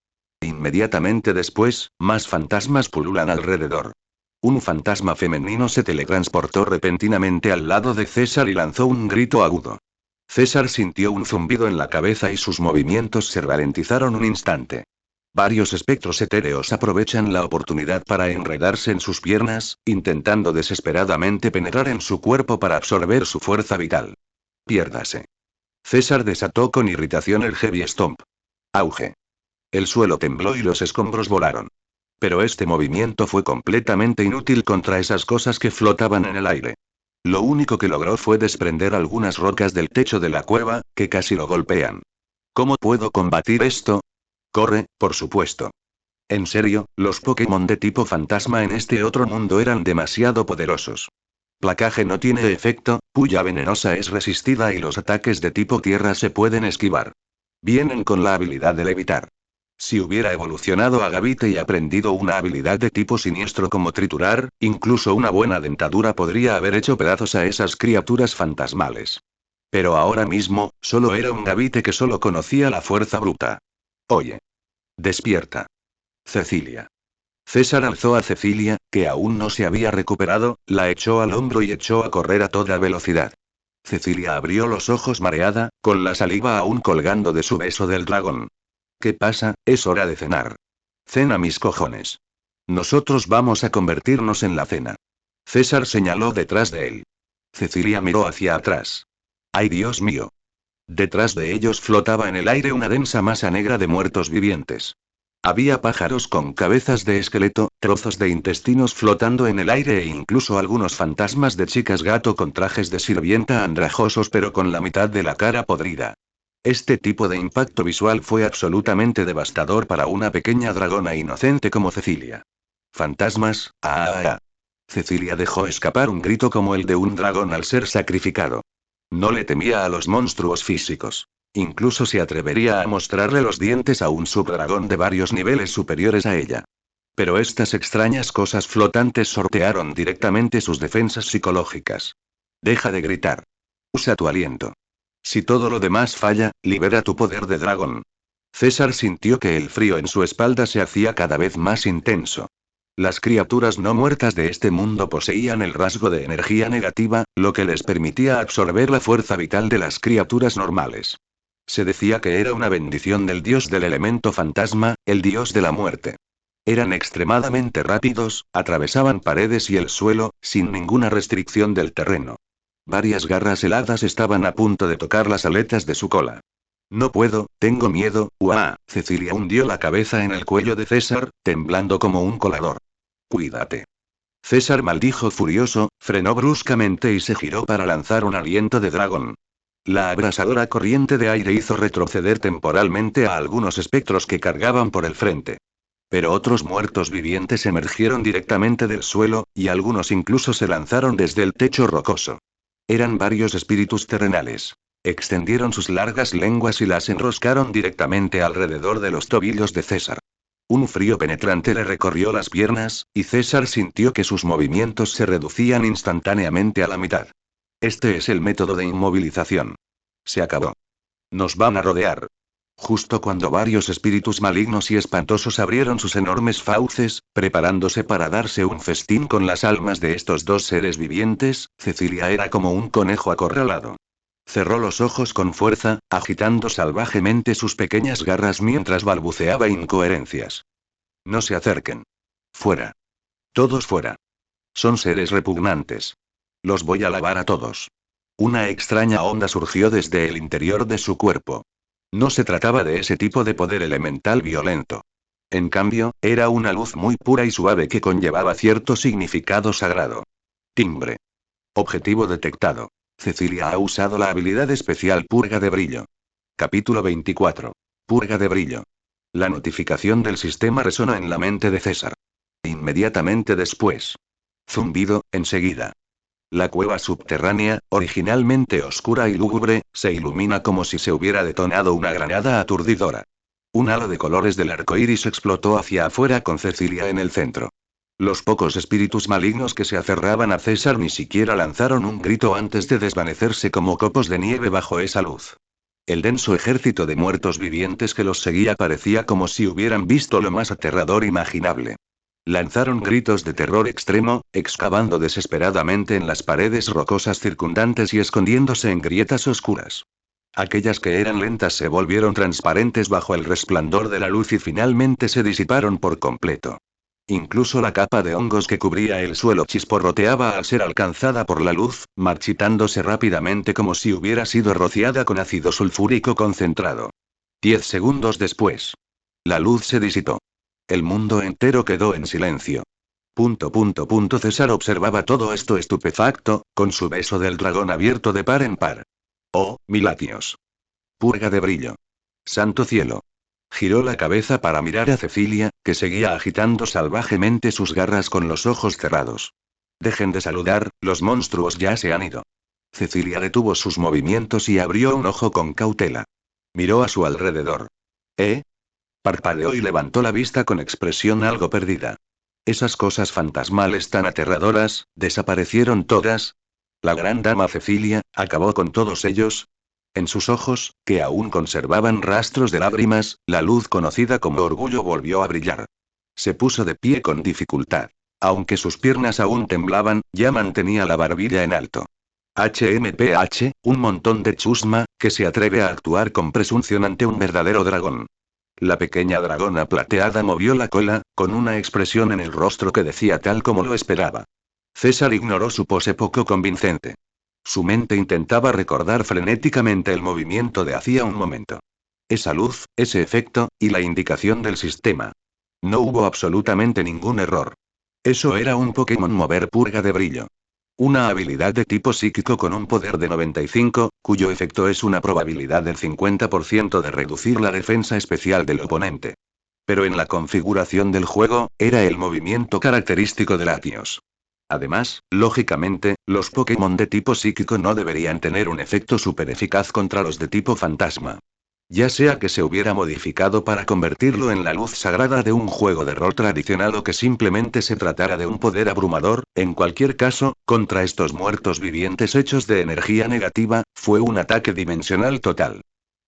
Inmediatamente después, más fantasmas pululan alrededor. Un fantasma femenino se teletransportó repentinamente al lado de César y lanzó un grito agudo. César sintió un zumbido en la cabeza y sus movimientos se ralentizaron un instante. Varios espectros etéreos aprovechan la oportunidad para enredarse en sus piernas, intentando desesperadamente penetrar en su cuerpo para absorber su fuerza vital. Piérdase. César desató con irritación el Heavy Stomp. Auge. El suelo tembló y los escombros volaron. Pero este movimiento fue completamente inútil contra esas cosas que flotaban en el aire. Lo único que logró fue desprender algunas rocas del techo de la cueva, que casi lo golpean. ¿Cómo puedo combatir esto? Corre, por supuesto. En serio, los Pokémon de tipo fantasma en este otro mundo eran demasiado poderosos. Placaje no tiene efecto, Puya venenosa es resistida y los ataques de tipo tierra se pueden esquivar. Vienen con la habilidad de levitar. Si hubiera evolucionado a Gavite y aprendido una habilidad de tipo siniestro como triturar, incluso una buena dentadura podría haber hecho pedazos a esas criaturas fantasmales. Pero ahora mismo, solo era un Gavite que solo conocía la fuerza bruta. Oye. Despierta. Cecilia. César alzó a Cecilia, que aún no se había recuperado, la echó al hombro y echó a correr a toda velocidad. Cecilia abrió los ojos mareada, con la saliva aún colgando de su beso del dragón. ¿Qué pasa? Es hora de cenar. Cena mis cojones. Nosotros vamos a convertirnos en la cena. César señaló detrás de él. Cecilia miró hacia atrás. ¡Ay, Dios mío! Detrás de ellos flotaba en el aire una densa masa negra de muertos vivientes. Había pájaros con cabezas de esqueleto, trozos de intestinos flotando en el aire e incluso algunos fantasmas de chicas gato con trajes de sirvienta andrajosos pero con la mitad de la cara podrida. Este tipo de impacto visual fue absolutamente devastador para una pequeña dragona inocente como Cecilia. Fantasmas, Cecilia dejó escapar un grito como el de un dragón al ser sacrificado. No le temía a los monstruos físicos. Incluso se atrevería a mostrarle los dientes a un subdragón de varios niveles superiores a ella. Pero estas extrañas cosas flotantes sortearon directamente sus defensas psicológicas. Deja de gritar. Usa tu aliento. Si todo lo demás falla, libera tu poder de dragón. César sintió que el frío en su espalda se hacía cada vez más intenso. Las criaturas no muertas de este mundo poseían el rasgo de energía negativa, lo que les permitía absorber la fuerza vital de las criaturas normales. Se decía que era una bendición del dios del elemento fantasma, el dios de la muerte. Eran extremadamente rápidos, atravesaban paredes y el suelo, sin ninguna restricción del terreno. Varias garras heladas estaban a punto de tocar las aletas de su cola. No puedo, tengo miedo, Cecilia hundió la cabeza en el cuello de César, temblando como un colador. Cuídate. César maldijo furioso, frenó bruscamente y se giró para lanzar un aliento de dragón. La abrasadora corriente de aire hizo retroceder temporalmente a algunos espectros que cargaban por el frente. Pero otros muertos vivientes emergieron directamente del suelo, y algunos incluso se lanzaron desde el techo rocoso. Eran varios espíritus terrenales. Extendieron sus largas lenguas y las enroscaron directamente alrededor de los tobillos de César. Un frío penetrante le recorrió las piernas, y César sintió que sus movimientos se reducían instantáneamente a la mitad. Este es el método de inmovilización. Se acabó. Nos van a rodear. Justo cuando varios espíritus malignos y espantosos abrieron sus enormes fauces, preparándose para darse un festín con las almas de estos dos seres vivientes, Cecilia era como un conejo acorralado. Cerró los ojos con fuerza, agitando salvajemente sus pequeñas garras mientras balbuceaba incoherencias. No se acerquen. Fuera. Todos fuera. Son seres repugnantes. Los voy a lavar a todos. Una extraña onda surgió desde el interior de su cuerpo. No se trataba de ese tipo de poder elemental violento. En cambio, era una luz muy pura y suave que conllevaba cierto significado sagrado. Timbre. Objetivo detectado. Cecilia ha usado la habilidad especial Purga de Brillo. Capítulo 24. Purga de Brillo. La notificación del sistema resonó en la mente de César. Inmediatamente después. Zumbido, enseguida. La cueva subterránea, originalmente oscura y lúgubre, se ilumina como si se hubiera detonado una granada aturdidora. Un halo de colores del arco iris explotó hacia afuera con Cecilia en el centro. Los pocos espíritus malignos que se aferraban a César ni siquiera lanzaron un grito antes de desvanecerse como copos de nieve bajo esa luz. El denso ejército de muertos vivientes que los seguía parecía como si hubieran visto lo más aterrador imaginable. Lanzaron gritos de terror extremo, excavando desesperadamente en las paredes rocosas circundantes y escondiéndose en grietas oscuras. Aquellas que eran lentas se volvieron transparentes bajo el resplandor de la luz y finalmente se disiparon por completo. Incluso la capa de hongos que cubría el suelo chisporroteaba al ser alcanzada por la luz, marchitándose rápidamente como si hubiera sido rociada con ácido sulfúrico concentrado. 10 segundos después. La luz se disipó. El mundo entero quedó en silencio. César observaba todo esto estupefacto, con su beso del dragón abierto de par en par. Oh, milatios. Purga de brillo. Santo cielo. Giró la cabeza para mirar a Cecilia, que seguía agitando salvajemente sus garras con los ojos cerrados. Dejen de saludar, los monstruos ya se han ido. Cecilia detuvo sus movimientos y abrió un ojo con cautela. Miró a su alrededor. ¿Eh? Parpadeó y levantó la vista con expresión algo perdida. Esas cosas fantasmales tan aterradoras, ¿desaparecieron todas? La gran dama Cecilia, ¿acabó con todos ellos? En sus ojos, que aún conservaban rastros de lágrimas, la luz conocida como orgullo volvió a brillar. Se puso de pie con dificultad. Aunque sus piernas aún temblaban, ya mantenía la barbilla en alto. HMPH, un montón de chusma, que se atreve a actuar con presunción ante un verdadero dragón. La pequeña dragona plateada movió la cola, con una expresión en el rostro que decía tal como lo esperaba. César ignoró su pose poco convincente. Su mente intentaba recordar frenéticamente el movimiento de hacía un momento. Esa luz, ese efecto, y la indicación del sistema. No hubo absolutamente ningún error. Eso era un Pokémon mover purga de brillo. Una habilidad de tipo psíquico con un poder de 95, cuyo efecto es una probabilidad del 50% de reducir la defensa especial del oponente. Pero en la configuración del juego, era el movimiento característico de Latios. Además, lógicamente, los Pokémon de tipo psíquico no deberían tener un efecto súper eficaz contra los de tipo fantasma. Ya sea que se hubiera modificado para convertirlo en la luz sagrada de un juego de rol tradicional o que simplemente se tratara de un poder abrumador, en cualquier caso, contra estos muertos vivientes hechos de energía negativa, fue un ataque dimensional total.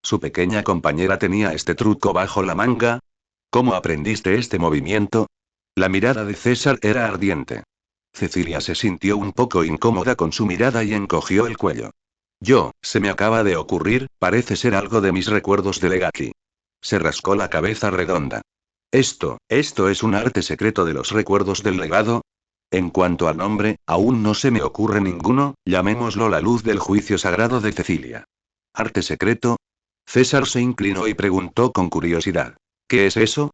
¿Su pequeña compañera tenía este truco bajo la manga? ¿Cómo aprendiste este movimiento? La mirada de César era ardiente. Cecilia se sintió un poco incómoda con su mirada y encogió el cuello. Se me acaba de ocurrir, parece ser algo de mis recuerdos de Legacy. Se rascó la cabeza redonda. Esto es un arte secreto de los recuerdos del legado. En cuanto al nombre, aún no se me ocurre ninguno, llamémoslo la luz del juicio sagrado de Cecilia. ¿Arte secreto? César se inclinó y preguntó con curiosidad. ¿Qué es eso?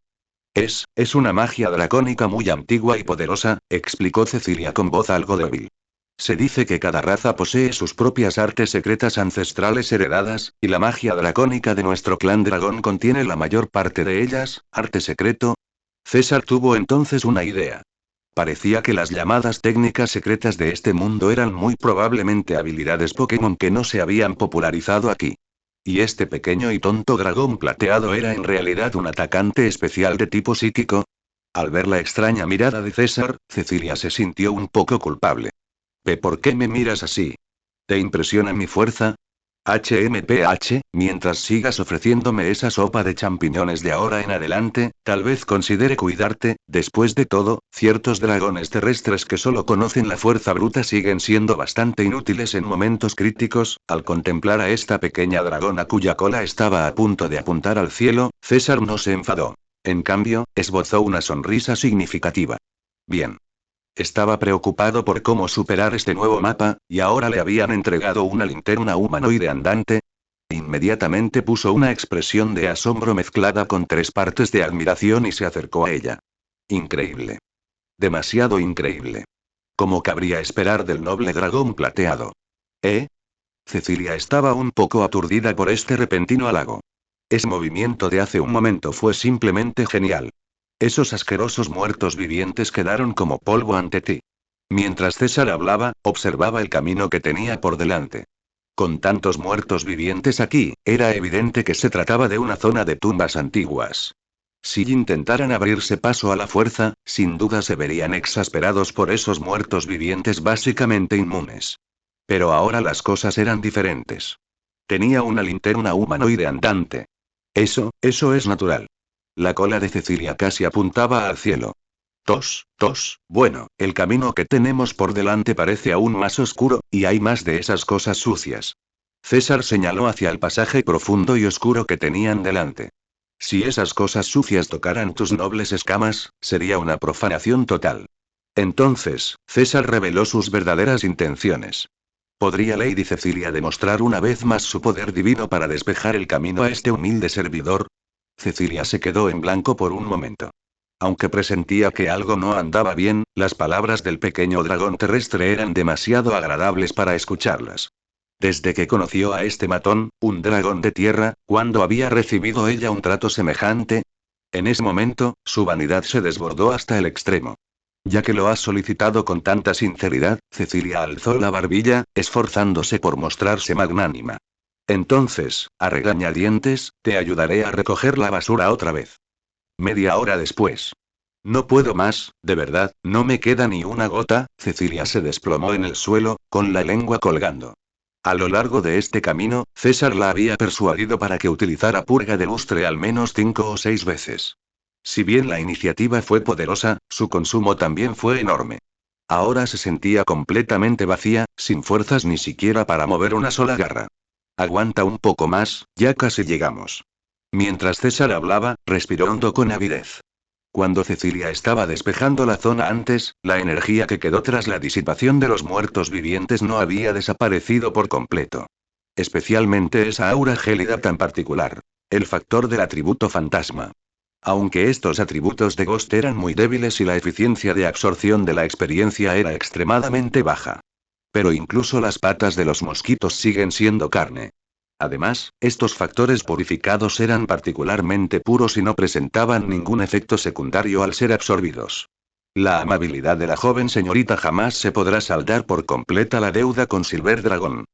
Es una magia dracónica muy antigua y poderosa, explicó Cecilia con voz algo débil. Se dice que cada raza posee sus propias artes secretas ancestrales heredadas, y la magia dracónica de nuestro clan dragón contiene la mayor parte de ellas. ¿Arte secreto? César tuvo entonces una idea. Parecía que las llamadas técnicas secretas de este mundo eran muy probablemente habilidades Pokémon que no se habían popularizado aquí. Y este pequeño y tonto dragón plateado era en realidad un atacante especial de tipo psíquico. Al ver la extraña mirada de César, Cecilia se sintió un poco culpable. ¿Por qué me miras así? ¿Te impresiona mi fuerza? HMPH, mientras sigas ofreciéndome esa sopa de champiñones de ahora en adelante, tal vez considere cuidarte. Después de todo, ciertos dragones terrestres que solo conocen la fuerza bruta siguen siendo bastante inútiles en momentos críticos. Al contemplar a esta pequeña dragona cuya cola estaba a punto de apuntar al cielo, César no se enfadó. En cambio, esbozó una sonrisa significativa. Bien. Estaba preocupado por cómo superar este nuevo mapa, y ahora le habían entregado una linterna humanoide andante. Inmediatamente puso una expresión de asombro mezclada con 3 partes de admiración y se acercó a ella. Increíble. Demasiado increíble. ¿Cómo cabría esperar del noble dragón plateado? ¿Eh? Cecilia estaba un poco aturdida por este repentino halago. Ese movimiento de hace un momento fue simplemente genial. Esos asquerosos muertos vivientes quedaron como polvo ante ti. Mientras César hablaba, observaba el camino que tenía por delante. Con tantos muertos vivientes aquí, era evidente que se trataba de una zona de tumbas antiguas. Si intentaran abrirse paso a la fuerza, sin duda se verían exasperados por esos muertos vivientes básicamente inmunes. Pero ahora las cosas eran diferentes. Tenía una linterna humanoide andante. Eso es natural. La cola de Cecilia casi apuntaba al cielo. Bueno, el camino que tenemos por delante parece aún más oscuro, y hay más de esas cosas sucias. César señaló hacia el pasaje profundo y oscuro que tenían delante. Si esas cosas sucias tocaran tus nobles escamas, sería una profanación total. Entonces, César reveló sus verdaderas intenciones. ¿Podría Lady Cecilia demostrar una vez más su poder divino para despejar el camino a este humilde servidor? Cecilia se quedó en blanco por un momento. Aunque presentía que algo no andaba bien, las palabras del pequeño dragón terrestre eran demasiado agradables para escucharlas. Desde que conoció a este matón, un dragón de tierra, ¿cuándo había recibido ella un trato semejante? En ese momento, su vanidad se desbordó hasta el extremo. Ya que lo has solicitado con tanta sinceridad, Cecilia alzó la barbilla, esforzándose por mostrarse magnánima. Entonces, a regañadientes, te ayudaré a recoger la basura otra vez. Media hora después. No puedo más, de verdad, no me queda ni una gota. Cecilia se desplomó en el suelo, con la lengua colgando. A lo largo de este camino, César la había persuadido para que utilizara purga de lustre al menos 5 o 6 veces. Si bien la iniciativa fue poderosa, su consumo también fue enorme. Ahora se sentía completamente vacía, sin fuerzas ni siquiera para mover una sola garra. Aguanta un poco más, ya casi llegamos. Mientras César hablaba, respiró hondo con avidez. Cuando Cecilia estaba despejando la zona antes, la energía que quedó tras la disipación de los muertos vivientes no había desaparecido por completo. Especialmente esa aura gélida tan particular. El factor del atributo fantasma. Aunque estos atributos de Ghost eran muy débiles y la eficiencia de absorción de la experiencia era extremadamente baja. Pero incluso las patas de los mosquitos siguen siendo carne. Además, estos factores purificados eran particularmente puros y no presentaban ningún efecto secundario al ser absorbidos. La amabilidad de la joven señorita jamás se podrá saldar por completa la deuda con Silver Dragon.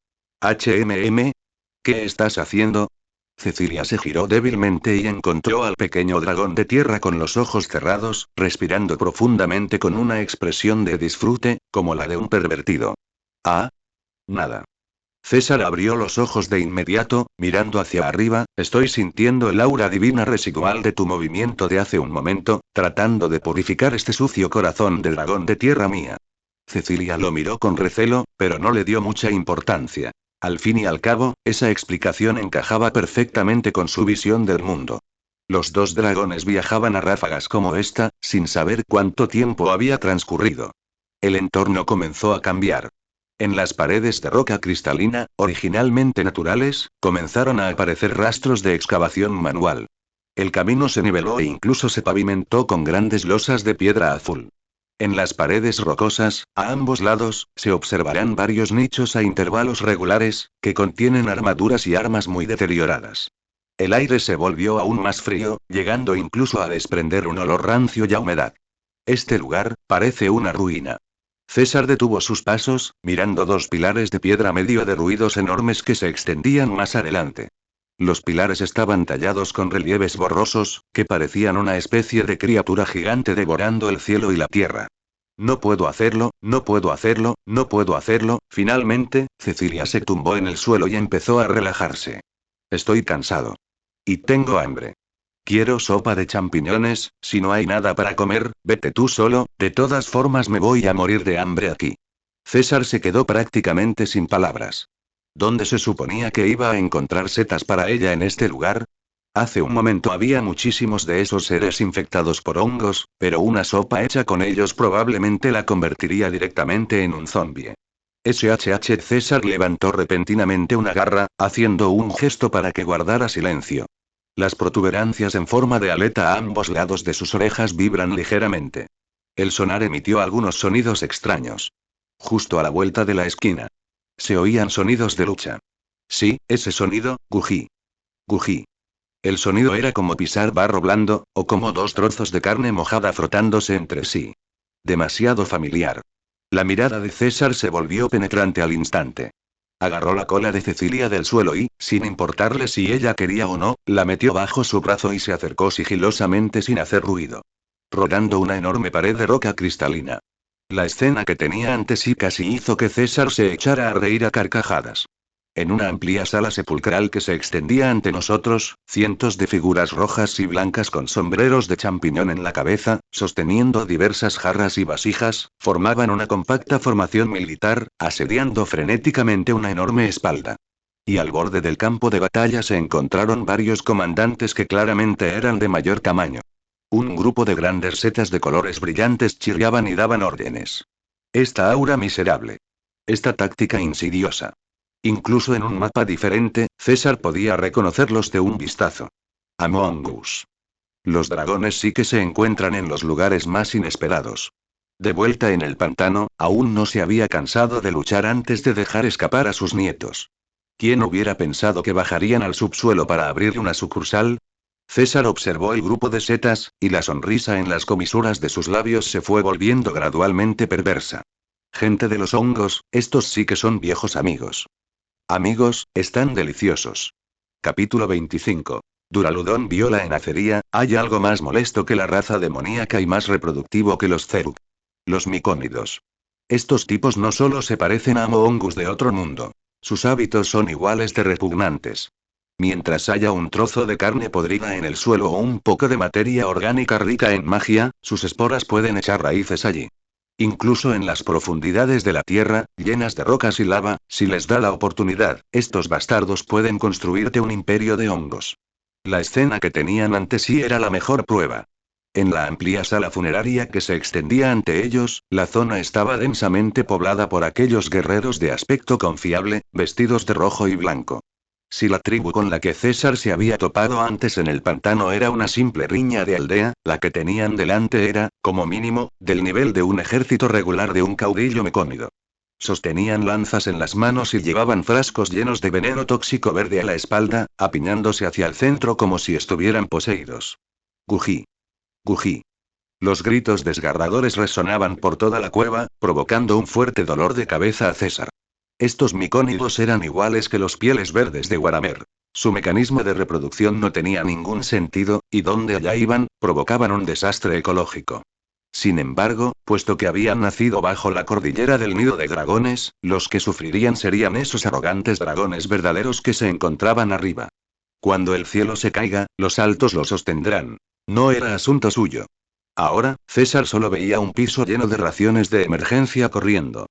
¿Qué estás haciendo? Cecilia se giró débilmente y encontró al pequeño dragón de tierra con los ojos cerrados, respirando profundamente con una expresión de disfrute, como la de un pervertido. Ah, nada. César abrió los ojos de inmediato, mirando hacia arriba. Estoy sintiendo el aura divina residual de tu movimiento de hace un momento, tratando de purificar este sucio corazón de dragón de tierra mía. Cecilia lo miró con recelo, pero no le dio mucha importancia. Al fin y al cabo, esa explicación encajaba perfectamente con su visión del mundo. Los dos dragones viajaban a ráfagas como esta, sin saber cuánto tiempo había transcurrido. El entorno comenzó a cambiar. En las paredes de roca cristalina, originalmente naturales, comenzaron a aparecer rastros de excavación manual. El camino se niveló e incluso se pavimentó con grandes losas de piedra azul. En las paredes rocosas, a ambos lados, se observarán varios nichos a intervalos regulares, que contienen armaduras y armas muy deterioradas. El aire se volvió aún más frío, llegando incluso a desprender un olor rancio y a humedad. Este lugar, parece una ruina. César detuvo sus pasos, mirando dos pilares de piedra medio derruidos enormes que se extendían más adelante. Los pilares estaban tallados con relieves borrosos, que parecían una especie de criatura gigante devorando el cielo y la tierra. No puedo hacerlo, no puedo hacerlo, no puedo hacerlo. Finalmente, Cecilia se tumbó en el suelo y empezó a relajarse. Estoy cansado. Y tengo hambre. Quiero sopa de champiñones. Si no hay nada para comer, vete tú solo, de todas formas me voy a morir de hambre aquí. César se quedó prácticamente sin palabras. ¿Dónde se suponía que iba a encontrar setas para ella en este lugar? Hace un momento había muchísimos de esos seres infectados por hongos, pero una sopa hecha con ellos probablemente la convertiría directamente en un zombie. SHH César levantó repentinamente una garra, haciendo un gesto para que guardara silencio. Las protuberancias en forma de aleta a ambos lados de sus orejas vibran ligeramente. El sonar emitió algunos sonidos extraños. Justo a la vuelta de la esquina. Se oían sonidos de lucha. Sí, ese sonido, gují. Gují. El sonido era como pisar barro blando, o como dos trozos de carne mojada frotándose entre sí. Demasiado familiar. La mirada de César se volvió penetrante al instante. Agarró la cola de Cecilia del suelo y, sin importarle si ella quería o no, la metió bajo su brazo y se acercó sigilosamente sin hacer ruido. Rodando una enorme pared de roca cristalina. La escena que tenía ante sí casi hizo que César se echara a reír a carcajadas. En una amplia sala sepulcral que se extendía ante nosotros, cientos de figuras rojas y blancas con sombreros de champiñón en la cabeza, sosteniendo diversas jarras y vasijas, formaban una compacta formación militar, asediando frenéticamente una enorme espalda. Y al borde del campo de batalla se encontraron varios comandantes que claramente eran de mayor tamaño. Un grupo de grandes setas de colores brillantes chirriaban y daban órdenes. Esta aura miserable. Esta táctica insidiosa. Incluso en un mapa diferente, César podía reconocerlos de un vistazo. Among Us. Los dragones sí que se encuentran en los lugares más inesperados. De vuelta en el pantano, aún no se había cansado de luchar antes de dejar escapar a sus nietos. ¿Quién hubiera pensado que bajarían al subsuelo para abrir una sucursal? César observó el grupo de setas, y la sonrisa en las comisuras de sus labios se fue volviendo gradualmente perversa. Gente de los hongos, estos sí que son viejos amigos. Amigos, están deliciosos. Capítulo 25. Duraludon vio la enacería. Hay algo más molesto que la raza demoníaca y más reproductivo que los Zerug. Los micónidos. Estos tipos no solo se parecen a Moongus de otro mundo. Sus hábitos son iguales de repugnantes. Mientras haya un trozo de carne podrida en el suelo o un poco de materia orgánica rica en magia, sus esporas pueden echar raíces allí. Incluso en las profundidades de la tierra, llenas de rocas y lava, si les da la oportunidad, estos bastardos pueden construirte un imperio de hongos. La escena que tenían ante sí era la mejor prueba. En la amplia sala funeraria que se extendía ante ellos, la zona estaba densamente poblada por aquellos guerreros de aspecto confiable, vestidos de rojo y blanco. Si la tribu con la que César se había topado antes en el pantano era una simple riña de aldea, la que tenían delante era, como mínimo, del nivel de un ejército regular de un caudillo mecónido. Sostenían lanzas en las manos y llevaban frascos llenos de veneno tóxico verde a la espalda, apiñándose hacia el centro como si estuvieran poseídos. Gují. Gují. Los gritos desgarradores resonaban por toda la cueva, provocando un fuerte dolor de cabeza a César. Estos micónidos eran iguales que los pieles verdes de Waramer. Su mecanismo de reproducción no tenía ningún sentido, y donde allá iban, provocaban un desastre ecológico. Sin embargo, puesto que habían nacido bajo la cordillera del nido de dragones, los que sufrirían serían esos arrogantes dragones verdaderos que se encontraban arriba. Cuando el cielo se caiga, los altos lo sostendrán. No era asunto suyo. Ahora, César solo veía un piso lleno de raciones de emergencia corriendo.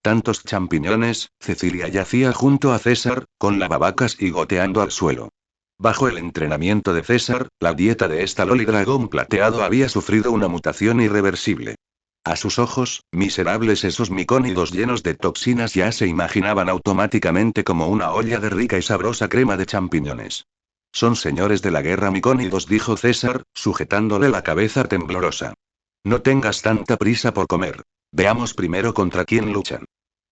Tantos champiñones. Cecilia yacía junto a César, con lavavacas y goteando al suelo. Bajo el entrenamiento de César, la dieta de esta loli dragón plateado había sufrido una mutación irreversible. A sus ojos, miserables esos micónidos llenos de toxinas ya se imaginaban automáticamente como una olla de rica y sabrosa crema de champiñones. Son señores de la guerra micónidos, dijo César, sujetándole la cabeza temblorosa. No tengas tanta prisa por comer. Veamos primero contra quién luchan.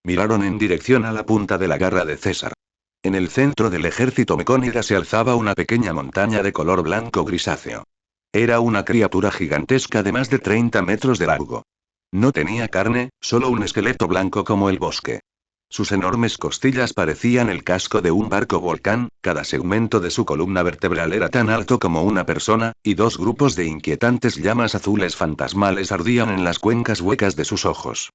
Miraron en dirección a la punta de la garra de César. En el centro del ejército mecónida se alzaba una pequeña montaña de color blanco grisáceo. Era una criatura gigantesca de más de 30 metros de largo. No tenía carne, solo un esqueleto blanco como el bosque. Sus enormes costillas parecían el casco de un barco volcán, cada segmento de su columna vertebral era tan alto como una persona, y dos grupos de inquietantes llamas azules fantasmales ardían en las cuencas huecas de sus ojos.